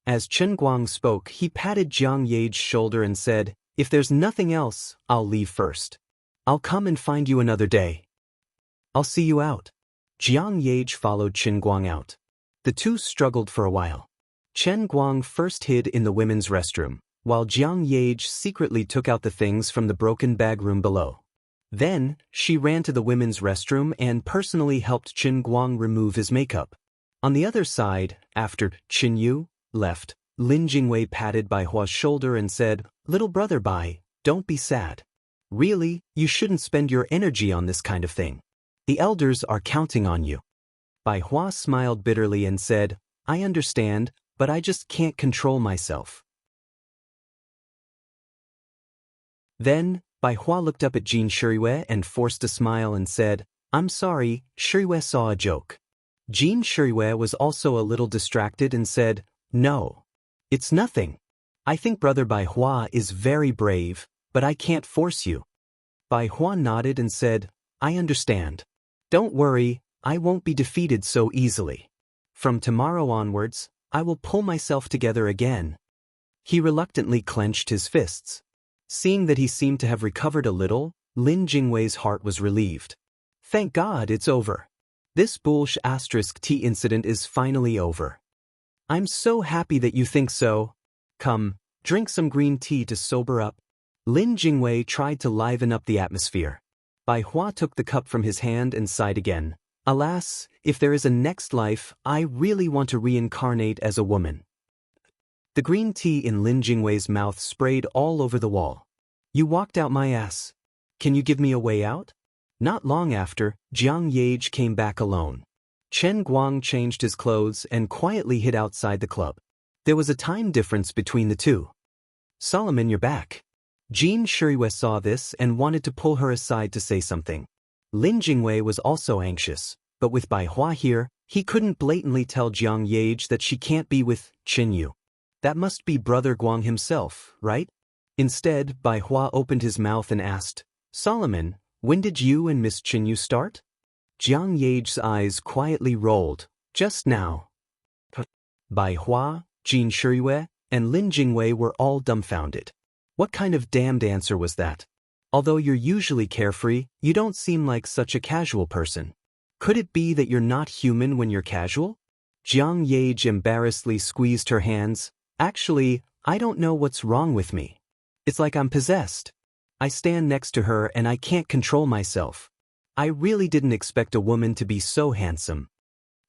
As Qin Guang spoke, he patted Jiang Ye's shoulder and said, "If there's nothing else, I'll leave first. I'll come and find you another day. I'll see you out." Jiang Ye followed Qin Guang out. The two struggled for a while. Qin Guang first hid in the women's restroom, while Jiang Ye secretly took out the things from the broken bag room below. Then, she ran to the women's restroom and personally helped Qin Guang remove his makeup. On the other side, after Qin Yu left, Lin Jingwei patted Bai Hua's shoulder and said, "Little brother Bai, don't be sad. Really, you shouldn't spend your energy on this kind of thing. The elders are counting on you." Bai Hua smiled bitterly and said, "I understand, but I just can't control myself." Then, Bai Hua looked up at Jin Shiriyue and forced a smile and said, "I'm sorry, Shiriyue saw a joke." Jin Shiriyue was also a little distracted and said, "No. It's nothing. I think brother Bai Hua is very brave, but I can't force you." Bai Hua nodded and said, "I understand. Don't worry, I won't be defeated so easily. From tomorrow onwards, I will pull myself together again." He reluctantly clenched his fists. Seeing that he seemed to have recovered a little, Lin Jingwei's heart was relieved. Thank God it's over. This **T incident is finally over. I'm so happy that you think so. Come, drink some green tea to sober up. Lin Jingwei tried to liven up the atmosphere. Bai Hua took the cup from his hand and sighed again. Alas, if there is a next life, I really want to reincarnate as a woman. The green tea in Lin Jingwei's mouth sprayed all over the wall. You walked out my ass. Can you give me a way out? Not long after, Jiang Ye came back alone. Qin Guang changed his clothes and quietly hid outside the club. There was a time difference between the two. Solomon, you're back. Jin Shiriyue saw this and wanted to pull her aside to say something. Lin Jingwei was also anxious, but with Bai Hua here, he couldn't blatantly tell Jiang Ye that she can't be with Qin Yu. That must be Brother Guang himself, right? Instead, Bai Hua opened his mouth and asked, "Solomon, when did you and Miss Qin Yu start?" Jiang Ye's eyes quietly rolled. "Just now." Bai Hua, Jin Shiriyue, and Lin Jingwei were all dumbfounded. What kind of damned answer was that? Although you're usually carefree, you don't seem like such a casual person. Could it be that you're not human when you're casual? Jiang Ye embarrassedly squeezed her hands. Actually, I don't know what's wrong with me. It's like I'm possessed. I stand next to her and I can't control myself. I really didn't expect a woman to be so handsome.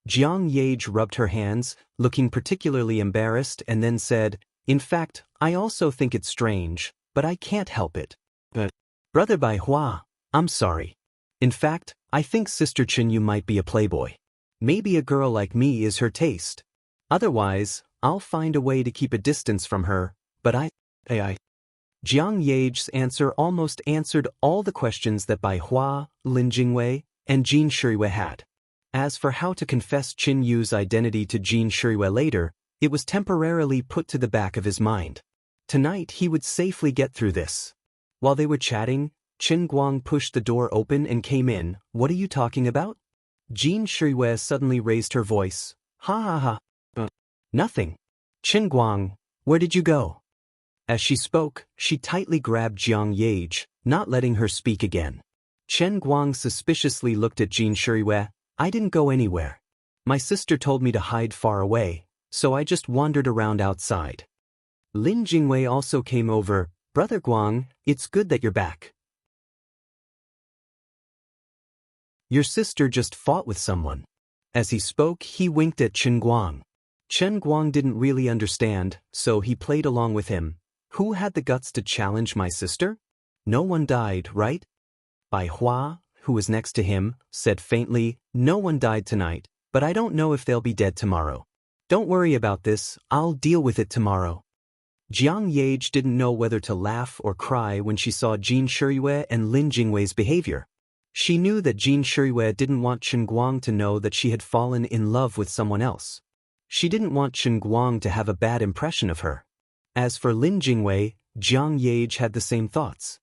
Jiang Ye rubbed her hands, looking particularly embarrassed, and then said, "In fact, I also think it's strange, but I can't help it. But, Brother Bai Hua, I'm sorry. In fact, I think Sister Qin Yu might be a playboy. Maybe a girl like me is her taste. Otherwise, I'll find a way to keep a distance from her, but I Jiang Yage's answer almost answered all the questions that Bai Hua, Lin Jingwei, and Jin Shuriwei had. As for how to confess Qin Yu's identity to Jin Shuriwei later, it was temporarily put to the back of his mind. Tonight he would safely get through this. While they were chatting, Qin Guang pushed the door open and came in. "What are you talking about?" Jin Shuriwei suddenly raised her voice. "Ha ha ha. Nothing. Qin Guang, where did you go?" As she spoke, she tightly grabbed Jiang Yage, not letting her speak again. Chen Guang suspiciously looked at Jin Shuriwei. "I didn't go anywhere. My sister told me to hide far away, so I just wandered around outside." Lin Jingwei also came over. "Brother Guang, it's good that you're back. Your sister just fought with someone." As he spoke, he winked at Chen Guang. Chen Guang didn't really understand, so he played along with him. "Who had the guts to challenge my sister? No one died, right?" Bai Hua, who was next to him, said faintly, "No one died tonight, but I don't know if they'll be dead tomorrow. Don't worry about this, I'll deal with it tomorrow." Jiang Yage didn't know whether to laugh or cry when she saw Jin Shuriwei and Lin Jingwei's behavior. She knew that Jin Shuriwei didn't want Chen Guang to know that she had fallen in love with someone else. She didn't want Chen Guang to have a bad impression of her. As for Lin Jingwei, Jiang Yage had the same thoughts.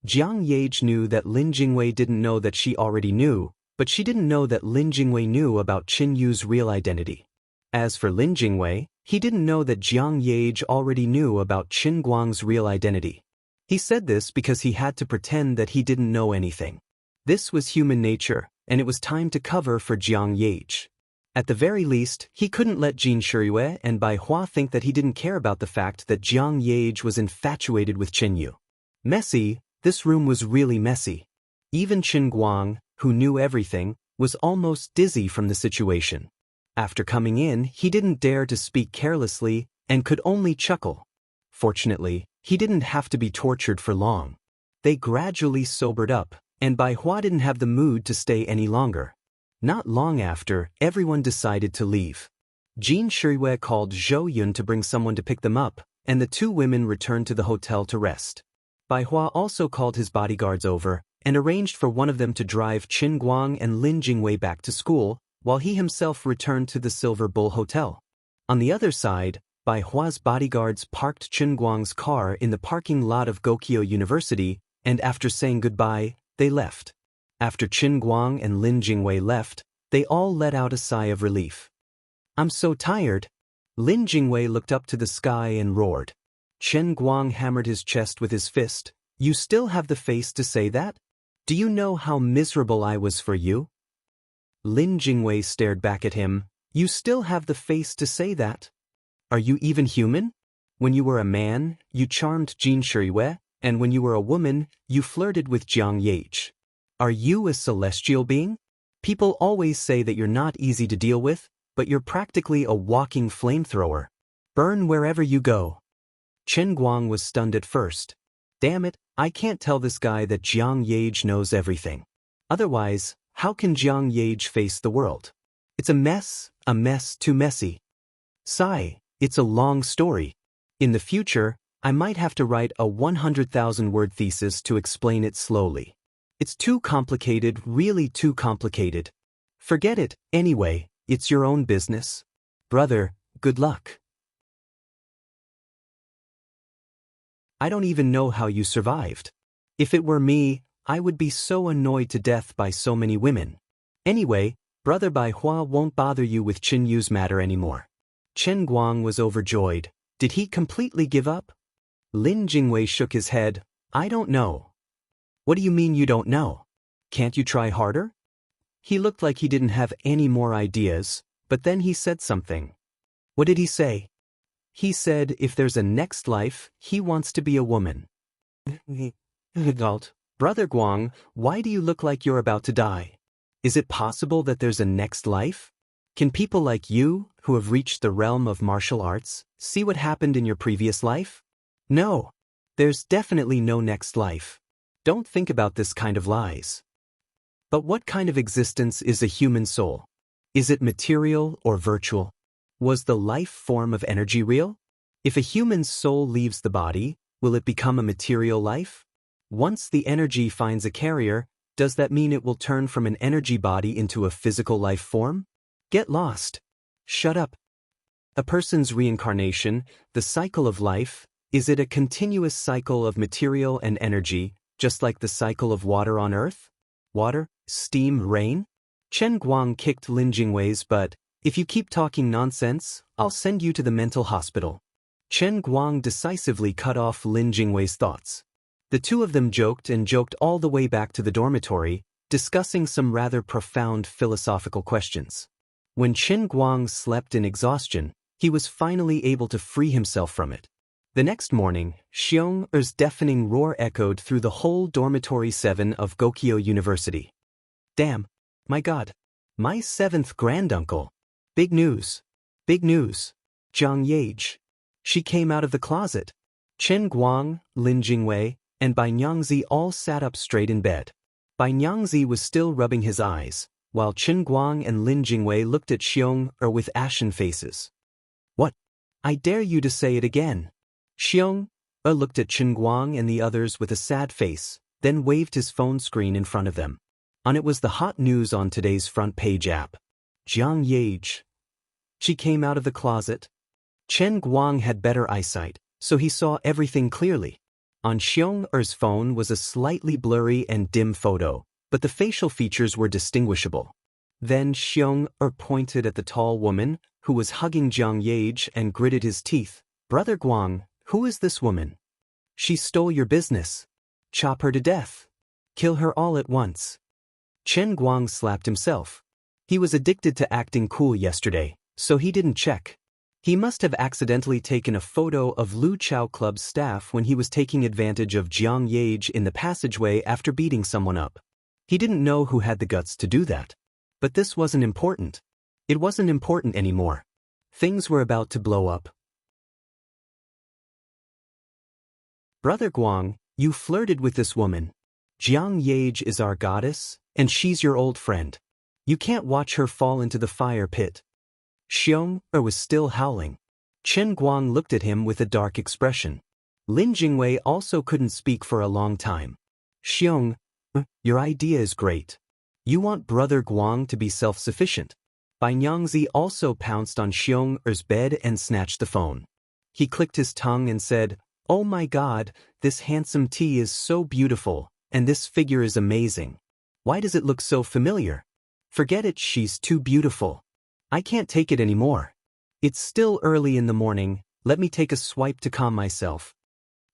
Jiang Yage knew that Lin Jingwei didn't know that she already knew, but she didn't know that Lin Jingwei knew about Qin Yu's real identity. As for Lin Jingwei, he didn't know that Jiang Yage already knew about Qin Guang's real identity. He said this because he had to pretend that he didn't know anything. This was human nature, and it was time to cover for Jiang Yage. At the very least, he couldn't let Jin Shuriwei and Bai Hua think that he didn't care about the fact that Jiang Yage was infatuated with Qin Yu. Messy, this room was really messy. Even Qin Guang, who knew everything, was almost dizzy from the situation. After coming in, he didn't dare to speak carelessly and could only chuckle. Fortunately, he didn't have to be tortured for long. They gradually sobered up, and Bai Hua didn't have the mood to stay any longer. Not long after, everyone decided to leave. Jin Shuriwei called Zhou Yun to bring someone to pick them up, and the two women returned to the hotel to rest. Bai Hua also called his bodyguards over and arranged for one of them to drive Qin Guang and Lin Jingwei back to school, while he himself returned to the Silver Bull Hotel. On the other side, Bai Hua's bodyguards parked Qin Guang's car in the parking lot of Gokyo University, and after saying goodbye, they left. After Qin Guang and Lin Jingwei left, they all let out a sigh of relief. "I'm so tired." Lin Jingwei looked up to the sky and roared. Qin Guang hammered his chest with his fist. "You still have the face to say that? Do you know how miserable I was for you?" Lin Jingwei stared back at him. "You still have the face to say that? Are you even human? When you were a man, you charmed Jin Shuriwei, and when you were a woman, you flirted with Jiang Yage. Are you a celestial being? People always say that you're not easy to deal with, but you're practically a walking flamethrower. Burn wherever you go." Qin Guang was stunned at first. Damn it, I can't tell this guy that Jiang Yage knows everything. Otherwise, how can Jiang Yage face the world? It's a mess too messy. Sigh, it's a long story. In the future, I might have to write a 100,000-word thesis to explain it slowly. It's too complicated, really too complicated. Forget it, anyway, it's your own business. Brother, good luck. I don't even know how you survived. If it were me, I would be so annoyed to death by so many women. Anyway, Brother Bai Hua won't bother you with Qin Yu's matter anymore. Qin Guang was overjoyed. Did he completely give up? Lin Jingwei shook his head. I don't know. What do you mean you don't know? Can't you try harder? He looked like he didn't have any more ideas, but then he said something. What did he say? He said if there's a next life, he wants to be a woman. Brother Guang, why do you look like you're about to die? Is it possible that there's a next life? Can people like you, who have reached the realm of martial arts, see what happened in your previous life? No. There's definitely no next life. Don't think about this kind of lies. But what kind of existence is a human soul? Is it material or virtual? Was the life form of energy real? If a human's soul leaves the body, Will it become a material life? Once the energy finds a carrier, does that mean it will turn from an energy body into a physical life form? Get lost. Shut up. A person's reincarnation, the cycle of life, is it a continuous cycle of material and energy, just like the cycle of water on Earth? Water, steam, rain? Chen Guang kicked Lin Jingwei's butt. If you keep talking nonsense, I'll send you to the mental hospital. Chen Guang decisively cut off Lin Jingwei's thoughts. The two of them joked all the way back to the dormitory, discussing some rather profound philosophical questions. When Chen Guang slept in exhaustion, he was finally able to free himself from it. The next morning, Xiong'er's deafening roar echoed through the whole dormitory 7 of Gokyo University. Damn. My God. My 7th granduncle. Big news. Big news. Zhang Yage. She came out of the closet. Chen Guang, Lin Jingwei, and Bai Nyangzi all sat up straight in bed. Bai Nyangzi was still rubbing his eyes, while Chen Guang and Lin Jingwei looked at Xiong'er with ashen faces. What? I dare you to say it again. Xiong'er looked at Chen Guang and the others with a sad face, then waved his phone screen in front of them. On it was the hot news on today's front page app. Zhang Yage. She came out of the closet. Chen Guang had better eyesight, so he saw everything clearly. On Xiong'er's phone was a slightly blurry and dim photo, but the facial features were distinguishable. Then Xiong'er pointed at the tall woman, who was hugging Zhang Yage, and gritted his teeth. Brother Guang, who is this woman? She stole your business. Chop her to death. Kill her all at once. Chen Guang slapped himself. He was addicted to acting cool yesterday, so he didn't check. He must have accidentally taken a photo of Lu Chao Club's staff when he was taking advantage of Zhang Yage in the passageway after beating someone up. He didn't know who had the guts to do that. But this wasn't important. It wasn't important anymore. Things were about to blow up. Brother Guang, you flirted with this woman. Zhang Yage is our goddess, and she's your old friend. You can't watch her fall into the fire pit. Xiong'er was still howling. Chen Guang looked at him with a dark expression. Lin Jingwei also couldn't speak for a long time. Xiong'er, your idea is great. You want Brother Guang to be self-sufficient. Bai Nyangzi also pounced on Xiong'er's bed and snatched the phone. He clicked his tongue and said, Oh my God, this handsome tea is so beautiful, and this figure is amazing. Why does it look so familiar? Forget it, she's too beautiful. I can't take it anymore. It's still early in the morning, let me take a swipe to calm myself.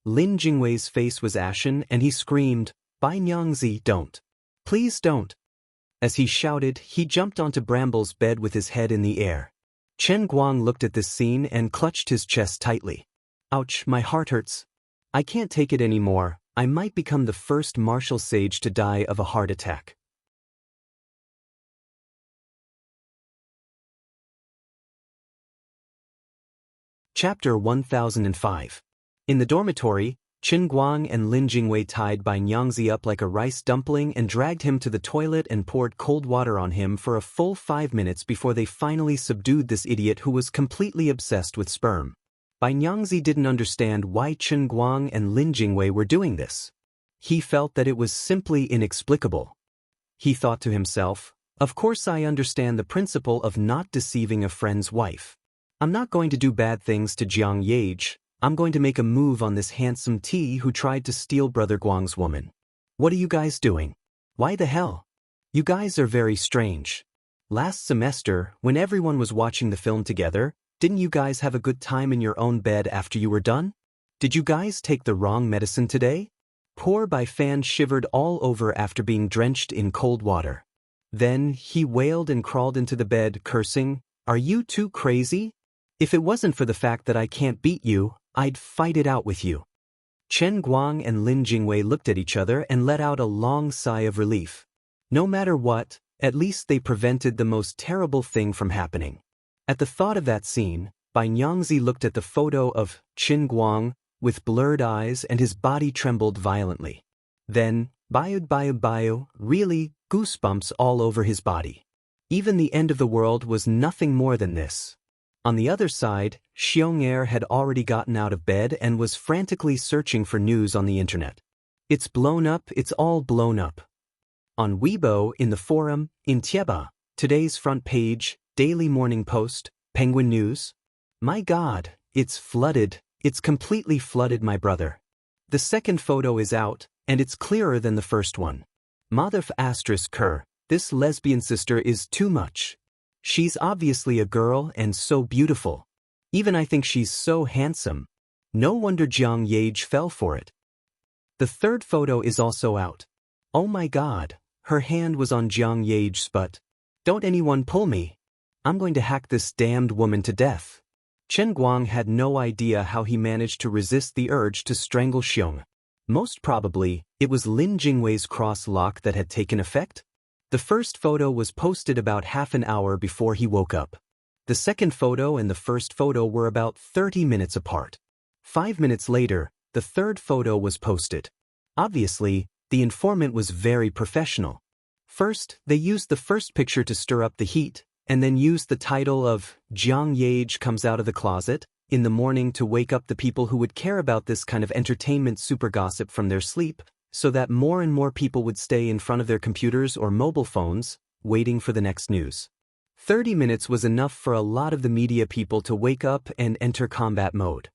Lin Jingwei's face was ashen and he screamed, Bai Nyangzi, don't. Please don't. As he shouted, he jumped onto Bramble's bed with his head in the air. Chen Guang looked at this scene and clutched his chest tightly. Ouch, my heart hurts. I can't take it anymore. I might become the first martial sage to die of a heart attack. Chapter 1005. In the dormitory, Chen Guang and Lin Jingwei tied Bai Nyangzi up like a rice dumpling and dragged him to the toilet and poured cold water on him for a full 5 minutes before they finally subdued this idiot who was completely obsessed with sperm. Bai Nyangzi didn't understand why Chen Guang and Lin Jingwei were doing this. He felt that it was simply inexplicable. He thought to himself, of course I understand the principle of not deceiving a friend's wife. I'm not going to do bad things to Zhang Yage. I'm going to make a move on this handsome T who tried to steal Brother Guang's woman. What are you guys doing? Why the hell? You guys are very strange. Last semester, when everyone was watching the film together, didn't you guys have a good time in your own bed after you were done? Did you guys take the wrong medicine today? Poor Bai Fan shivered all over after being drenched in cold water. Then he wailed and crawled into the bed, cursing, Are you too crazy? If it wasn't for the fact that I can't beat you, I'd fight it out with you. Chen Guang and Lin Jingwei looked at each other and let out a long sigh of relief. No matter what, at least they prevented the most terrible thing from happening. At the thought of that scene, Bai Nyangzi looked at the photo of Chen Guang with blurred eyes and his body trembled violently. Then, bio, really, goosebumps all over his body. Even the end of the world was nothing more than this. On the other side, Xianxia had already gotten out of bed and was frantically searching for news on the internet. It's blown up, it's all blown up. On Weibo, in the forum, in Tieba, today's front page, Daily Morning Post, Penguin News. My God, it's flooded, it's completely flooded, my brother. The second photo is out, and it's clearer than the first one. Madhaf asterisk Kerr, this lesbian sister is too much. She's obviously a girl and so beautiful. Even I think she's so handsome. No wonder Jiang Yage fell for it. The third photo is also out. Oh my God, her hand was on Jiang Yage's butt. Don't anyone pull me. I'm going to hack this damned woman to death. Chen Guang had no idea how he managed to resist the urge to strangle Xiong. Most probably, it was Lin Jingwei's cross lock that had taken effect. The first photo was posted about half an hour before he woke up. The second photo and the first photo were about 30 minutes apart. 5 minutes later, the third photo was posted. Obviously, the informant was very professional. First, they used the first picture to stir up the heat, and then used the title of Jiang Yage comes out of the closet in the morning to wake up the people who would care about this kind of entertainment super gossip from their sleep, so that more and more people would stay in front of their computers or mobile phones, waiting for the next news. 30 minutes was enough for a lot of the media people to wake up and enter combat mode.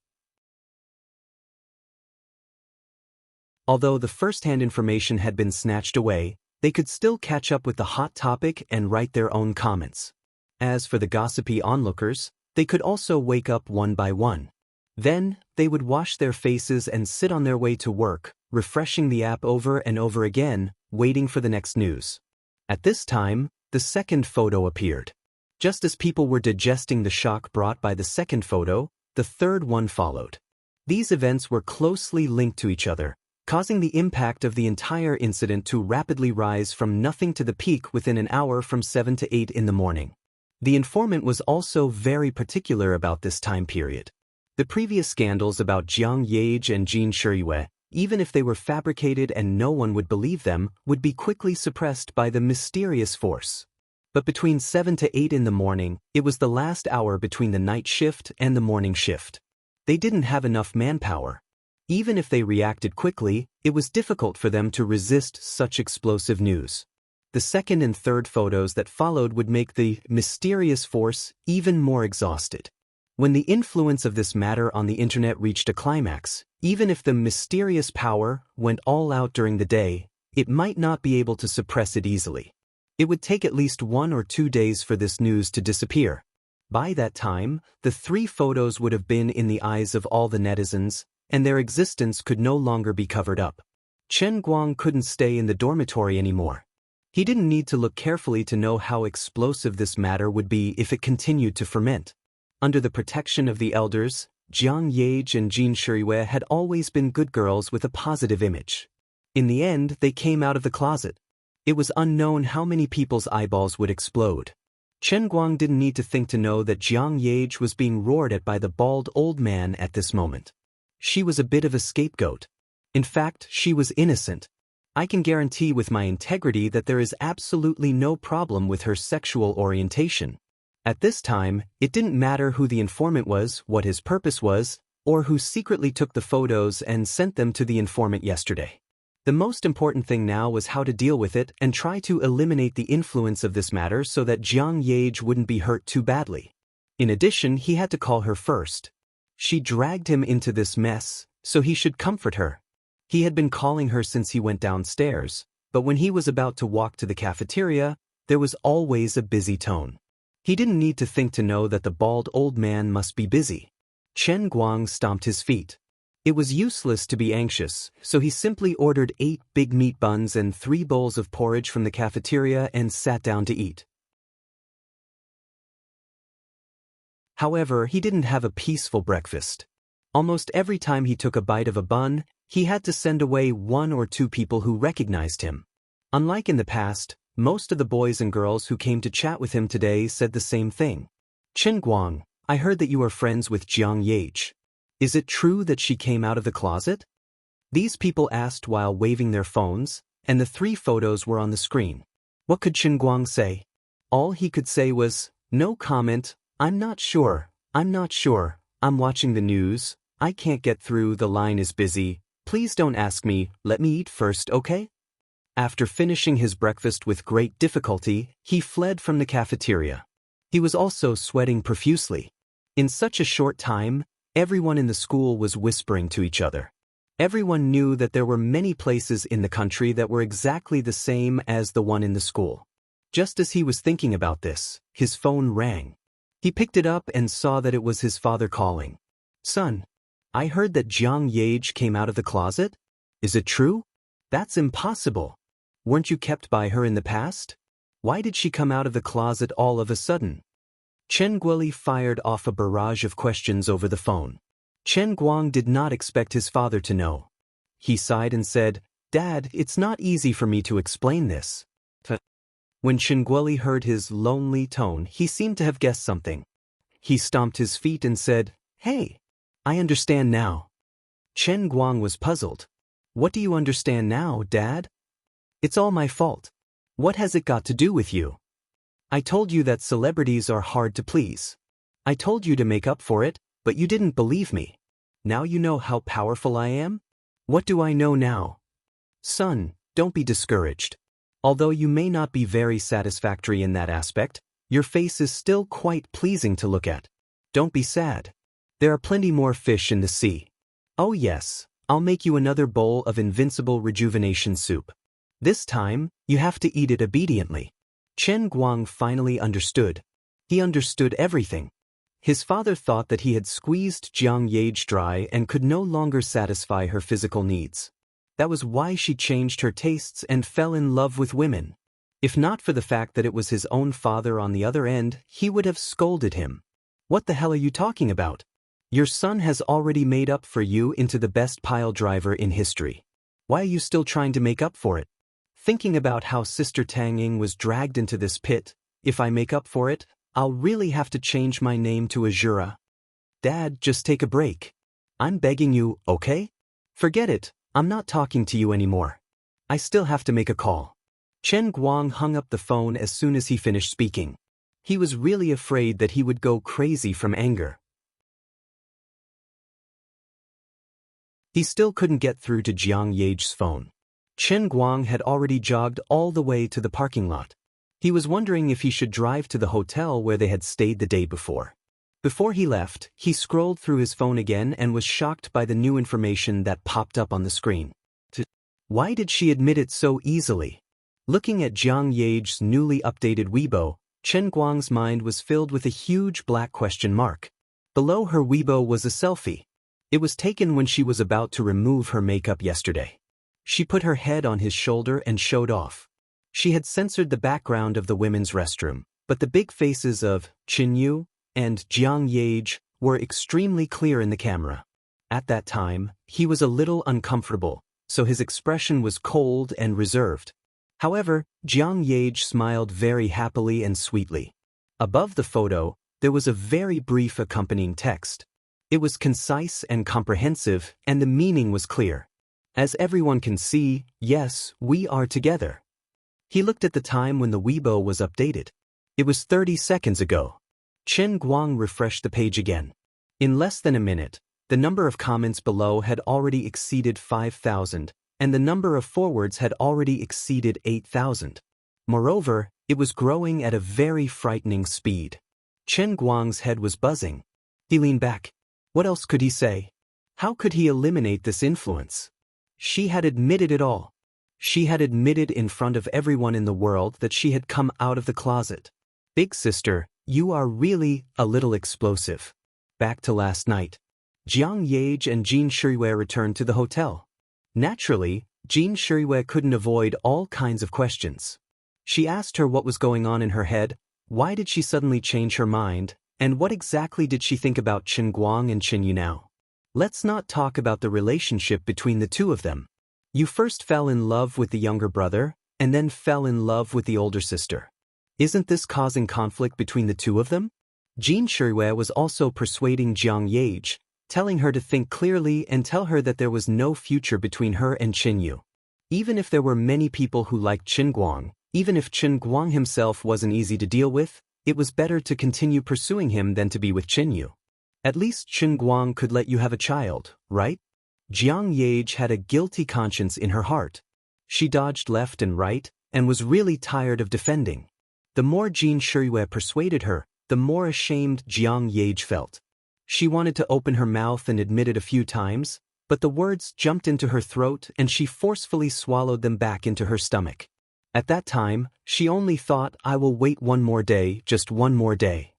Although the first-hand information had been snatched away, they could still catch up with the hot topic and write their own comments. As for the gossipy onlookers, they could also wake up one by one. Then, they would wash their faces and sit on their way to work, refreshing the app over and over again, waiting for the next news. At this time, the second photo appeared. Just as people were digesting the shock brought by the second photo, the third one followed. These events were closely linked to each other, causing the impact of the entire incident to rapidly rise from nothing to the peak within an hour from 7 to 8 in the morning. The informant was also very particular about this time period. The previous scandals about Jiang Yage and Jin Shiyue, even if they were fabricated and no one would believe them, would be quickly suppressed by the mysterious force. But between 7 to 8 in the morning, it was the last hour between the night shift and the morning shift. They didn't have enough manpower. Even if they reacted quickly, it was difficult for them to resist such explosive news. The second and third photos that followed would make the mysterious force even more exhausted. When the influence of this matter on the internet reached a climax, even if the mysterious power went all out during the day, it might not be able to suppress it easily. It would take at least 1 or 2 days for this news to disappear. By that time, the 3 photos would have been in the eyes of all the netizens, and their existence could no longer be covered up. Chen Guang couldn't stay in the dormitory anymore. He didn't need to look carefully to know how explosive this matter would be if it continued to ferment. Under the protection of the elders, Jiang Yage and Jin Shiyue had always been good girls with a positive image. In the end, they came out of the closet. It was unknown how many people's eyeballs would explode. Chen Guang didn't need to think to know that Jiang Yage was being roared at by the bald old man at this moment. She was a bit of a scapegoat. In fact, she was innocent. I can guarantee with my integrity that there is absolutely no problem with her sexual orientation. At this time, it didn't matter who the informant was, what his purpose was, or who secretly took the photos and sent them to the informant yesterday. The most important thing now was how to deal with it and try to eliminate the influence of this matter so that Jiang Yage wouldn't be hurt too badly. In addition, he had to call her first. She dragged him into this mess, so he should comfort her. He had been calling her since he went downstairs, but when he was about to walk to the cafeteria, there was always a busy tone. He didn't need to think to know that the bald old man must be busy. Chen Guang stomped his feet. It was useless to be anxious, so he simply ordered 8 big meat buns and 3 bowls of porridge from the cafeteria and sat down to eat. However, he didn't have a peaceful breakfast. Almost every time he took a bite of a bun, he had to send away 1 or 2 people who recognized him. Unlike in the past, most of the boys and girls who came to chat with him today said the same thing. Chen Guang, I heard that you are friends with Jiang Yage. Is it true that she came out of the closet? These people asked while waving their phones, and the 3 photos were on the screen. What could Chen Guang say? All he could say was, no comment, I'm not sure, I'm not sure, I'm watching the news, I can't get through, the line is busy, please don't ask me, let me eat first, okay? After finishing his breakfast with great difficulty, he fled from the cafeteria. He was also sweating profusely. In such a short time, everyone in the school was whispering to each other. Everyone knew that there were many places in the country that were exactly the same as the one in the school. Just as he was thinking about this, his phone rang. He picked it up and saw that it was his father calling. Son, I heard that Jiang Yage came out of the closet? Is it true? That's impossible. Weren't you kept by her in the past? Why did she come out of the closet all of a sudden? Chen Guoli fired off a barrage of questions over the phone. Chen Guang did not expect his father to know. He sighed and said, Dad, it's not easy for me to explain this. When Chen Guoli heard his lonely tone, he seemed to have guessed something. He stomped his feet and said, Hey, I understand now. Chen Guang was puzzled. What do you understand now, Dad? It's all my fault. What has it got to do with you? I told you that celebrities are hard to please. I told you to make up for it, but you didn't believe me. Now you know how powerful I am? What do I know now? Son, don't be discouraged. Although you may not be very satisfactory in that aspect, your face is still quite pleasing to look at. Don't be sad. There are plenty more fish in the sea. Oh yes, I'll make you another bowl of invincible rejuvenation soup. This time, you have to eat it obediently. Chen Guang finally understood. He understood everything. His father thought that he had squeezed Jiang Yage dry and could no longer satisfy her physical needs. That was why she changed her tastes and fell in love with women. If not for the fact that it was his own father on the other end, he would have scolded him. What the hell are you talking about? Your son has already made up for you into the best pile driver in history. Why are you still trying to make up for it? Thinking about how Sister Tang Ying was dragged into this pit, if I make up for it, I'll really have to change my name to Azura. Dad, just take a break. I'm begging you, okay? Forget it, I'm not talking to you anymore. I still have to make a call. Chen Guang hung up the phone as soon as he finished speaking. He was really afraid that he would go crazy from anger. He still couldn't get through to Jiang Yage's phone. Chen Guang had already jogged all the way to the parking lot. He was wondering if he should drive to the hotel where they had stayed the day before. Before he left, he scrolled through his phone again and was shocked by the new information that popped up on the screen. Why did she admit it so easily? Looking at Jiang Yage's newly updated Weibo, Chen Guang's mind was filled with a huge black question mark. Below her Weibo was a selfie. It was taken when she was about to remove her makeup yesterday. She put her head on his shoulder and showed off. She had censored the background of the women's restroom, but the big faces of Qin Yu and Jiang Yage were extremely clear in the camera. At that time, he was a little uncomfortable, so his expression was cold and reserved. However, Jiang Yage smiled very happily and sweetly. Above the photo, there was a very brief accompanying text. It was concise and comprehensive, and the meaning was clear. As everyone can see, yes, we are together. He looked at the time when the Weibo was updated. It was 30 seconds ago. Chen Guang refreshed the page again. In less than a minute, the number of comments below had already exceeded 5,000, and the number of forwards had already exceeded 8,000. Moreover, it was growing at a very frightening speed. Chen Guang's head was buzzing. He leaned back. What else could he say? How could he eliminate this influence? She had admitted it all. She had admitted in front of everyone in the world that she had come out of the closet. Big sister, you are really a little explosive. Back to last night. Jiang Yage and Jin Shirui returned to the hotel. Naturally, Jin Shirui couldn't avoid all kinds of questions. She asked her what was going on in her head, why did she suddenly change her mind, and what exactly did she think about Chen Guang and Chen Yu now? Let's not talk about the relationship between the two of them. You first fell in love with the younger brother, and then fell in love with the older sister. Isn't this causing conflict between the two of them? Jin Shirui was also persuading Jiang Yage, telling her to think clearly and tell her that there was no future between her and Chen Yu. Even if there were many people who liked Chen Guang, even if Chen Guang himself wasn't easy to deal with, it was better to continue pursuing him than to be with Chen Yu. At least Chen Guang could let you have a child, right? Jiang Yage had a guilty conscience in her heart. She dodged left and right, and was really tired of defending. The more Jin Shiyue persuaded her, the more ashamed Jiang Yage felt. She wanted to open her mouth and admit it a few times, but the words jumped into her throat and she forcefully swallowed them back into her stomach. At that time, she only thought, I will wait one more day, just one more day.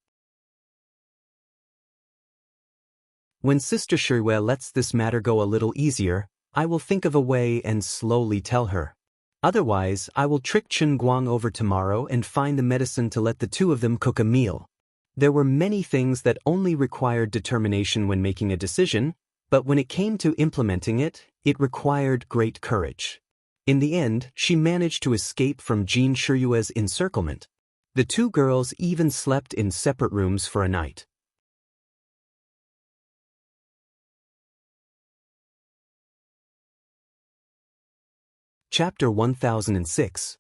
When Sister Shiyue lets this matter go a little easier, I will think of a way and slowly tell her. Otherwise, I will trick Chen Guang over tomorrow and find the medicine to let the two of them cook a meal. There were many things that only required determination when making a decision, but when it came to implementing it, it required great courage. In the end, she managed to escape from Jin Shiyue's encirclement. The two girls even slept in separate rooms for a night. Chapter 1006.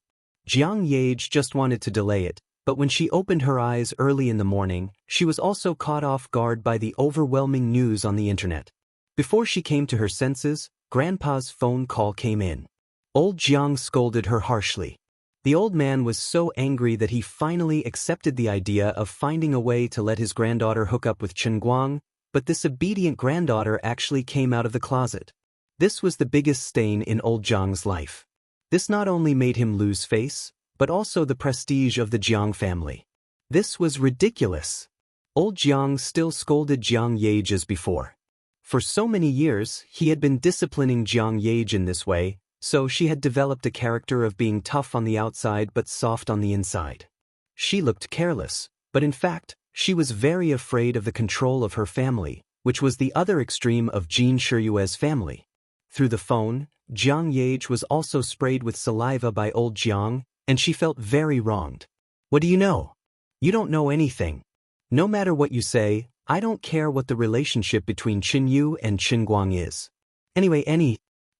Jiang Yage just wanted to delay it, but when she opened her eyes early in the morning, she was also caught off guard by the overwhelming news on the internet. Before she came to her senses, Grandpa's phone call came in. Old Jiang scolded her harshly. The old man was so angry that he finally accepted the idea of finding a way to let his granddaughter hook up with Chen Guang, but this obedient granddaughter actually came out of the closet. This was the biggest stain in old Jiang's life. This not only made him lose face, but also the prestige of the Jiang family. This was ridiculous. Old Jiang still scolded Jiang Yage as before. For so many years, he had been disciplining Jiang Yage in this way, so she had developed a character of being tough on the outside but soft on the inside. She looked careless, but in fact, she was very afraid of the control of her family, which was the other extreme of Jin Shiyue's family. Through the phone, Jiang Yage was also sprayed with saliva by old Jiang, and she felt very wronged. What do you know? You don't know anything. No matter what you say, I don't care what the relationship between Qin Yu and Qin Guang is. Anyway,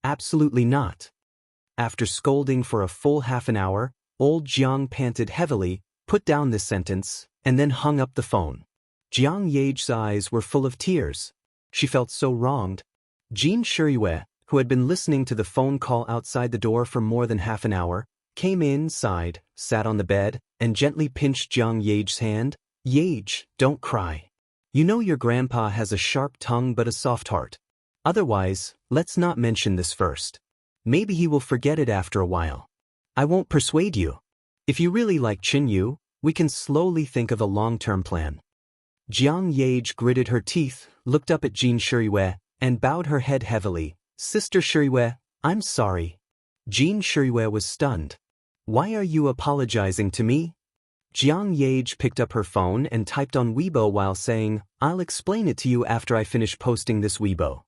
absolutely not. After scolding for a full half an hour, old Jiang panted heavily, put down this sentence, and then hung up the phone. Jiang Yage's eyes were full of tears. She felt so wronged. Jin Shiyue, who had been listening to the phone call outside the door for more than half an hour, came in, sighed, sat on the bed, and gently pinched Jiang Yage's hand. Yage, don't cry. You know your grandpa has a sharp tongue but a soft heart. Otherwise, let's not mention this first. Maybe he will forget it after a while. I won't persuade you. If you really like Qin Yu, we can slowly think of a long-term plan. Jiang Yage gritted her teeth, looked up at Jin Shiyue, and bowed her head heavily. Sister Shiyue, I'm sorry. Jin Shiyue was stunned. Why are you apologizing to me? Jiang Yage picked up her phone and typed on Weibo while saying, I'll explain it to you after I finish posting this Weibo.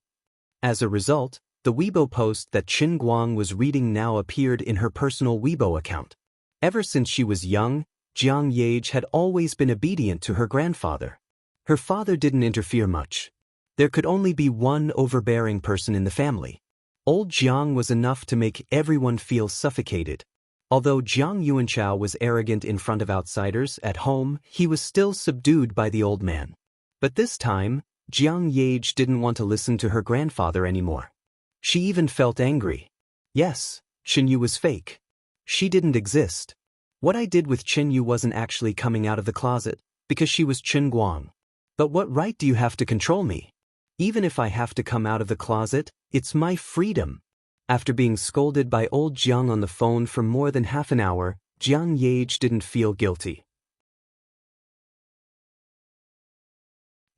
As a result, the Weibo post that Qin Guang was reading now appeared in her personal Weibo account. Ever since she was young, Jiang Yage had always been obedient to her grandfather. Her father didn't interfere much. There could only be one overbearing person in the family. Old Jiang was enough to make everyone feel suffocated. Although Jiang Yuanchao was arrogant in front of outsiders, at home, he was still subdued by the old man. But this time, Jiang Yage didn't want to listen to her grandfather anymore. She even felt angry. Yes, Qin Yu was fake. She didn't exist. What I did with Qin Yu wasn't actually coming out of the closet, because she was Qin Guang. But what right do you have to control me? Even if I have to come out of the closet, it's my freedom. After being scolded by old Jiang on the phone for more than half an hour, Jiang Yage didn't feel guilty.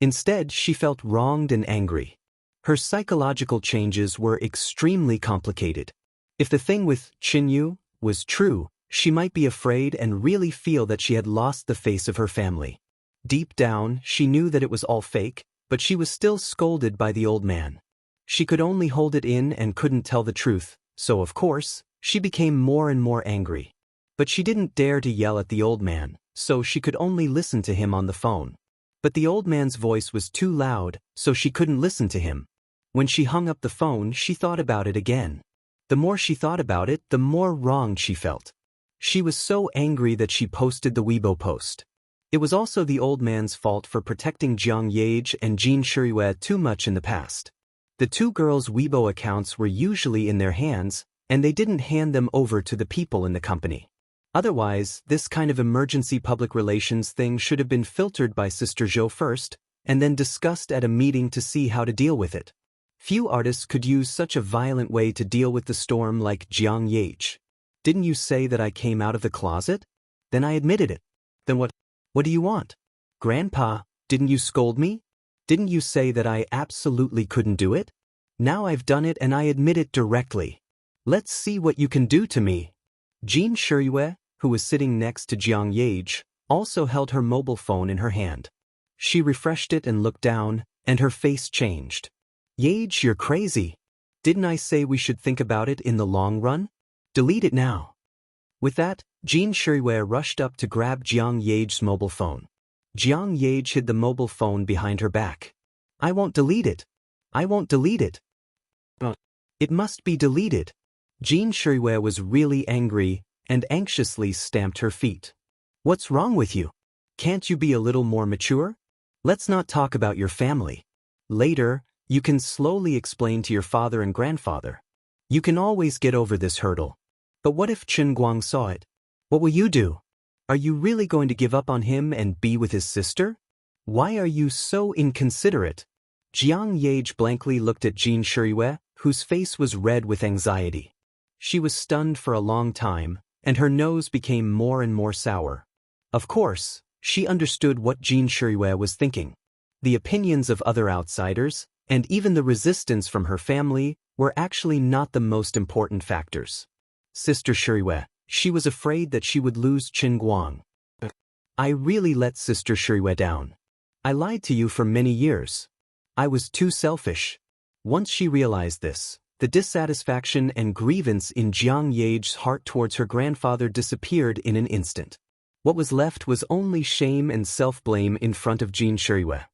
Instead, she felt wronged and angry. Her psychological changes were extremely complicated. If the thing with Qin Yu was true, she might be afraid and really feel that she had lost the face of her family. Deep down, she knew that it was all fake, but she was still scolded by the old man. She could only hold it in and couldn't tell the truth, so of course, she became more and more angry. But she didn't dare to yell at the old man, so she could only listen to him on the phone. But the old man's voice was too loud, so she couldn't listen to him. When she hung up the phone, she thought about it again. The more she thought about it, the more wronged she felt. She was so angry that she posted the Weibo post. It was also the old man's fault for protecting Jiang Yage and Jin Shiriyue too much in the past. The two girls' Weibo accounts were usually in their hands, and they didn't hand them over to the people in the company. Otherwise, this kind of emergency public relations thing should have been filtered by Sister Zhou first, and then discussed at a meeting to see how to deal with it. Few artists could use such a violent way to deal with the storm like Jiang Yage. Didn't you say that I came out of the closet? Then I admitted it. Then what? What do you want? Grandpa, didn't you scold me? Didn't you say that I absolutely couldn't do it? Now I've done it and I admit it directly. Let's see what you can do to me. Jin Shiriyue, who was sitting next to Jiang Yage, also held her mobile phone in her hand. She refreshed it and looked down, and her face changed. Yage, you're crazy. Didn't I say we should think about it in the long run? Delete it now. With that, Jin Shiriyue rushed up to grab Jiang Yage's mobile phone. Jiang Yage hid the mobile phone behind her back. I won't delete it. I won't delete it. It must be deleted. Jin Shiriyue was really angry and anxiously stamped her feet. What's wrong with you? Can't you be a little more mature? Let's not talk about your family. Later, you can slowly explain to your father and grandfather. You can always get over this hurdle. But what if Chen Guang saw it? What will you do? Are you really going to give up on him and be with his sister? Why are you so inconsiderate? Jiang Yage blankly looked at Jin Shiriyue, whose face was red with anxiety. She was stunned for a long time, and her nose became more and more sour. Of course, she understood what Jin Shiriyue was thinking. The opinions of other outsiders, and even the resistance from her family, were actually not the most important factors. Sister Shiriyue, she was afraid that she would lose Chen Guang. I really let Sister Shiriyue down. I lied to you for many years. I was too selfish. Once she realized this, the dissatisfaction and grievance in Jiang Yage's heart towards her grandfather disappeared in an instant. What was left was only shame and self-blame in front of Jin Shiriyue.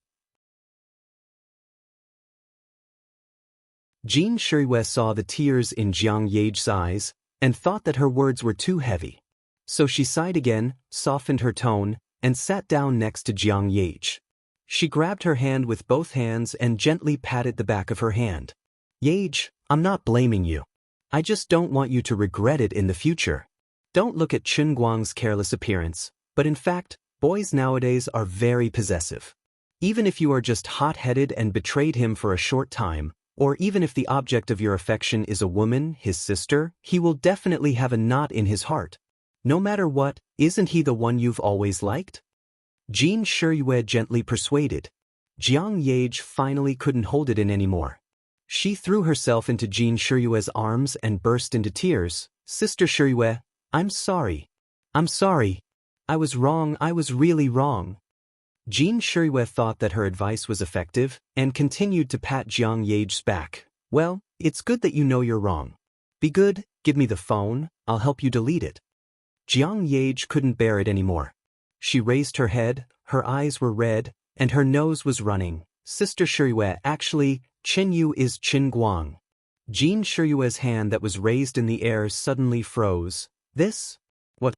Jin Shiriyue saw the tears in Jiang Yage's eyes and thought that her words were too heavy. So she sighed again, softened her tone, and sat down next to Jiang Yage. She grabbed her hand with both hands and gently patted the back of her hand. Yage, I'm not blaming you. I just don't want you to regret it in the future. Don't look at Chen Guang's careless appearance, but in fact, boys nowadays are very possessive. Even if you are just hot-headed and betrayed him for a short time, or even if the object of your affection is a woman, his sister, he will definitely have a knot in his heart. No matter what, isn't he the one you've always liked? Jin Shiriyue gently persuaded. Jiang Yage finally couldn't hold it in anymore. She threw herself into Jin Shiriyue's arms and burst into tears. Sister Shiriyue, I'm sorry. I'm sorry. I was wrong, I was really wrong. Jin Shiriyue thought that her advice was effective and continued to pat Jiang Yage's back. Well, it's good that you know you're wrong. Be good, give me the phone, I'll help you delete it. Jiang Yage couldn't bear it anymore. She raised her head, her eyes were red, and her nose was running. Sister Shiriyue, actually, Chen Yu is Chen Guang. Jin Shiriyue's hand that was raised in the air suddenly froze. This? What?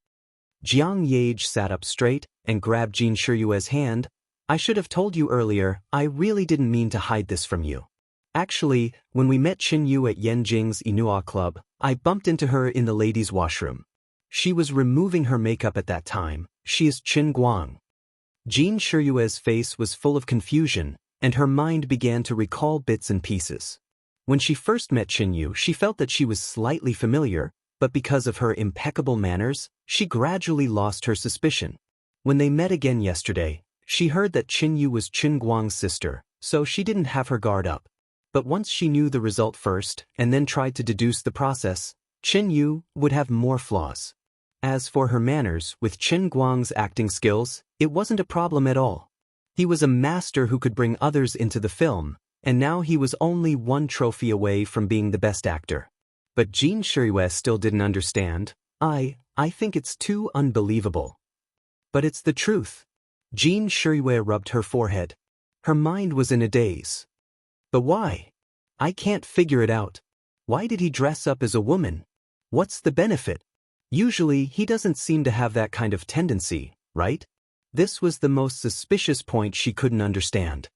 Jiang Yage sat up straight and grabbed Jin Shiriyue's hand. I should have told you earlier, I really didn't mean to hide this from you. Actually, when we met Chen Yu at Yanjing's Inua Club, I bumped into her in the ladies' washroom. She was removing her makeup at that time. She is Chen Guang. Jin Shiriyue's face was full of confusion, and her mind began to recall bits and pieces. When she first met Chen Yu, she felt that she was slightly familiar, but because of her impeccable manners, she gradually lost her suspicion. When they met again yesterday, she heard that Chen Yu was Chen Guang's sister, so she didn't have her guard up. But once she knew the result first and then tried to deduce the process, Chen Yu would have more flaws. As for her manners, with Chen Guang's acting skills, it wasn't a problem at all. He was a master who could bring others into the film, and now he was only one trophy away from being the best actor. But Jin Shiriyue still didn't understand. I think it's too unbelievable. But it's the truth. Jin Shiriyue rubbed her forehead. Her mind was in a daze. But why? I can't figure it out. Why did he dress up as a woman? What's the benefit? Usually, he doesn't seem to have that kind of tendency, right? This was the most suspicious point she couldn't understand.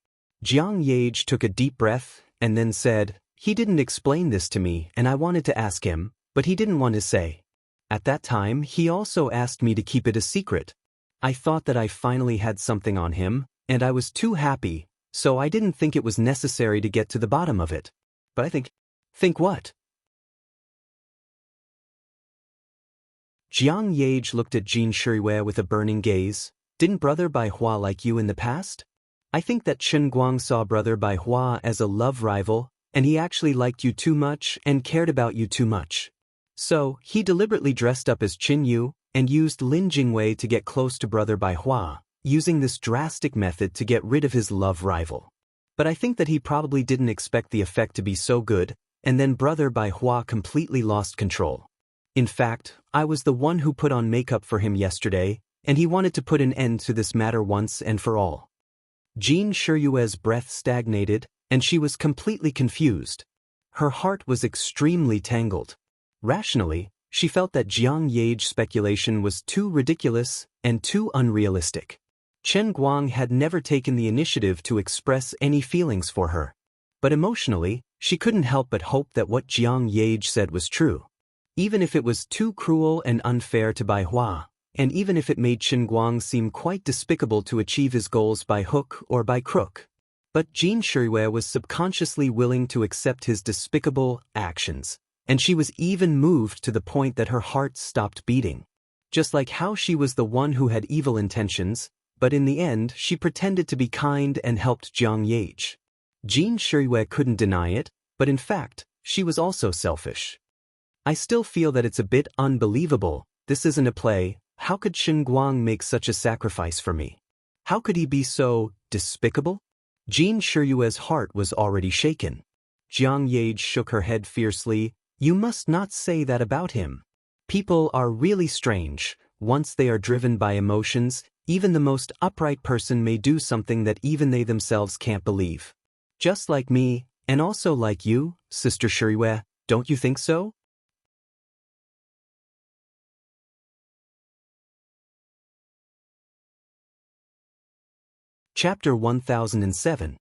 Jiang Yage took a deep breath and then said, "He didn't explain this to me and I wanted to ask him, but he didn't want to say. At that time, he also asked me to keep it a secret. I thought that I finally had something on him, and I was too happy, so I didn't think it was necessary to get to the bottom of it. But I think what?" Jiang Yage looked at Jin Shuriwei with a burning gaze. "Didn't Brother Bai Hua like you in the past? I think that Chen Guang saw Brother Bai Hua as a love rival, and he actually liked you too much and cared about you too much. So, he deliberately dressed up as Qin Yu and used Lin Jingwei to get close to Brother Bai Hua, using this drastic method to get rid of his love rival. But I think that he probably didn't expect the effect to be so good, and then Brother Bai Hua completely lost control. In fact, I was the one who put on makeup for him yesterday, and he wanted to put an end to this matter once and for all." Jin Shuyue's breath stagnated, and she was completely confused. Her heart was extremely tangled. Rationally, she felt that Jiang Yage's speculation was too ridiculous and too unrealistic. Chen Guang had never taken the initiative to express any feelings for her. But emotionally, she couldn't help but hope that what Jiang Yage said was true. Even if it was too cruel and unfair to Bai Hua, and even if it made Chen Guang seem quite despicable to achieve his goals by hook or by crook. But Jin Shuriwei was subconsciously willing to accept his despicable actions, and she was even moved to the point that her heart stopped beating. Just like how she was the one who had evil intentions, but in the end she pretended to be kind and helped Jiang Yage. Jin Shuriwei couldn't deny it, but in fact, she was also selfish. "I still feel that it's a bit unbelievable. This isn't a play. How could Chen Guang make such a sacrifice for me? How could he be so despicable?" Jin Shuyue's heart was already shaken. Jiang Yage shook her head fiercely. "You must not say that about him. People are really strange. Once they are driven by emotions, even the most upright person may do something that even they themselves can't believe. Just like me, and also like you, Sister Shuriwei, don't you think so?" Chapter 1007.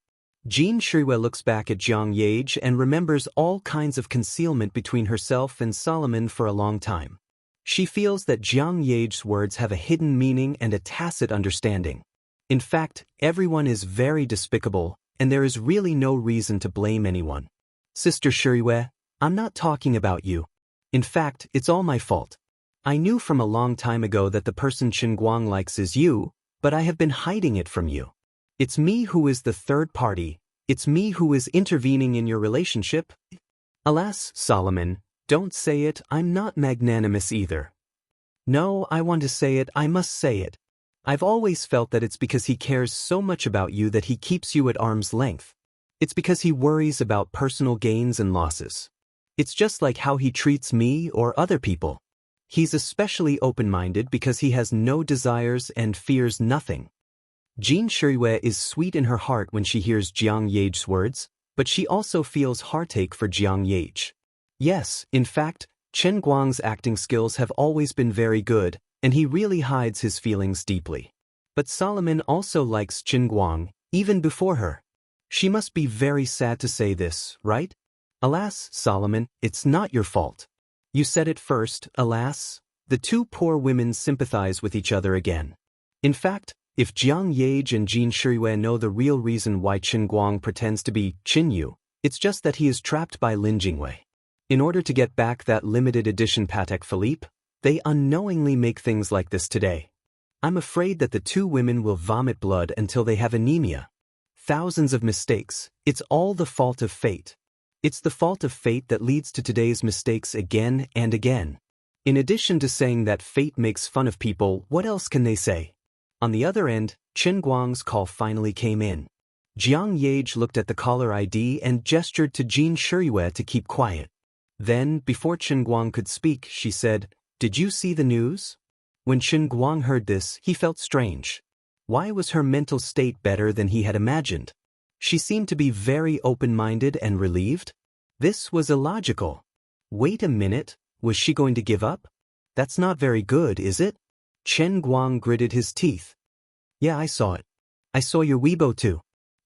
Jin Shuriwei looks back at Jiang Yage and remembers all kinds of concealment between herself and Solomon for a long time. She feels that Jiang Yage's words have a hidden meaning and a tacit understanding. In fact, everyone is very despicable, and there is really no reason to blame anyone. "Sister Shuriwei, I'm not talking about you. In fact, it's all my fault. I knew from a long time ago that the person Chen Guang likes is you, but I have been hiding it from you. It's me who is the third party. It's me who is intervening in your relationship." "Alas, Solomon, don't say it. I'm not magnanimous either." "No, I want to say it. I must say it. I've always felt that it's because he cares so much about you that he keeps you at arm's length. It's because he worries about personal gains and losses. It's just like how he treats me or other people. He's especially open-minded because he has no desires and fears nothing." Jin Shuriwei is sweet in her heart when she hears Jiang Yage's words, but she also feels heartache for Jiang Yage. Yes, in fact, Chen Guang's acting skills have always been very good, and he really hides his feelings deeply. But Solomon also likes Chen Guang, even before her. She must be very sad to say this, right? "Alas, Solomon, it's not your fault. You said it first, alas." The two poor women sympathize with each other again. In fact, if Jiang Yage and Jin Shuriwei know the real reason why Chen Guang pretends to be Qin Yu, it's just that he is trapped by Lin Jingwei. In order to get back that limited edition Patek Philippe, they unknowingly make things like this today. I'm afraid that the two women will vomit blood until they have anemia. Thousands of mistakes. It's all the fault of fate. It's the fault of fate that leads to today's mistakes again and again. In addition to saying that fate makes fun of people, what else can they say? On the other end, Chen Guang's call finally came in. Jiang Yage looked at the caller ID and gestured to Jin Shuriwei to keep quiet. Then, before Chen Guang could speak, she said, "Did you see the news?" When Chen Guang heard this, he felt strange. Why was her mental state better than he had imagined? She seemed to be very open-minded and relieved. This was illogical. Wait a minute, was she going to give up? That's not very good, is it? Chen Guang gritted his teeth. Yeah, I saw it. I saw your Weibo too.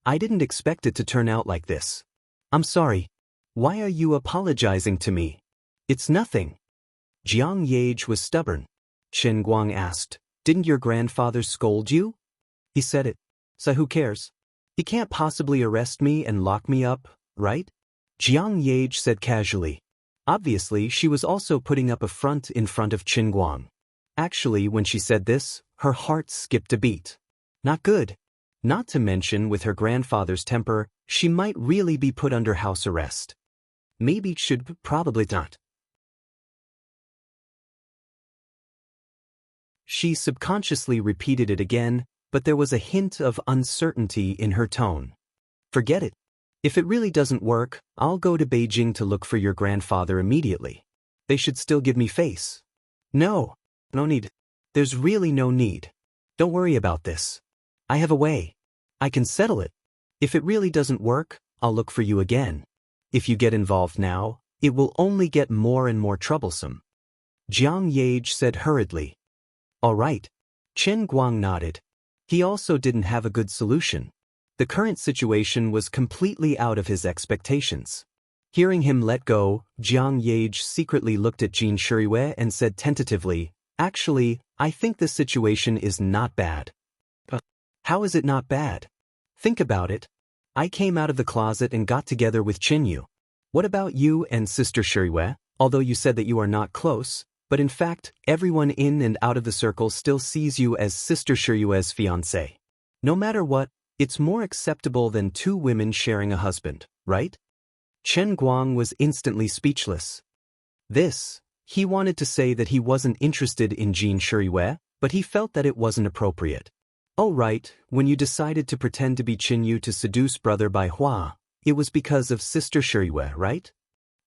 I didn't expect it to turn out like this. I'm sorry. Why are you apologizing to me? It's nothing. Jiang Yage was stubborn. Chen Guang asked, didn't your grandfather scold you? He said it. So who cares? He can't possibly arrest me and lock me up, right? Jiang Yage said casually. Obviously, she was also putting up a front in front of Chen Guang. Actually, when she said this, her heart skipped a beat. Not good. Not to mention, with her grandfather's temper, she might really be put under house arrest. Maybe should, probably not. She subconsciously repeated it again, but there was a hint of uncertainty in her tone. Forget it. If it really doesn't work, I'll go to Beijing to look for your grandfather immediately. They should still give me face. No need. There's really no need. Don't worry about this. I have a way. I can settle it. If it really doesn't work, I'll look for you again. If you get involved now, it will only get more and more troublesome. Jiang Yage said hurriedly. All right. Chen Guang nodded. He also didn't have a good solution. The current situation was completely out of his expectations. Hearing him let go, Jiang Yage secretly looked at Jin Shuriyue and said tentatively, actually, I think this situation is not bad. How is it not bad? Think about it. I came out of the closet and got together with Qinyu. What about you and Sister Shuriyue? Although you said that you are not close, but in fact, everyone in and out of the circle still sees you as Sister Shuriyue's fiancé. No matter what, it's more acceptable than two women sharing a husband, right? Chen Guang was instantly speechless. He wanted to say that he wasn't interested in Jin Shuriyue, but he felt that it wasn't appropriate. Oh right, when you decided to pretend to be Qinyu to seduce brother Bai Hua, it was because of Sister Shuriyue, right?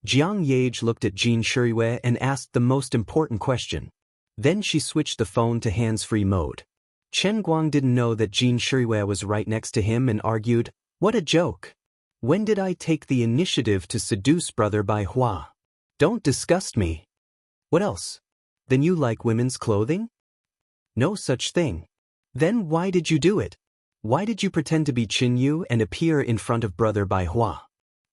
Jiang Yage looked at Jin Shuriyue and asked the most important question. Then she switched the phone to hands-free mode. Chen Guang didn't know that Jin Shuriyue was right next to him and argued, what a joke. When did I take the initiative to seduce brother Bai Hua? Don't disgust me. What else? Then you like women's clothing? No such thing. Then why did you do it? Why did you pretend to be Qinyu and appear in front of brother Bai Hua?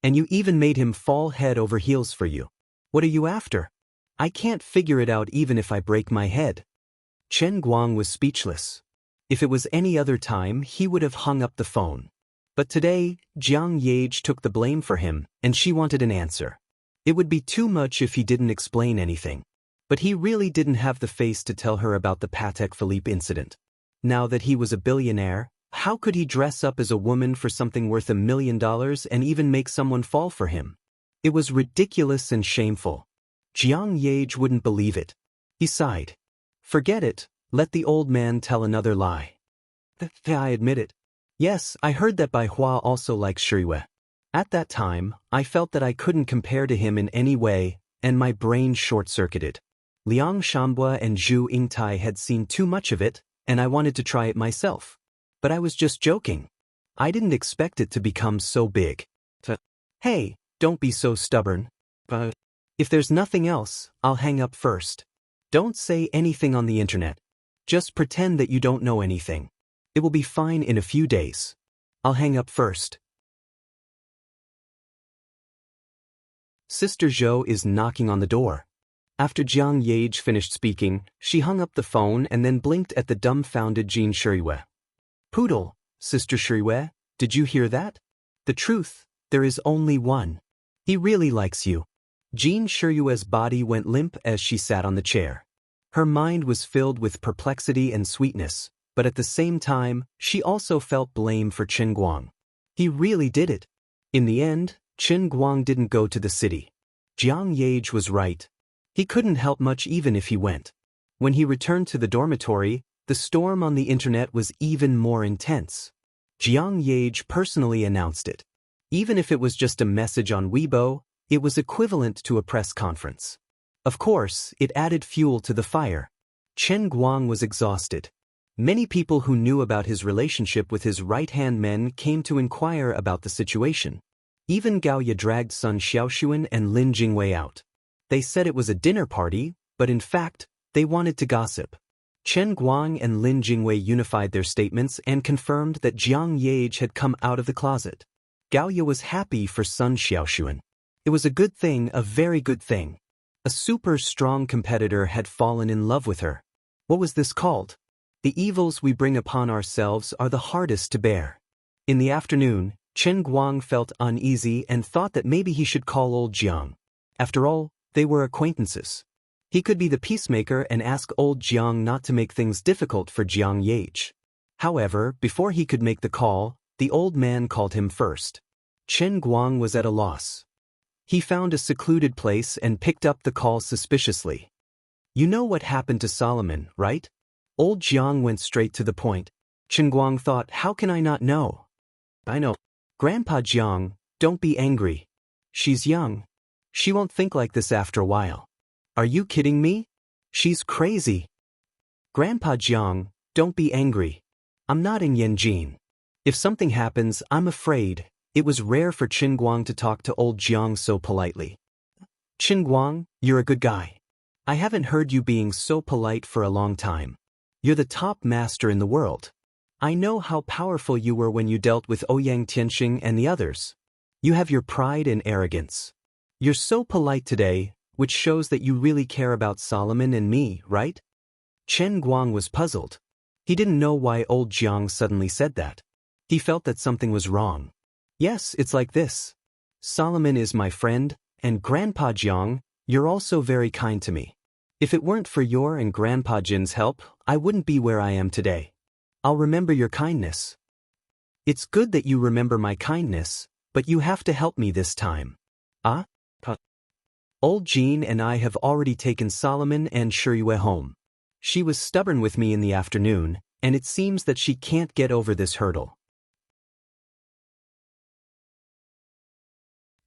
And you even made him fall head over heels for you. What are you after? I can't figure it out even if I break my head. Chen Guang was speechless. If it was any other time, he would have hung up the phone. But today, Jiang Yage took the blame for him, and she wanted an answer. It would be too much if he didn't explain anything. But he really didn't have the face to tell her about the Patek Philippe incident. Now that he was a billionaire, how could he dress up as a woman for something worth $1 million and even make someone fall for him? It was ridiculous and shameful. Jiang Yage wouldn't believe it. He sighed. Forget it, let the old man tell another lie. I admit it. Yes, I heard that Bai Hua also likes Shuriyue. At that time, I felt that I couldn't compare to him in any way, and my brain short-circuited. Liang Shambua and Zhu Yingtai had seen too much of it, and I wanted to try it myself. But I was just joking. I didn't expect it to become so big. Hey, don't be so stubborn. If there's nothing else, I'll hang up first. Don't say anything on the internet. Just pretend that you don't know anything. It will be fine in a few days. I'll hang up first. Sister Zhou is knocking on the door. After Jiang Yage finished speaking, she hung up the phone and then blinked at the dumbfounded Jin Shuriyue. Poodle, Sister Shuriyue, did you hear that? The truth, there is only one. He really likes you. Jin Shuriyue's body went limp as she sat on the chair. Her mind was filled with perplexity and sweetness, but at the same time, she also felt blame for Chen Guang. He really did it. In the end, Chen Guang didn't go to the city. Jiang Yage was right. He couldn't help much even if he went. When he returned to the dormitory, the storm on the internet was even more intense. Jiang Yage personally announced it. Even if it was just a message on Weibo, it was equivalent to a press conference. Of course, it added fuel to the fire. Chen Guang was exhausted. Many people who knew about his relationship with his right-hand men came to inquire about the situation. Even Gao Ye dragged Sun Xiaoxuan and Lin Jingwei out. They said it was a dinner party, but in fact, they wanted to gossip. Chen Guang and Lin Jingwei unified their statements and confirmed that Jiang Yage had come out of the closet. Gaoya was happy for Sun Xiaoshuan. It was a good thing, a very good thing. A super strong competitor had fallen in love with her. What was this called? The evils we bring upon ourselves are the hardest to bear. In the afternoon, Chen Guang felt uneasy and thought that maybe he should call old Jiang. After all, they were acquaintances. He could be the peacemaker and ask old Jiang not to make things difficult for Jiang Yage. However, before he could make the call, the old man called him first. Chen Guang was at a loss. He found a secluded place and picked up the call suspiciously. You know what happened to Solomon, right? Old Jiang went straight to the point. Chen Guang thought, how can I not know? I know. Grandpa Jiang, don't be angry. She's young. She won't think like this after a while. Are you kidding me? She's crazy. Grandpa Jiang, don't be angry. I'm not in Yanjin. If something happens, I'm afraid. It was rare for Chen Guang to talk to old Jiang so politely. Chen Guang, you're a good guy. I haven't heard you being so polite for a long time. You're the top master in the world. I know how powerful you were when you dealt with Ouyang Tianxing and the others. You have your pride and arrogance. You're so polite today, which shows that you really care about Solomon and me, right? Chen Guang was puzzled. He didn't know why old Jiang suddenly said that. He felt that something was wrong. Yes, it's like this. Solomon is my friend, and Grandpa Jiang, you're also very kind to me. If it weren't for your and Grandpa Jin's help, I wouldn't be where I am today. I'll remember your kindness. It's good that you remember my kindness, but you have to help me this time. Ah? Old Jean and I have already taken Solomon and Shiyue home. She was stubborn with me in the afternoon, and it seems that she can't get over this hurdle.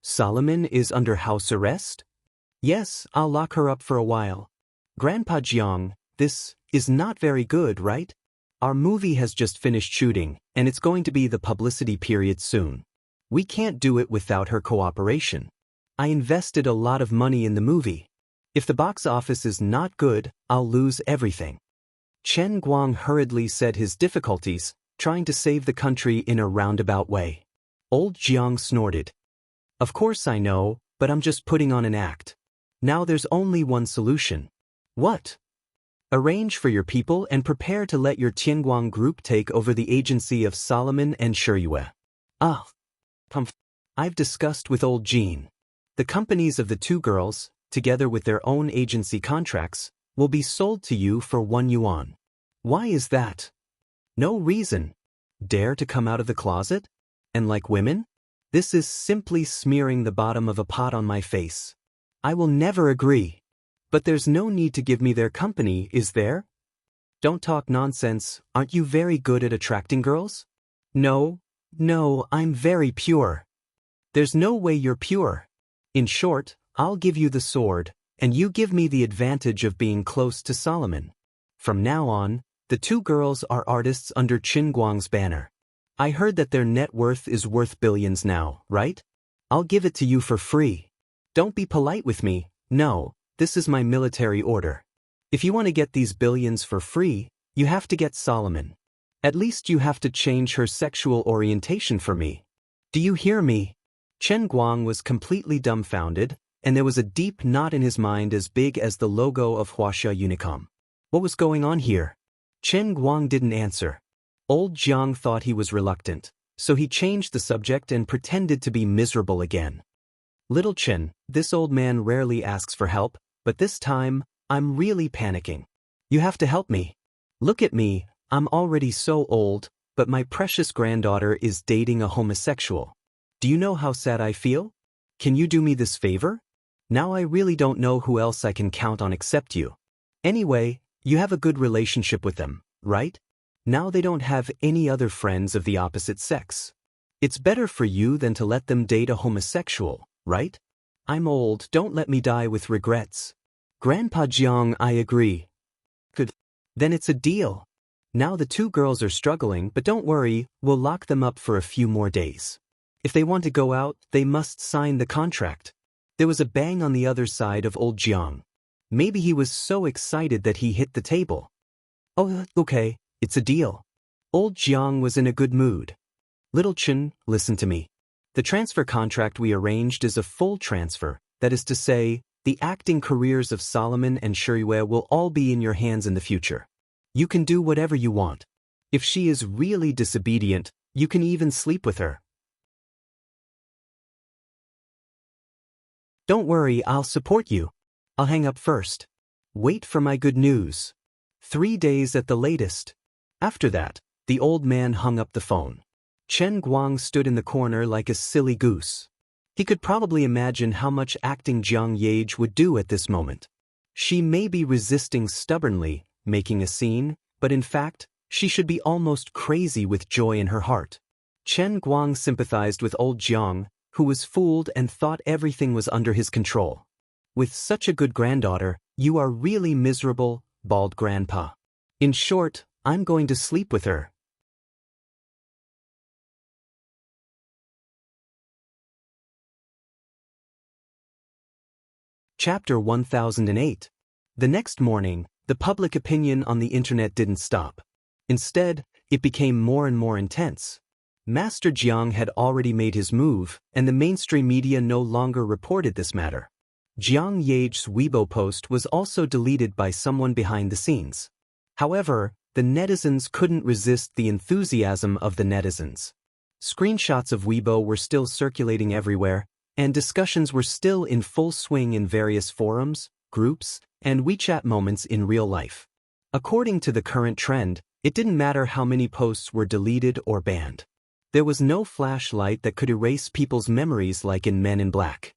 Solomon is under house arrest? Yes, I'll lock her up for a while. Grandpa Jiang, this is not very good, right? Our movie has just finished shooting, and it's going to be the publicity period soon. We can't do it without her cooperation. I invested a lot of money in the movie. If the box office is not good, I'll lose everything. Chen Guang hurriedly said his difficulties, trying to save the country in a roundabout way. Old Jiang snorted. Of course I know, but I'm just putting on an act. Now there's only one solution. What? Arrange for your people and prepare to let your Tianguang group take over the agency of Solomon and Shiyue. Ah. I've discussed with old Jean. The companies of the two girls, together with their own agency contracts, will be sold to you for 1 yuan. Why is that? No reason. Dare to come out of the closet? And like women? This is simply smearing the bottom of a pot on my face. I will never agree. But there's no need to give me their company, is there? Don't talk nonsense. Aren't you very good at attracting girls? No, I'm very pure. There's no way you're pure. In short, I'll give you the sword, and you give me the advantage of being close to Solomon. From now on, the two girls are artists under Chen Guang's banner. I heard that their net worth is worth billions now, right? I'll give it to you for free. Don't be polite with me. No, this is my military order. If you want to get these billions for free, you have to get Solomon. At least you have to change her sexual orientation for me. Do you hear me? Chen Guang was completely dumbfounded, and there was a deep knot in his mind as big as the logo of Huaxia Unicom. What was going on here? Chen Guang didn't answer. Old Jiang thought he was reluctant, so he changed the subject and pretended to be miserable again. Little Chen, this old man rarely asks for help, but this time, I'm really panicking. You have to help me. Look at me, I'm already so old, but my precious granddaughter is dating a homosexual. Do you know how sad I feel? Can you do me this favor? Now I really don't know who else I can count on except you. Anyway, you have a good relationship with them, right? Now they don't have any other friends of the opposite sex. It's better for you than to let them date a homosexual, right? I'm old, don't let me die with regrets. Grandpa Jiang, I agree. Good. Then it's a deal. Now the two girls are struggling, but don't worry, we'll lock them up for a few more days. If they want to go out, they must sign the contract. There was a bang on the other side of old Jiang. Maybe he was so excited that he hit the table. Oh, okay, it's a deal. Old Jiang was in a good mood. Little Chen, listen to me. The transfer contract we arranged is a full transfer, that is to say, the acting careers of Solomon and Shiriyue will all be in your hands in the future. You can do whatever you want. If she is really disobedient, you can even sleep with her. Don't worry, I'll support you. I'll hang up first. Wait for my good news. 3 days at the latest. After that, the old man hung up the phone. Chen Guang stood in the corner like a silly goose. He could probably imagine how much acting Jiang Yage would do at this moment. She may be resisting stubbornly, making a scene, but in fact, she should be almost crazy with joy in her heart. Chen Guang sympathized with old Jiang, who was fooled and thought everything was under his control. With such a good granddaughter, you are really miserable, bawled Grandpa. In short, I'm going to sleep with her. Chapter 1008. The next morning, the public opinion on the internet didn't stop. Instead, it became more and more intense. Master Jiang had already made his move, and the mainstream media no longer reported this matter. Jiang Yage's Weibo post was also deleted by someone behind the scenes. However, the netizens couldn't resist the enthusiasm of the netizens. Screenshots of Weibo were still circulating everywhere, and discussions were still in full swing in various forums, groups, and WeChat moments in real life. According to the current trend, it didn't matter how many posts were deleted or banned. There was no flashlight that could erase people's memories like in Men in Black.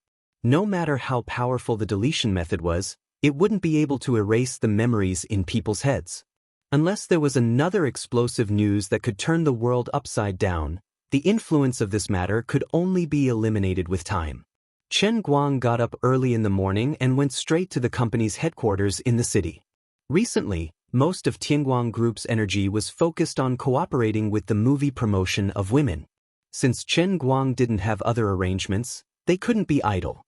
No matter how powerful the deletion method was, it wouldn't be able to erase the memories in people's heads. Unless there was another explosive news that could turn the world upside down, the influence of this matter could only be eliminated with time. Chen Guang got up early in the morning and went straight to the company's headquarters in the city. Recently, most of Tianguang Group's energy was focused on cooperating with the movie promotion of Women. Since Chen Guang didn't have other arrangements, they couldn't be idle.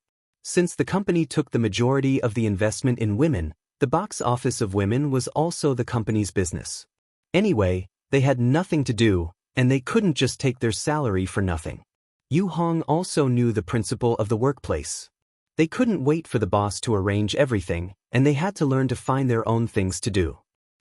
Since the company took the majority of the investment in Women, the box office of Women was also the company's business. Anyway, they had nothing to do, and they couldn't just take their salary for nothing. Yu Hong also knew the principle of the workplace. They couldn't wait for the boss to arrange everything, and they had to learn to find their own things to do.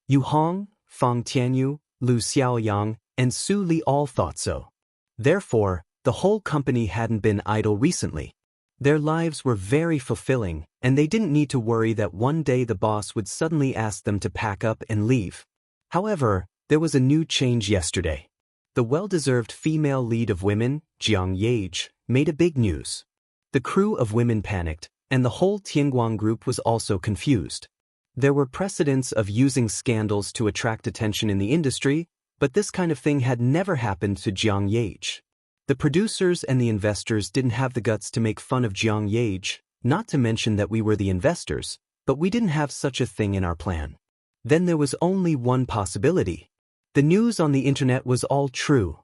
Yu Hong, Fang Tianyu, Lu Xiaoyang, and Su Li all thought so. Therefore, the whole company hadn't been idle recently. Their lives were very fulfilling, and they didn't need to worry that one day the boss would suddenly ask them to pack up and leave. However, there was a new change yesterday. The well-deserved female lead of Women, Jiang Yage, made a big news. The crew of Women panicked, and the whole Tianguang group was also confused. There were precedents of using scandals to attract attention in the industry, but this kind of thing had never happened to Jiang Yage. The producers and the investors didn't have the guts to make fun of Jiang Yage, not to mention that we were the investors, but we didn't have such a thing in our plan. Then there was only one possibility. The news on the internet was all true.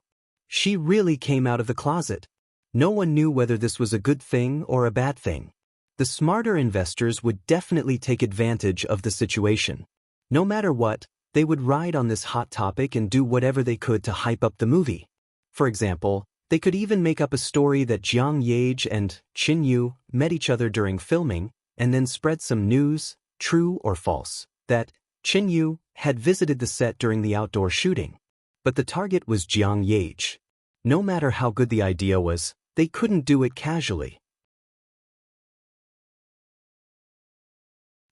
She really came out of the closet. No one knew whether this was a good thing or a bad thing. The smarter investors would definitely take advantage of the situation. No matter what, they would ride on this hot topic and do whatever they could to hype up the movie. For example, they could even make up a story that Jiang Yage and Qin Yu met each other during filming, and then spread some news, true or false, that Qin Yu had visited the set during the outdoor shooting. But the target was Jiang Yage. No matter how good the idea was, they couldn't do it casually.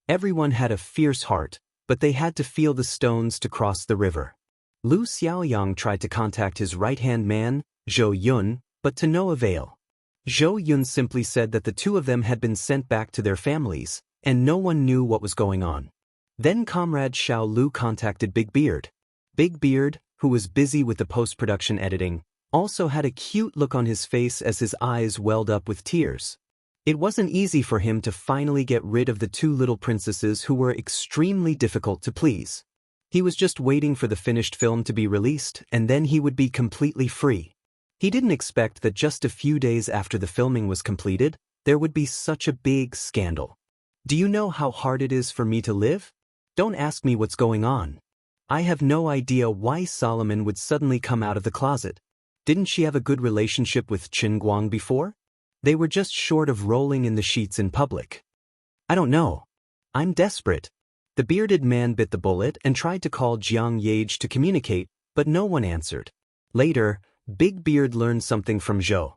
Everyone had a fierce heart, but they had to feel the stones to cross the river. Lu Xiaoyang tried to contact his right-hand man, Zhou Yun, but to no avail. Zhou Yun simply said that the two of them had been sent back to their families, and no one knew what was going on. Then Comrade Xiao Lu contacted Big Beard. Big Beard, who was busy with the post-production editing, also had a cute look on his face as his eyes welled up with tears. It wasn't easy for him to finally get rid of the two little princesses who were extremely difficult to please. He was just waiting for the finished film to be released, and then he would be completely free. He didn't expect that just a few days after the filming was completed, there would be such a big scandal. Do you know how hard it is for me to live? Don't ask me what's going on. I have no idea why Solomon would suddenly come out of the closet. Didn't she have a good relationship with Qin Guang before? They were just short of rolling in the sheets in public. I don't know. I'm desperate. The bearded man bit the bullet and tried to call Jiang Yage to communicate, but no one answered. Later, Big Beard learned something from Zhou.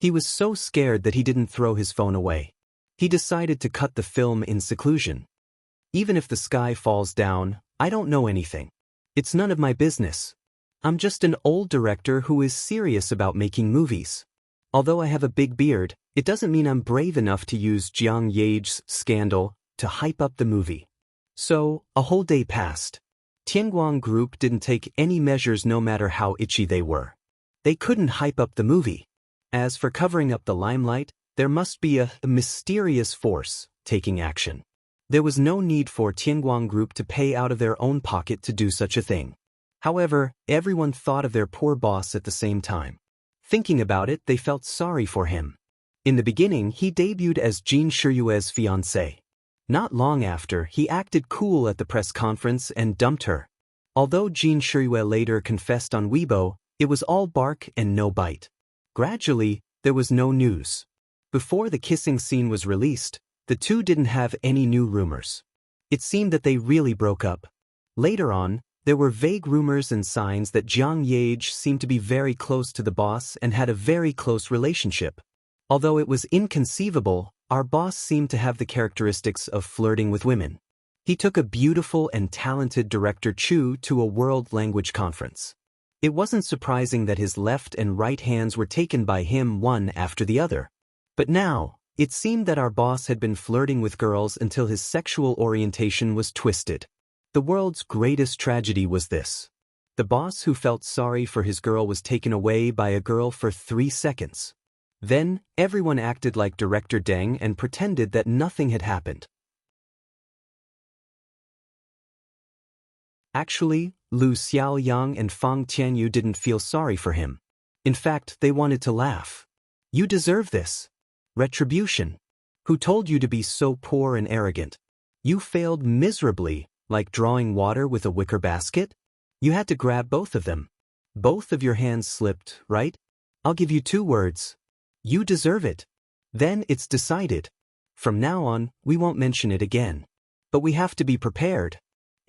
He was so scared that he didn't throw his phone away. He decided to cut the film in seclusion. Even if the sky falls down, I don't know anything. It's none of my business. I'm just an old director who is serious about making movies. Although I have a big beard, it doesn't mean I'm brave enough to use Jiang Yage's scandal to hype up the movie. So, a whole day passed. Tianguang Group didn't take any measures no matter how itchy they were. They couldn't hype up the movie. As for covering up the limelight, there must be a mysterious force taking action. There was no need for Tianguang Group to pay out of their own pocket to do such a thing. However, everyone thought of their poor boss at the same time. Thinking about it, they felt sorry for him. In the beginning, he debuted as Jin Shiyue's fiancé. Not long after, he acted cool at the press conference and dumped her. Although Jin Shiyue later confessed on Weibo, it was all bark and no bite. Gradually, there was no news. Before the kissing scene was released, the two didn't have any new rumors. It seemed that they really broke up. Later on, there were vague rumors and signs that Jiang Yage seemed to be very close to the boss and had a very close relationship. Although it was inconceivable, our boss seemed to have the characteristics of flirting with women. He took a beautiful and talented director Chu to a world language conference. It wasn't surprising that his left and right hands were taken by him one after the other. But now, it seemed that our boss had been flirting with girls until his sexual orientation was twisted. The world's greatest tragedy was this. The boss who felt sorry for his girl was taken away by a girl for 3 seconds. Then, everyone acted like Director Deng and pretended that nothing had happened. Actually, Lu Xiaoyang and Fang Tianyu didn't feel sorry for him. In fact, they wanted to laugh. You deserve this. Retribution. Who told you to be so poor and arrogant? You failed miserably, like drawing water with a wicker basket? You had to grab both of them. Both of your hands slipped, right? I'll give you 2 words. You deserve it. Then it's decided. From now on, we won't mention it again. But we have to be prepared.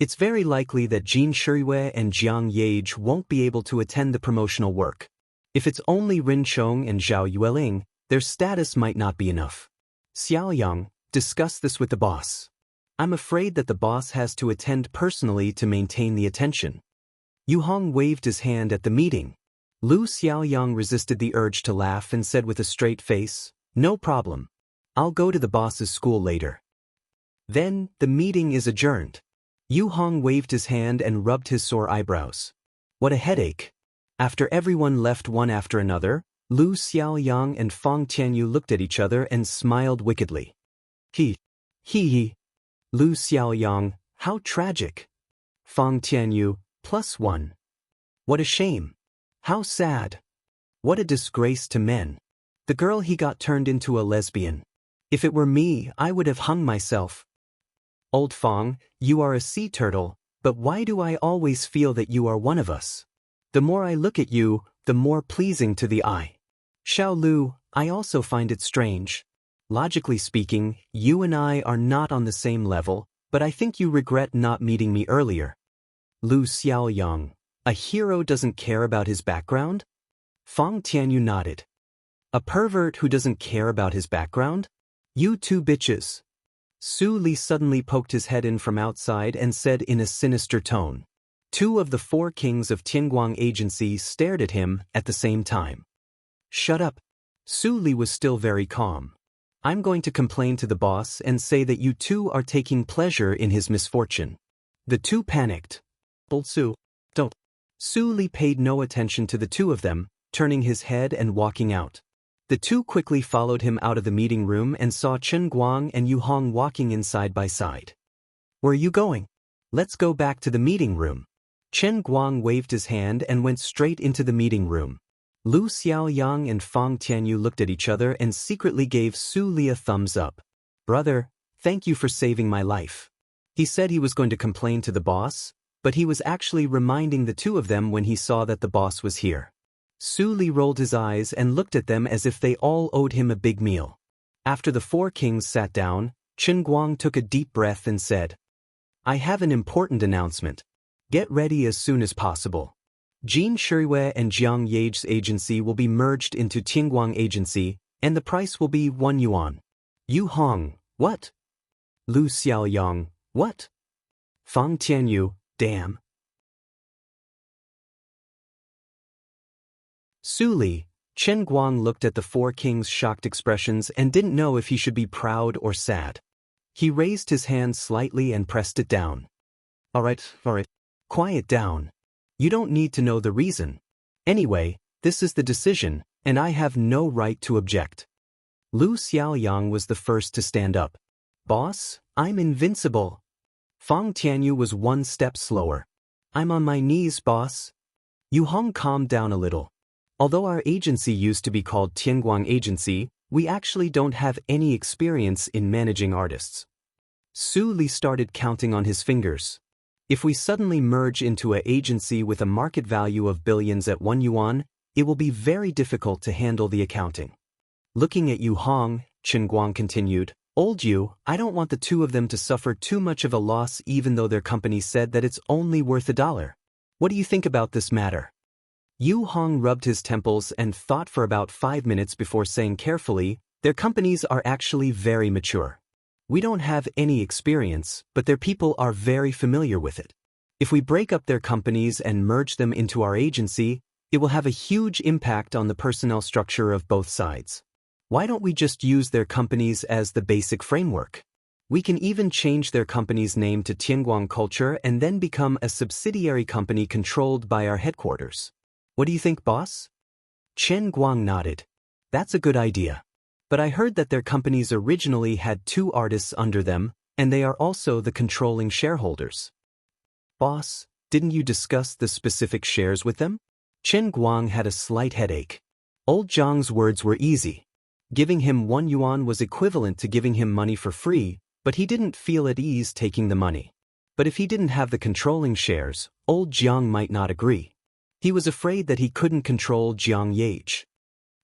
It's very likely that Jin Shiyue and Jiang Yage won't be able to attend the promotional work. If it's only Rin Chong and Zhao Yueling, their status might not be enough. Xiaoyang, discuss this with the boss. I'm afraid that the boss has to attend personally to maintain the attention. Yu Hong waved his hand at the meeting. Lu Xiaoyang resisted the urge to laugh and said with a straight face, no problem. I'll go to the boss's school later. Then, the meeting is adjourned. Yu Hong waved his hand and rubbed his sore eyebrows. What a headache. After everyone left one after another, Lu Xiaoyang and Fang Tianyu looked at each other and smiled wickedly. He. Lu Xiaoyang, how tragic. Fang Tianyu, +1. What a shame. How sad. What a disgrace to men. The girl he got turned into a lesbian. If it were me, I would have hung myself. Old Fang, you are a sea turtle, but why do I always feel that you are one of us? The more I look at you, the more pleasing to the eye. Xiao Lu, I also find it strange. Logically speaking, you and I are not on the same level, but I think you regret not meeting me earlier. Lu Xiaoyang, a hero doesn't care about his background? Fang Tianyu nodded. A pervert who doesn't care about his background? You 2 bitches. Su Li suddenly poked his head in from outside and said in a sinister tone. 2 of the 4 kings of Tianguang Agency stared at him at the same time. Shut up. Su Li was still very calm. I'm going to complain to the boss and say that you 2 are taking pleasure in his misfortune. The 2 panicked. Old Su, don't. Su Li paid no attention to the 2 of them, turning his head and walking out. The 2 quickly followed him out of the meeting room and saw Chen Guang and Yu Hong walking in side by side. Where are you going? Let's go back to the meeting room. Chen Guang waved his hand and went straight into the meeting room. Lu Xiaoyang and Fang Tianyu looked at each other and secretly gave Su Li a thumbs up. Brother, thank you for saving my life. He said he was going to complain to the boss, but he was actually reminding the two of them when he saw that the boss was here. Su Li rolled his eyes and looked at them as if they all owed him a big meal. After the four kings sat down, Chen Guang took a deep breath and said, "I have an important announcement. Get ready as soon as possible. Jin Shuriyue and Jiang Yage's agency will be merged into Tianguang Agency, and the price will be 1 yuan. Yu Hong, what? Lu Xiaoyang, what? Fang Tianyu, damn." Su Li, Chen Guang looked at the four kings' shocked expressions and didn't know if he should be proud or sad. He raised his hand slightly and pressed it down. All right. Quiet down. You don't need to know the reason. Anyway, this is the decision, and I have no right to object. Lu Xiaoyang was the first to stand up. Boss, I'm invincible. Fang Tianyu was one step slower. I'm on my knees, boss. Yu Hong calmed down a little. Although our agency used to be called Tianguang Agency, we actually don't have any experience in managing artists. Su Li started counting on his fingers. If we suddenly merge into an agency with a market value of billions at 1 yuan, it will be very difficult to handle the accounting. Looking at Yu Hong, Chen Guang continued, "Old Yu, I don't want the two of them to suffer too much of a loss even though their company said that it's only worth $1. What do you think about this matter?" Yu Hong rubbed his temples and thought for about 5 minutes before saying carefully, "Their companies are actually very mature. We don't have any experience, but their people are very familiar with it. If we break up their companies and merge them into our agency, it will have a huge impact on the personnel structure of both sides. Why don't we just use their companies as the basic framework? We can even change their company's name to Tianguang Culture and then become a subsidiary company controlled by our headquarters. What do you think, boss?" Chen Guang nodded. "That's a good idea. But I heard that their companies originally had 2 artists under them, and they are also the controlling shareholders." "Boss, didn't you discuss the specific shares with them?" Chen Guang had a slight headache. Old Zhang's words were easy. Giving him 1 yuan was equivalent to giving him money for free, but he didn't feel at ease taking the money. But if he didn't have the controlling shares, old Jiang might not agree. He was afraid that he couldn't control Jiang Yage.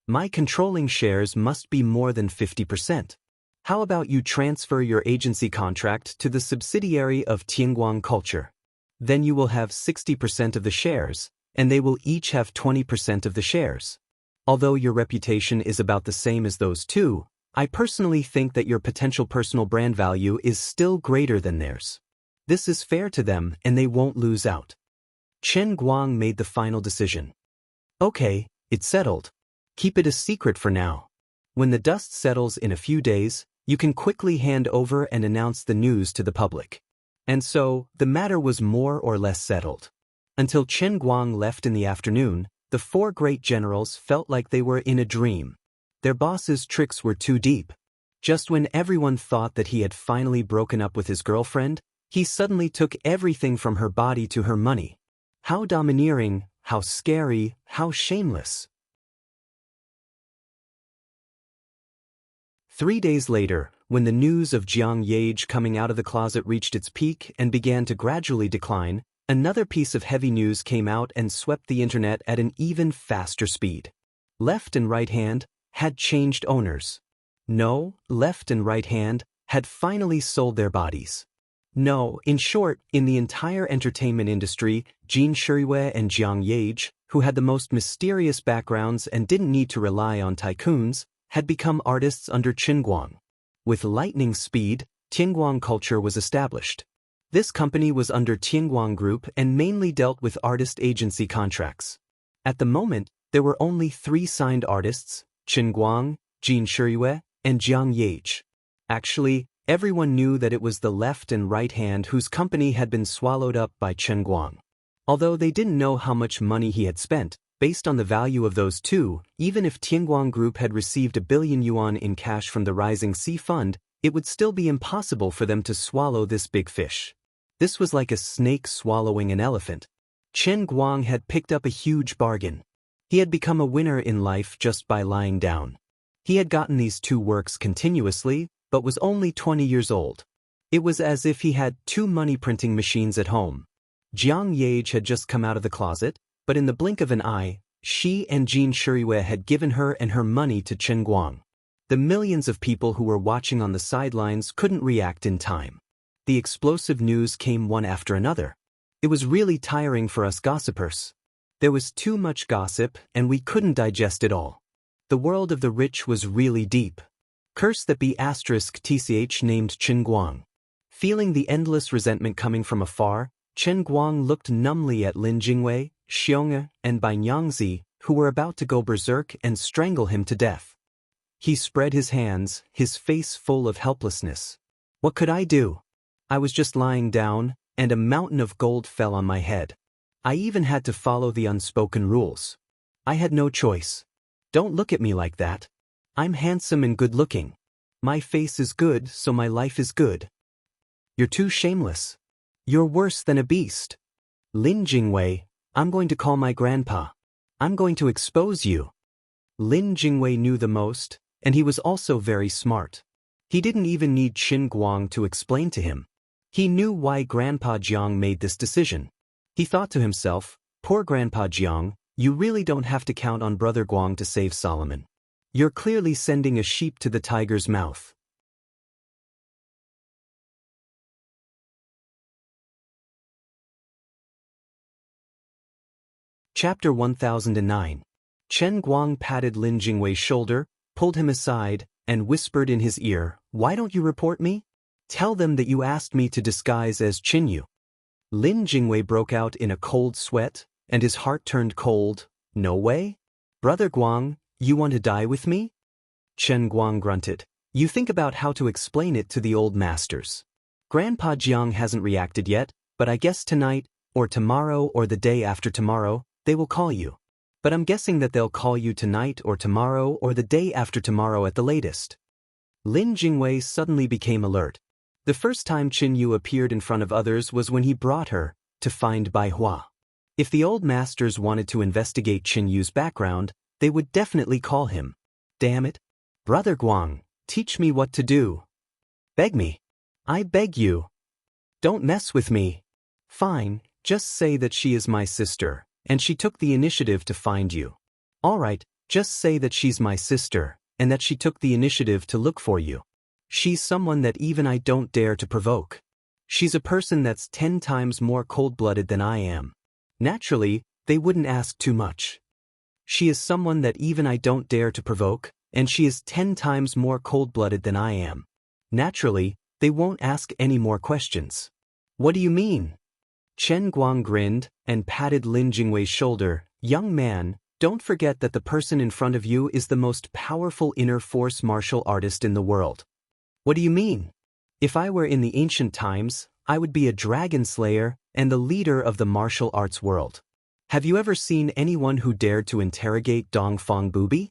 "My controlling shares must be more than 50%. How about you transfer your agency contract to the subsidiary of Tianguang Culture? Then you will have 60% of the shares, and they will each have 20% of the shares. Although your reputation is about the same as those two, I personally think that your potential personal brand value is still greater than theirs. This is fair to them and they won't lose out." Chen Guang made the final decision. "Okay, it's settled. Keep it a secret for now. When the dust settles in a few days, you can quickly hand over and announce the news to the public." And so, the matter was more or less settled. Until Chen Guang left in the afternoon, the 4 great generals felt like they were in a dream. Their boss's tricks were too deep. Just when everyone thought that he had finally broken up with his girlfriend, he suddenly took everything from her body to her money. How domineering, how scary, how shameless. 3 days later, when the news of Jiang Yage coming out of the closet reached its peak and began to gradually decline, another piece of heavy news came out and swept the internet at an even faster speed. Left and Right Hand had changed owners. No, Left and Right Hand had finally sold their bodies. No, in short, in the entire entertainment industry, Jin Shuriyue and Jiang Yage, who had the most mysterious backgrounds and didn't need to rely on tycoons, had become artists under Chen Guang. With lightning speed, Tianguang Culture was established. This company was under Tianguang Group and mainly dealt with artist agency contracts. At the moment, there were only 3 signed artists, Chen Guang, Jin Shuriyue, and Jiang Yage. Actually, everyone knew that it was the Left and Right Hand whose company had been swallowed up by Chen Guang. Although they didn't know how much money he had spent, based on the value of those two, even if Tianguang Group had received 1 billion yuan in cash from the Rising Sea Fund, it would still be impossible for them to swallow this big fish. This was like a snake swallowing an elephant. Chen Guang had picked up a huge bargain. He had become a winner in life just by lying down. He had gotten these 2 works continuously, but was only 20 years old. It was as if he had 2 money printing machines at home. Jiang Yage had just come out of the closet, but in the blink of an eye, she and Jin Shirue had given her and her money to Chen Guang. The millions of people who were watching on the sidelines couldn't react in time. The explosive news came one after another. It was really tiring for us gossipers. There was too much gossip, and we couldn't digest it all. The world of the rich was really deep. Curse that be *tch named Chen Guang. Feeling the endless resentment coming from afar, Chen Guang looked numbly at Lin Jingwei, Xianxia, and Bai Nyangzi, who were about to go berserk and strangle him to death. He spread his hands, his face full of helplessness. What could I do? I was just lying down, and a mountain of gold fell on my head. I even had to follow the unspoken rules. I had no choice. Don't look at me like that. I'm handsome and good-looking. My face is good, so my life is good. You're too shameless. You're worse than a beast. Lin Jingwei, I'm going to call my grandpa. I'm going to expose you. Lin Jingwei knew the most, and he was also very smart. He didn't even need Chen Guang to explain to him. He knew why Grandpa Jiang made this decision. He thought to himself, poor Grandpa Jiang, you really don't have to count on Brother Guang to save Solomon. You're clearly sending a sheep to the tiger's mouth. Chapter 1009. Chen Guang patted Lin Jingwei's shoulder, pulled him aside, and whispered in his ear, "Why don't you report me? Tell them that you asked me to disguise as Qinyu." Lin Jingwei broke out in a cold sweat, and his heart turned cold. "No way? Brother Guang, you want to die with me?" Chen Guang grunted. "You think about how to explain it to the old masters. Grandpa Jiang hasn't reacted yet, but I guess tonight, or tomorrow or the day after tomorrow, they will call you. But I'm guessing that they'll call you tonight or tomorrow or the day after tomorrow at the latest." Lin Jingwei suddenly became alert. The first time Qinyu appeared in front of others was when he brought her to find Bai Hua. If the old masters wanted to investigate Qinyu's background, they would definitely call him. Damn it. Brother Guang, teach me what to do. Beg me. I beg you. Don't mess with me. Fine, just say that she is my sister, and she took the initiative to find you. All right, just say that she's my sister, and that she took the initiative to look for you. She's someone that even I don't dare to provoke. She's a person that's 10 times more cold-blooded than I am. Naturally, they wouldn't ask too much. She is someone that even I don't dare to provoke, and she is 10 times more cold-blooded than I am. Naturally, they won't ask any more questions. What do you mean? Chen Guang grinned and patted Lin Jingwei's shoulder. Young man, don't forget that the person in front of you is the most powerful inner force martial artist in the world. What do you mean? If I were in the ancient times, I would be a dragon slayer and the leader of the martial arts world. Have you ever seen anyone who dared to interrogate Dongfang Bubi?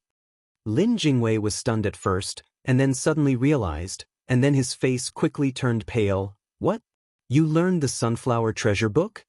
Lin Jingwei was stunned at first, and then suddenly realized, and then his face quickly turned pale. What? You learned the Sunflower Treasure Book?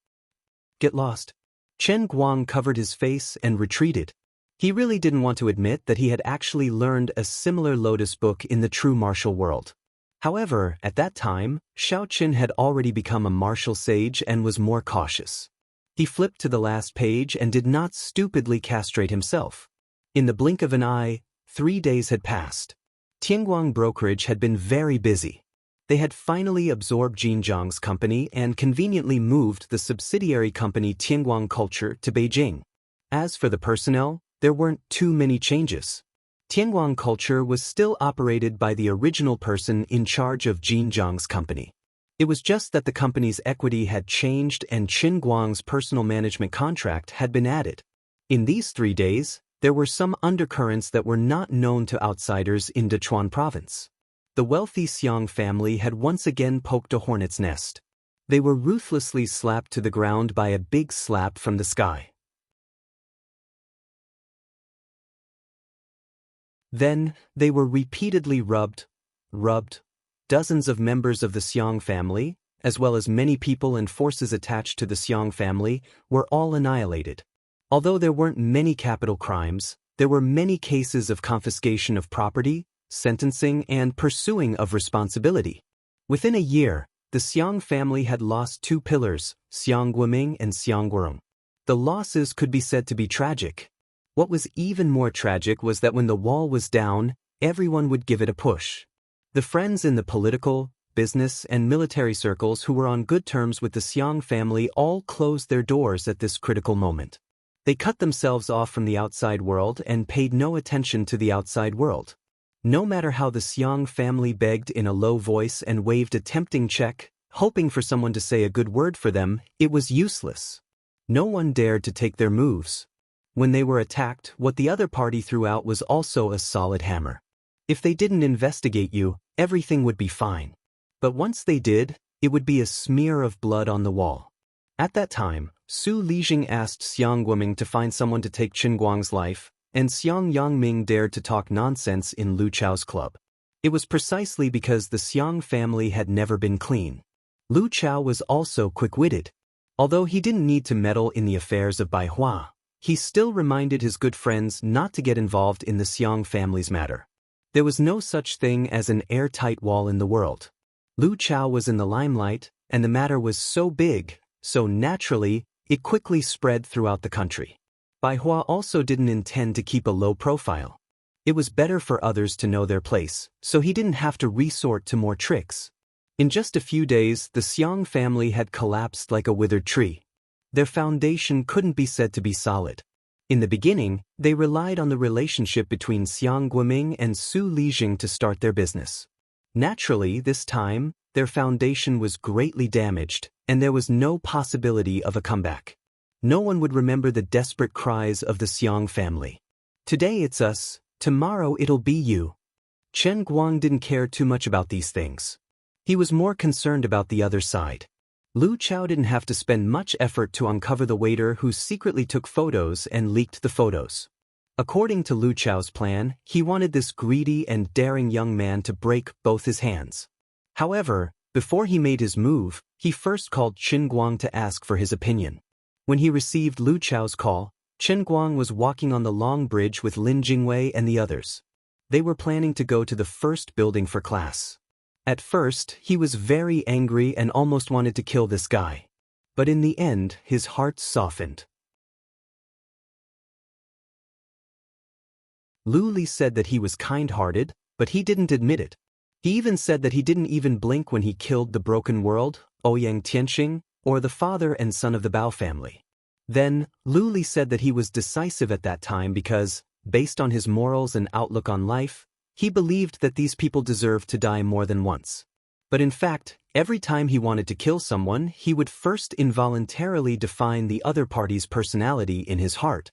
Get lost. Chen Guang covered his face and retreated. He really didn't want to admit that he had actually learned a similar Lotus book in the true martial world. However, at that time, Xiao Qin had already become a martial sage and was more cautious. He flipped to the last page and did not stupidly castrate himself. In the blink of an eye, 3 days had passed. Tianguang Brokerage had been very busy. They had finally absorbed Jinjiang's company and conveniently moved the subsidiary company Tianguang Culture to Beijing. As for the personnel, there weren't too many changes. Tianguang Culture was still operated by the original person in charge of Jinjiang's company. It was just that the company's equity had changed and Qin Guang's personal management contract had been added. In these 3 days, there were some undercurrents that were not known to outsiders in Dechuan province. The wealthy Xiang family had once again poked a hornet's nest. They were ruthlessly slapped to the ground by a big slap from the sky. Then, they were repeatedly rubbed. Dozens of members of the Xiang family, as well as many people and forces attached to the Xiang family, were all annihilated. Although there weren't many capital crimes, there were many cases of confiscation of property, sentencing, and pursuing of responsibility. Within a year, the Xiang family had lost two pillars, Xiangguoming and Xiangguorong. The losses could be said to be tragic. What was even more tragic was that when the wall was down, everyone would give it a push. The friends in the political, business, and military circles who were on good terms with the Xiang family all closed their doors at this critical moment. They cut themselves off from the outside world and paid no attention to the outside world. No matter how the Xiang family begged in a low voice and waved a tempting check, hoping for someone to say a good word for them, it was useless. No one dared to take their moves. When they were attacked, what the other party threw out was also a solid hammer. If they didn't investigate you, everything would be fine. But once they did, it would be a smear of blood on the wall. At that time, Su Lijing asked Xiang Guoming to find someone to take Qin Guang's life, and Xiang Yangming dared to talk nonsense in Lu Chao's club. It was precisely because the Xiang family had never been clean. Lu Chao was also quick-witted. Although he didn't need to meddle in the affairs of Bai Hua, he still reminded his good friends not to get involved in the Xiang family's matter. There was no such thing as an airtight wall in the world. Lu Chao was in the limelight, and the matter was so big, so naturally, it quickly spread throughout the country. Bai Hua also didn't intend to keep a low profile. It was better for others to know their place, so he didn't have to resort to more tricks. In just a few days, the Xiang family had collapsed like a withered tree. Their foundation couldn't be said to be solid. In the beginning, they relied on the relationship between Xiang Guoming and Su Lijing to start their business. Naturally, this time, their foundation was greatly damaged, and there was no possibility of a comeback. No one would remember the desperate cries of the Xiang family. Today it's us, tomorrow it'll be you. Chen Guang didn't care too much about these things. He was more concerned about the other side. Lu Chao didn't have to spend much effort to uncover the waiter who secretly took photos and leaked the photos. According to Lu Chao's plan, he wanted this greedy and daring young man to break both his hands. However, before he made his move, he first called Qin Guang to ask for his opinion. When he received Lu Chao's call, Qin Guang was walking on the long bridge with Lin Jingwei and the others. They were planning to go to the first building for class. At first, he was very angry and almost wanted to kill this guy. But in the end, his heart softened. Lu Li said that he was kind-hearted, but he didn't admit it. He even said that he didn't even blink when he killed the broken world, Ouyang Tianxing, or the father and son of the Bao family. Then, Lu Li said that he was decisive at that time because, based on his morals and outlook on life, he believed that these people deserved to die more than once. But in fact, every time he wanted to kill someone, he would first involuntarily define the other party's personality in his heart.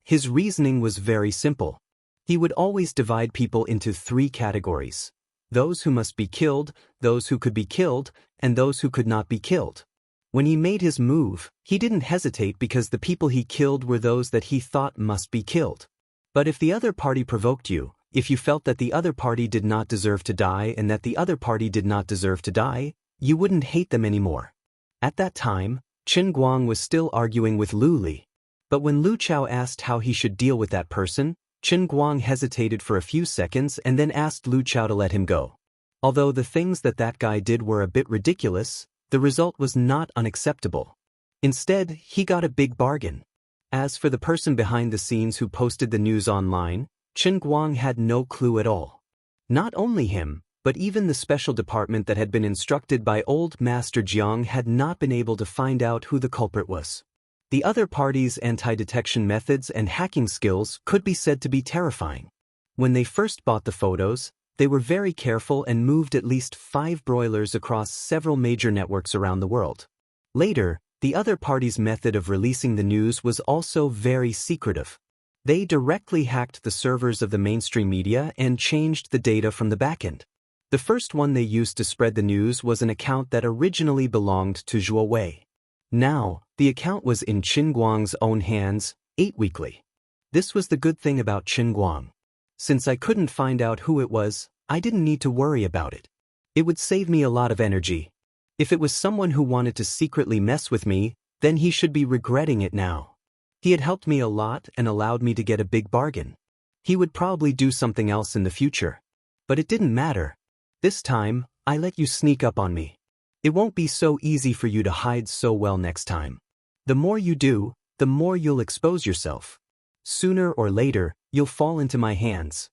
His reasoning was very simple. He would always divide people into three categories: those who must be killed, those who could be killed, and those who could not be killed. When he made his move, he didn't hesitate because the people he killed were those that he thought must be killed. But if the other party provoked you, if you felt that the other party did not deserve to die and that the other party did not deserve to die, you wouldn't hate them anymore. At that time, Qin Guang was still arguing with Lu Li. But when Lu Chao asked how he should deal with that person, Qin Guang hesitated for a few seconds and then asked Lu Chao to let him go. Although the things that guy did were a bit ridiculous, the result was not unacceptable. Instead, he got a big bargain. As for the person behind the scenes who posted the news online, Qin Guang had no clue at all. Not only him, but even the special department that had been instructed by old Master Jiang had not been able to find out who the culprit was. The other party's anti-detection methods and hacking skills could be said to be terrifying. When they first bought the photos, they were very careful and moved at least 5 broilers across several major networks around the world. Later, the other party's method of releasing the news was also very secretive. They directly hacked the servers of the mainstream media and changed the data from the backend. The first one they used to spread the news was an account that originally belonged to Zhuo Wei. Now, the account was in Qin Guang's own hands, 8 weekly. This was the good thing about Qin Guang. Since I couldn't find out who it was, I didn't need to worry about it. It would save me a lot of energy. If it was someone who wanted to secretly mess with me, then he should be regretting it now. He had helped me a lot and allowed me to get a big bargain. He would probably do something else in the future. But it didn't matter. This time, I let you sneak up on me. It won't be so easy for you to hide so well next time. The more you do, the more you'll expose yourself. Sooner or later, you'll fall into my hands.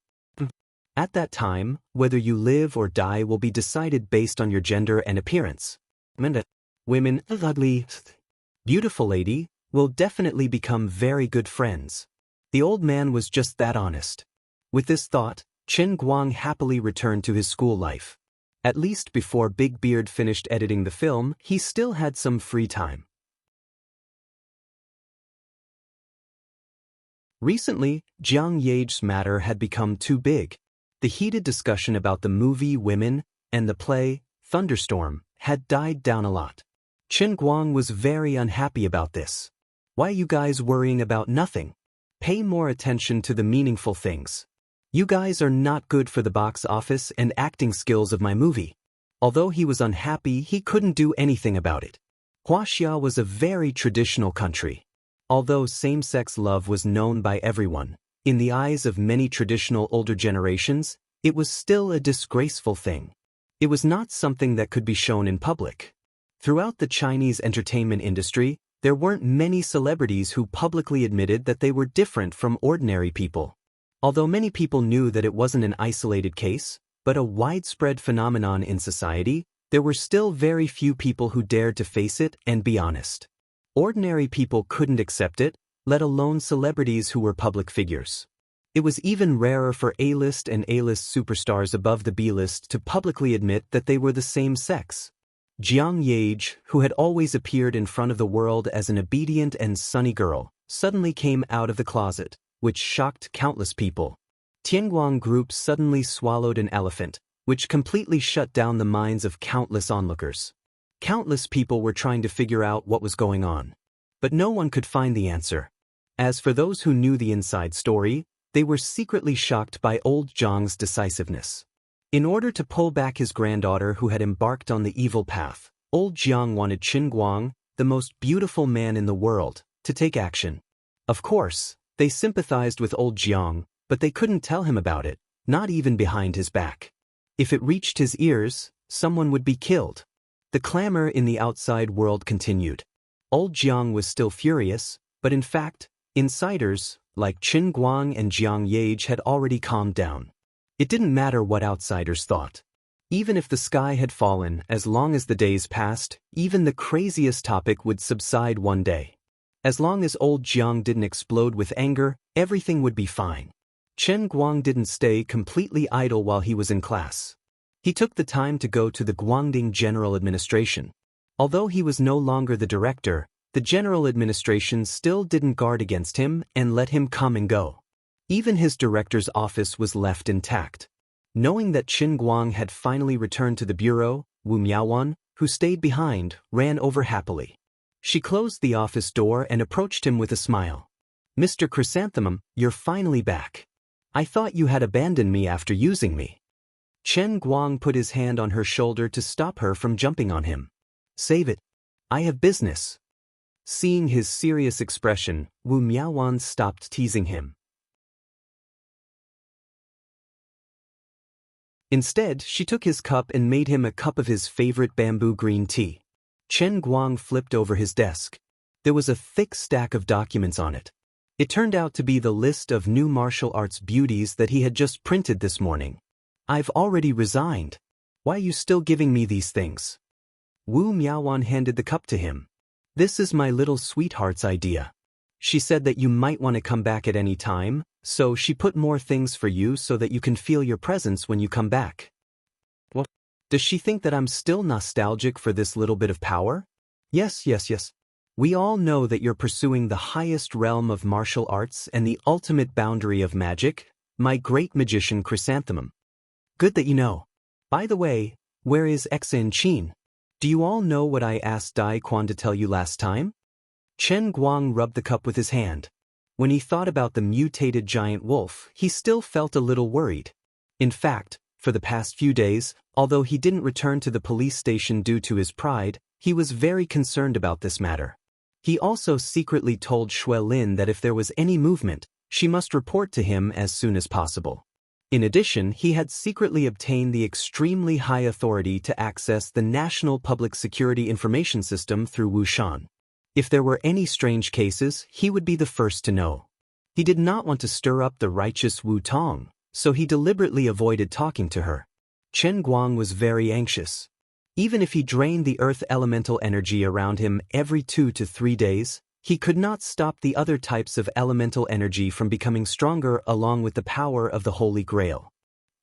At that time, whether you live or die will be decided based on your gender and appearance. Women, ugly, beautiful lady, will definitely become very good friends. The old man was just that honest. With this thought, Chen Guang happily returned to his school life. At least before Big Beard finished editing the film, he still had some free time. Recently, Jiang Ye's matter had become too big. The heated discussion about the movie Women and the play Thunderstorm had died down a lot. Chen Guang was very unhappy about this. Why are you guys worrying about nothing? Pay more attention to the meaningful things. You guys are not good for the box office and acting skills of my movie. Although he was unhappy, he couldn't do anything about it. Wuxia was a very traditional country. Although same-sex love was known by everyone, in the eyes of many traditional older generations, it was still a disgraceful thing. It was not something that could be shown in public. Throughout the Chinese entertainment industry, there weren't many celebrities who publicly admitted that they were different from ordinary people. Although many people knew that it wasn't an isolated case, but a widespread phenomenon in society, there were still very few people who dared to face it and be honest. Ordinary people couldn't accept it, let alone celebrities who were public figures. It was even rarer for A-list and A-list superstars above the B-list to publicly admit that they were the same sex. Jiang Ye, who had always appeared in front of the world as an obedient and sunny girl, suddenly came out of the closet, which shocked countless people. Tianguang Group suddenly swallowed an elephant, which completely shut down the minds of countless onlookers. Countless people were trying to figure out what was going on. But no one could find the answer. As for those who knew the inside story, they were secretly shocked by old Zhang's decisiveness. In order to pull back his granddaughter who had embarked on the evil path, old Jiang wanted Qin Guang, the most beautiful man in the world, to take action. Of course, they sympathized with old Jiang, but they couldn't tell him about it, not even behind his back. If it reached his ears, someone would be killed. The clamor in the outside world continued. Old Jiang was still furious, but in fact, insiders, like Qin Guang and Jiang Ye had already calmed down. It didn't matter what outsiders thought. Even if the sky had fallen, as long as the days passed, even the craziest topic would subside one day. As long as old Jiang didn't explode with anger, everything would be fine. Chen Guang didn't stay completely idle while he was in class. He took the time to go to the Guangding General Administration. Although he was no longer the director, the General Administration still didn't guard against him and let him come and go. Even his director's office was left intact. Knowing that Qin Guang had finally returned to the bureau, Wu Miaowan, who stayed behind, ran over happily. She closed the office door and approached him with a smile. "Mr. Chrysanthemum, you're finally back. I thought you had abandoned me after using me." Chen Guang put his hand on her shoulder to stop her from jumping on him. "Save it. I have business." Seeing his serious expression, Wu Miaowan stopped teasing him. Instead, she took his cup and made him a cup of his favorite bamboo green tea. Chen Guang flipped over his desk. There was a thick stack of documents on it. It turned out to be the list of new martial arts beauties that he had just printed this morning. "I've already resigned. Why are you still giving me these things?" Wu Miaowan handed the cup to him. "This is my little sweetheart's idea. She said that you might want to come back at any time, so she put more things for you so that you can feel your presence when you come back." "What? Does she think that I'm still nostalgic for this little bit of power?" Yes. We all know that you're pursuing the highest realm of martial arts and the ultimate boundary of magic, my great magician Chrysanthemum. Good that you know. By the way, where is Exa and Qin? Do you all know what I asked Dai Quan to tell you last time? Chen Guang rubbed the cup with his hand. When he thought about the mutated giant wolf, he still felt a little worried. In fact, for the past few days, although he didn't return to the police station due to his pride, he was very concerned about this matter. He also secretly told Shui Lin that if there was any movement, she must report to him as soon as possible. In addition, he had secretly obtained the extremely high authority to access the National Public Security Information System through Wuxian. If there were any strange cases, he would be the first to know. He did not want to stir up the righteous Wu Tong, so he deliberately avoided talking to her. Chen Guang was very anxious. Even if he drained the earth elemental energy around him every 2 to 3 days, he could not stop the other types of elemental energy from becoming stronger along with the power of the Holy Grail.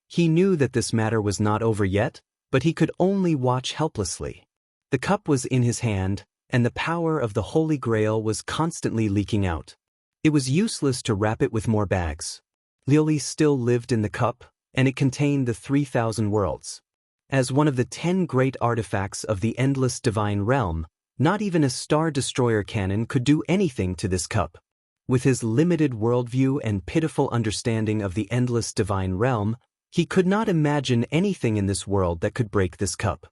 He knew that this matter was not over yet, but he could only watch helplessly. The cup was in his hand, and the power of the Holy Grail was constantly leaking out. It was useless to wrap it with more bags. Liuli still lived in the cup, and it contained the 3,000 worlds. As one of the 10 great artifacts of the endless divine realm, not even a Star Destroyer cannon could do anything to this cup. With his limited worldview and pitiful understanding of the endless divine realm, he could not imagine anything in this world that could break this cup.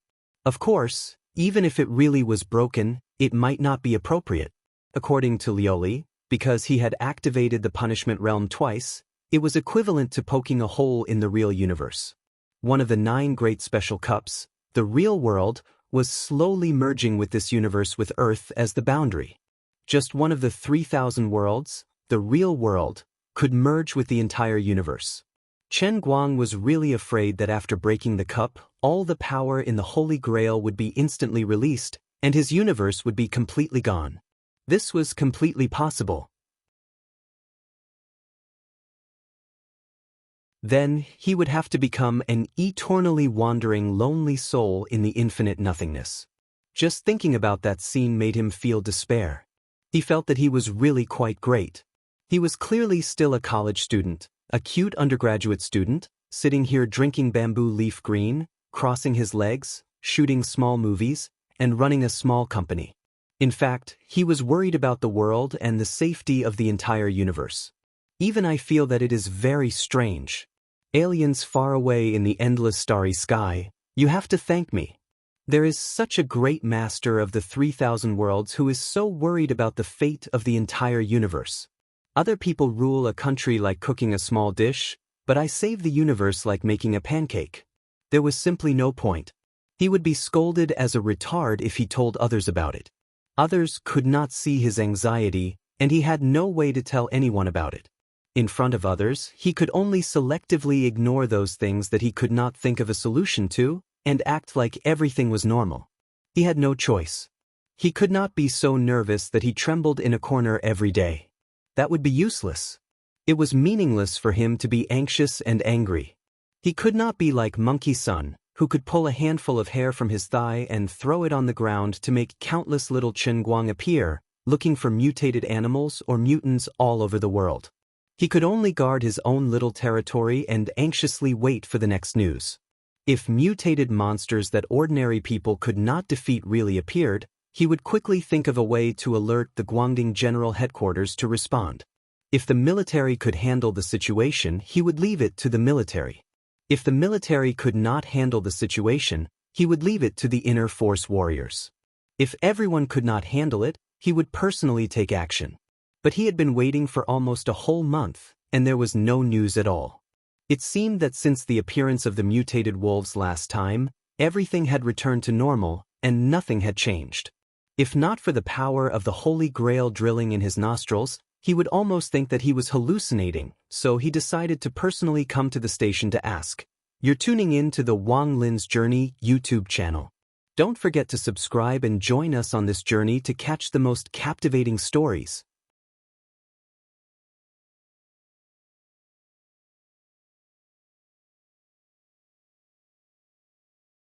Of course, even if it really was broken, it might not be appropriate. According to Liuli, because he had activated the punishment realm twice, it was equivalent to poking a hole in the real universe. One of the 9 great special cups, the real world, was slowly merging with this universe with Earth as the boundary. Just one of the 3,000 worlds, the real world, could merge with the entire universe. Chen Guang was really afraid that after breaking the cup, all the power in the Holy Grail would be instantly released, and his universe would be completely gone. This was completely possible. Then, he would have to become an eternally wandering lonely soul in the infinite nothingness. Just thinking about that scene made him feel despair. He felt that he was really quite great. He was clearly still a college student, a cute undergraduate student, sitting here drinking bamboo leaf green, crossing his legs, shooting small movies, and running a small company. In fact, he was worried about the world and the safety of the entire universe. Even I feel that it is very strange. Aliens far away in the endless starry sky, you have to thank me. There is such a great master of the 3,000 worlds who is so worried about the fate of the entire universe. Other people rule a country like cooking a small dish, but I save the universe like making a pancake. There was simply no point. He would be scolded as a retard if he told others about it. Others could not see his anxiety, and he had no way to tell anyone about it. In front of others, he could only selectively ignore those things that he could not think of a solution to, and act like everything was normal. He had no choice. He could not be so nervous that he trembled in a corner every day. That would be useless. It was meaningless for him to be anxious and angry. He could not be like Monkey Sun, who could pull a handful of hair from his thigh and throw it on the ground to make countless little Chen Guang appear, looking for mutated animals or mutants all over the world. He could only guard his own little territory and anxiously wait for the next news. If mutated monsters that ordinary people could not defeat really appeared, he would quickly think of a way to alert the Guangdong General Headquarters to respond. If the military could handle the situation, he would leave it to the military. If the military could not handle the situation, he would leave it to the inner force warriors. If everyone could not handle it, he would personally take action. But he had been waiting for almost a whole month, and there was no news at all. It seemed that since the appearance of the mutated wolves last time, everything had returned to normal, and nothing had changed. If not for the power of the Holy Grail drilling in his nostrils, he would almost think that he was hallucinating, so he decided to personally come to the station to ask, "You're tuning in to the Wang Lin's Journey YouTube channel. Don't forget to subscribe and join us on this journey to catch the most captivating stories."